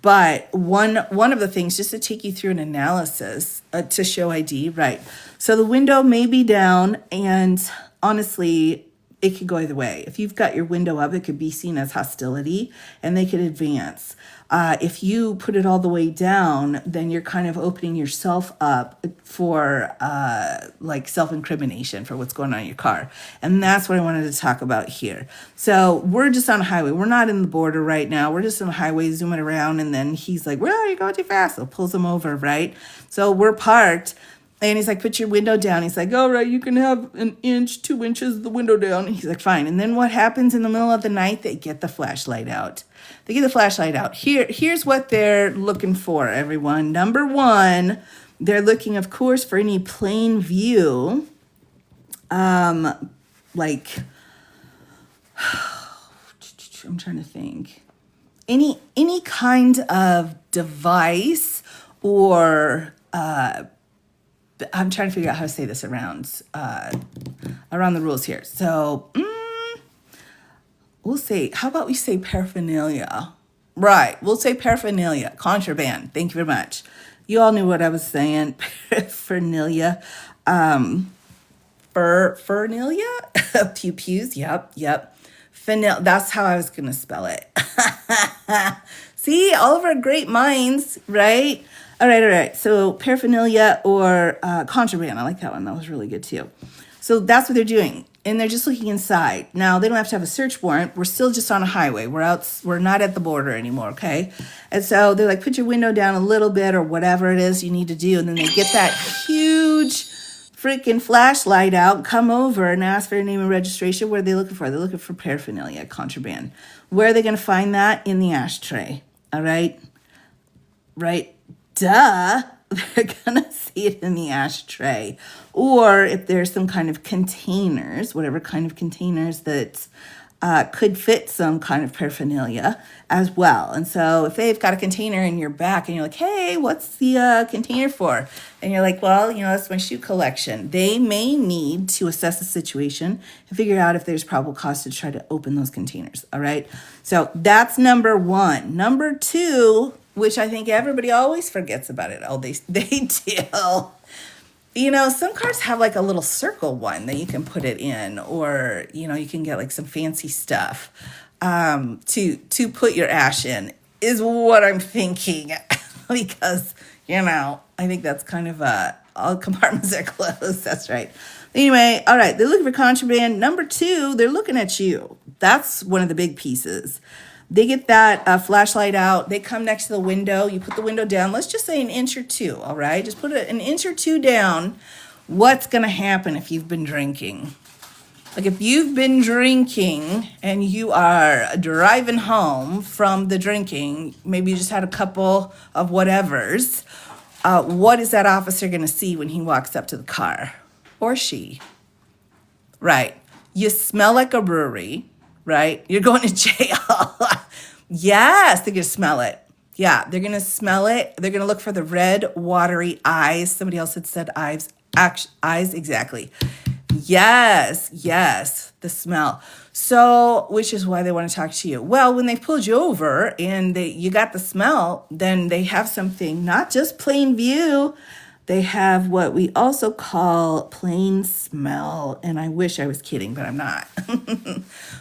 Speaker 1: But one of the things, just to take you through an analysis to show ID, right? So the window may be down, and honestly, it could go either way. If you've got your window up, it could be seen as hostility, and they could advance. If you put it all the way down, then you're kind of opening yourself up for like self-incrimination for what's going on in your car. And that's what I wanted to talk about here. So we're just on a highway. We're not in the border right now. We're just on a highway zooming around. And then he's like, well, you're going too fast. So pulls him over, right? So we're parked. And he's like, put your window down. He's like, all right, you can have an inch, 2 inches, the window down. And he's like, fine. And then what happens in the middle of the night? They get the flashlight out. Here's what they're looking for, everyone. Number one, they're looking, of course, for any plain view, like, I'm trying to think. Any kind of device or, I'm trying to figure out how to say this around the rules here. So we'll say, how about we say paraphernalia? Right, we'll say paraphernalia, contraband. Thank you very much. You all knew what I was saying. Paraphernalia, fernalia, pew-pews, yep. Vanilla. That's how I was going to spell it. See, all of our great minds, right? All right, all right. So paraphernalia or contraband. I like that one. That was really good too. So that's what they're doing. And they're just looking inside. Now, they don't have to have a search warrant. We're still just on a highway. We're not at the border anymore, okay? And so they're like, put your window down a little bit or whatever it is you need to do. And then they get that huge freaking flashlight out, come over and ask for your name and registration. What are they looking for? They're looking for paraphernalia, contraband. Where are they going to find that? In the ashtray, all right? Right? Duh. They're going to see it in the ashtray. Or if there's some kind of containers, whatever kind of containers that could fit some kind of paraphernalia as well. And so if they've got a container in your back and you're like, hey, what's the container for? And you're like, well, that's my shoe collection. They may need to assess the situation and figure out if there's probable cause to try to open those containers. All right. So that's number one. Number two, which I think everybody always forgets about it. Oh, they do. Some cars have like a little circle one that you can put it in, or, you can get like some fancy stuff to put your ash in is what I'm thinking because, I think that's kind of all compartments are closed. That's right. Anyway, all right. They're looking for contraband. Number two, they're looking at you. That's one of the big pieces. They get that flashlight out. They come next to the window. You put the window down. Let's just say an inch or two, all right? Just put it an inch or two down. What's going to happen if you've been drinking? Like if you've been drinking and you are driving home from the drinking, maybe you just had a couple of whatevers, what is that officer going to see when he walks up to the car? Or she? Right. You smell like a brewery. Right? You're going to jail. Yes, they're going to smell it. Yeah, they're going to smell it. They're going to look for the red, watery eyes. Somebody else had said eyes. Eyes, exactly. Yes, the smell. So, which is why they want to talk to you. Well, when they pulled you over and you got the smell, then they have something, not just plain view. They have what we also call plain smell. And I wish I was kidding, but I'm not.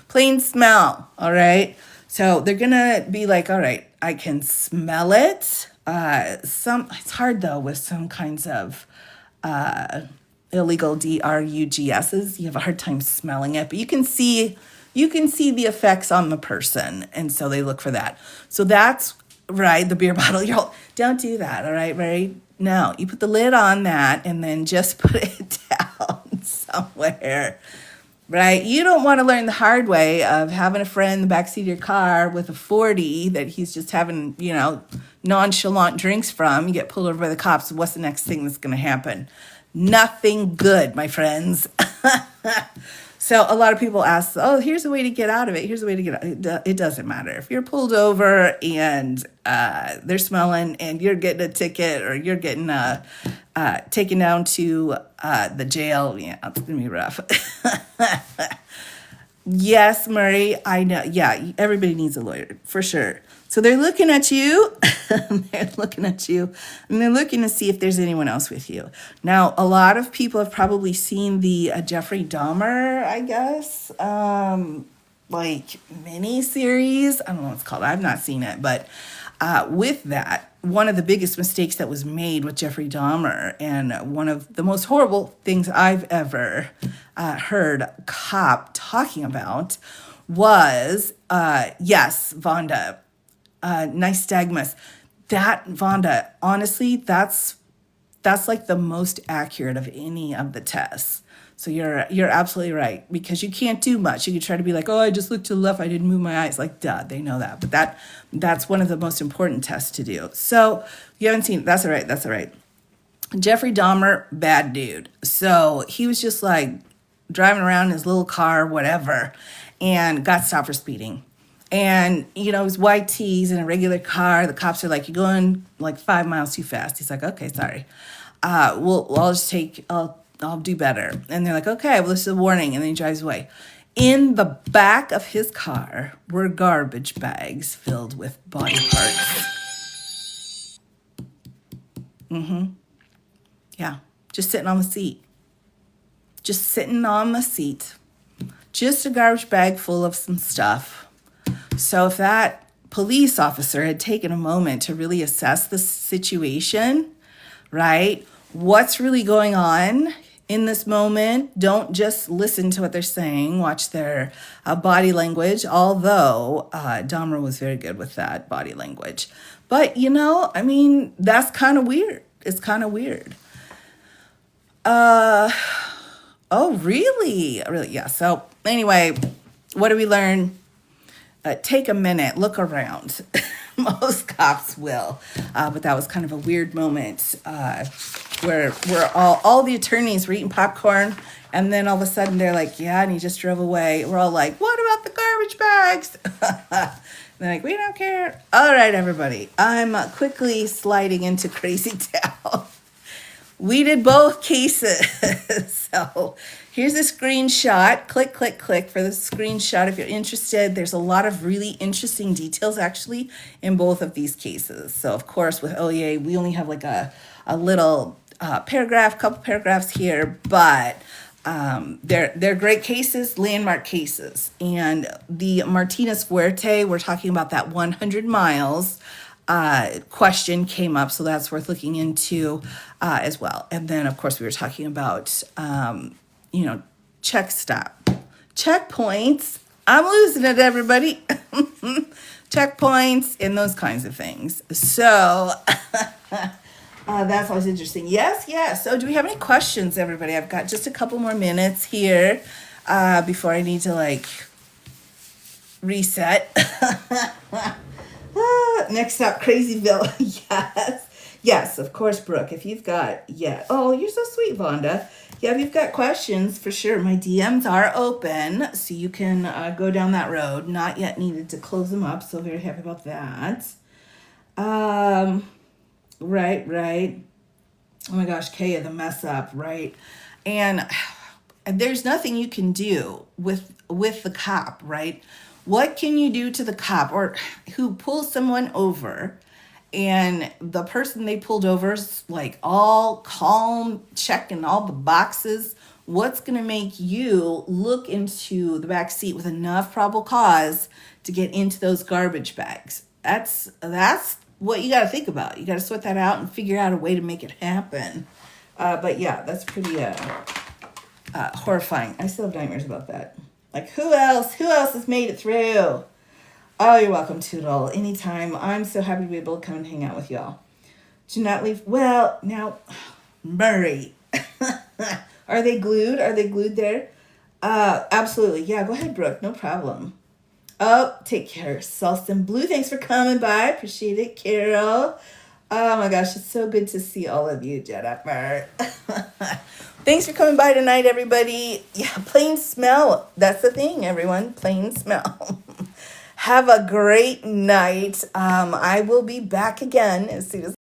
Speaker 1: Plain smell, all right? So they're going to be like, all right, I can smell it. It's hard, though, with some kinds of illegal DRUGSs. You have a hard time smelling it, but you can see the effects on the person. And so they look for that. So that's right, the beer bottle. Don't do that, all right, right? No, you put the lid on that and then just put it down somewhere, right? You don't want to learn the hard way of having a friend in the backseat of your car with a 40 that he's just having, nonchalant drinks from. You get pulled over by the cops. What's the next thing that's going to happen? Nothing good, my friends. So a lot of people ask, oh, here's a way to get out of it. Here's a way to get out. It doesn't matter. If you're pulled over and they're smelling and you're getting a ticket or you're getting taken down to the jail, yeah, it's going to be rough. Yes, Murray, I know. Yeah, everybody needs a lawyer, for sure. So they're looking at you. They're looking at you. And they're looking to see if there's anyone else with you. Now, a lot of people have probably seen the Jeffrey Dahmer, I guess, mini series. I don't know what it's called. I've not seen it. But with that, one of the biggest mistakes that was made with Jeffrey Dahmer, and one of the most horrible things I've ever heard a cop talking about was, yes, Vonda. Nystagmus. That, Vonda, honestly, that's like the most accurate of any of the tests. So you're absolutely right, because you can't do much. You can try to be like, oh, I just looked to the left, I didn't move my eyes. Like, duh, they know that. But that's one of the most important tests to do. So you haven't seen it. That's all right. Jeffrey Dahmer, bad dude. So he was just like driving around in his little car, whatever, and got stopped for speeding. And, his white tees in a regular car. The cops are like, you're going like 5 miles too fast. He's like, okay, sorry. I'll do better. And they're like, okay, well, this is a warning. And then he drives away. In the back of his car were garbage bags filled with body parts. Yeah, just sitting on the seat. just a garbage bag full of some stuff. So if that police officer had taken a moment to really assess the situation, right? What's really going on in this moment? Don't just listen to what they're saying, watch their body language, although Dahmer was very good with that body language. But, I mean, that's kind of weird. It's kind of weird. Oh, really? Really? Yeah. So anyway, what do we learn? Take a minute, look around. Most cops will, but that was kind of a weird moment where all the attorneys were eating popcorn, and then all of a sudden they're like, "Yeah," and he just drove away. We're all like, "What about the garbage bags?" And they're like, "We don't care." All right, everybody, I'm quickly sliding into Crazy Town. We did both cases. So here's a screenshot. Click, click, click for the screenshot if you're interested. There's a lot of really interesting details actually in both of these cases. So of course with OEA, we only have like a little paragraph, couple paragraphs here, but they're great cases, landmark cases. And the Martinez Fuerte, we're talking about that 100 miles question came up, so that's worth looking into as well. And then, of course, we were talking about, checkpoints. I'm losing it, everybody. Checkpoints and those kinds of things. So that's always interesting. Yes. So do we have any questions, everybody? I've got just a couple more minutes here before I need to, reset. Next up, Crazyville. Yes, of course, Brooke. If you've got, oh, you're so sweet, Vonda. Yeah, if you've got questions, for sure, my DMs are open, so you can go down that road. Not yet needed to close them up, so very happy about that. Right. Oh my gosh, Kaya, the mess up, right? And there's nothing you can do with the cop, right? What can you do to the cop or who pulls someone over and the person they pulled over is like all calm, checking all the boxes? What's going to make you look into the back seat with enough probable cause to get into those garbage bags? That's what you got to think about. You got to sort that out and figure out a way to make it happen. But yeah, that's pretty horrifying. I still have nightmares about that. Like, who else has made it through? Oh, you're welcome, Toodle. Anytime. I'm so happy to be able to come and hang out with y'all. Do not leave. Well, now, Murray. Are they glued? Are they glued there? Absolutely. Yeah, go ahead, Brooke. No problem. Oh, take care. Sulston Blue, thanks for coming by. Appreciate it, Carol. Oh my gosh, it's so good to see all of you, Jennifer. Thanks for coming by tonight, everybody. Yeah, plain smell. That's the thing, everyone. Plain smell. Have a great night. I will be back again as soon as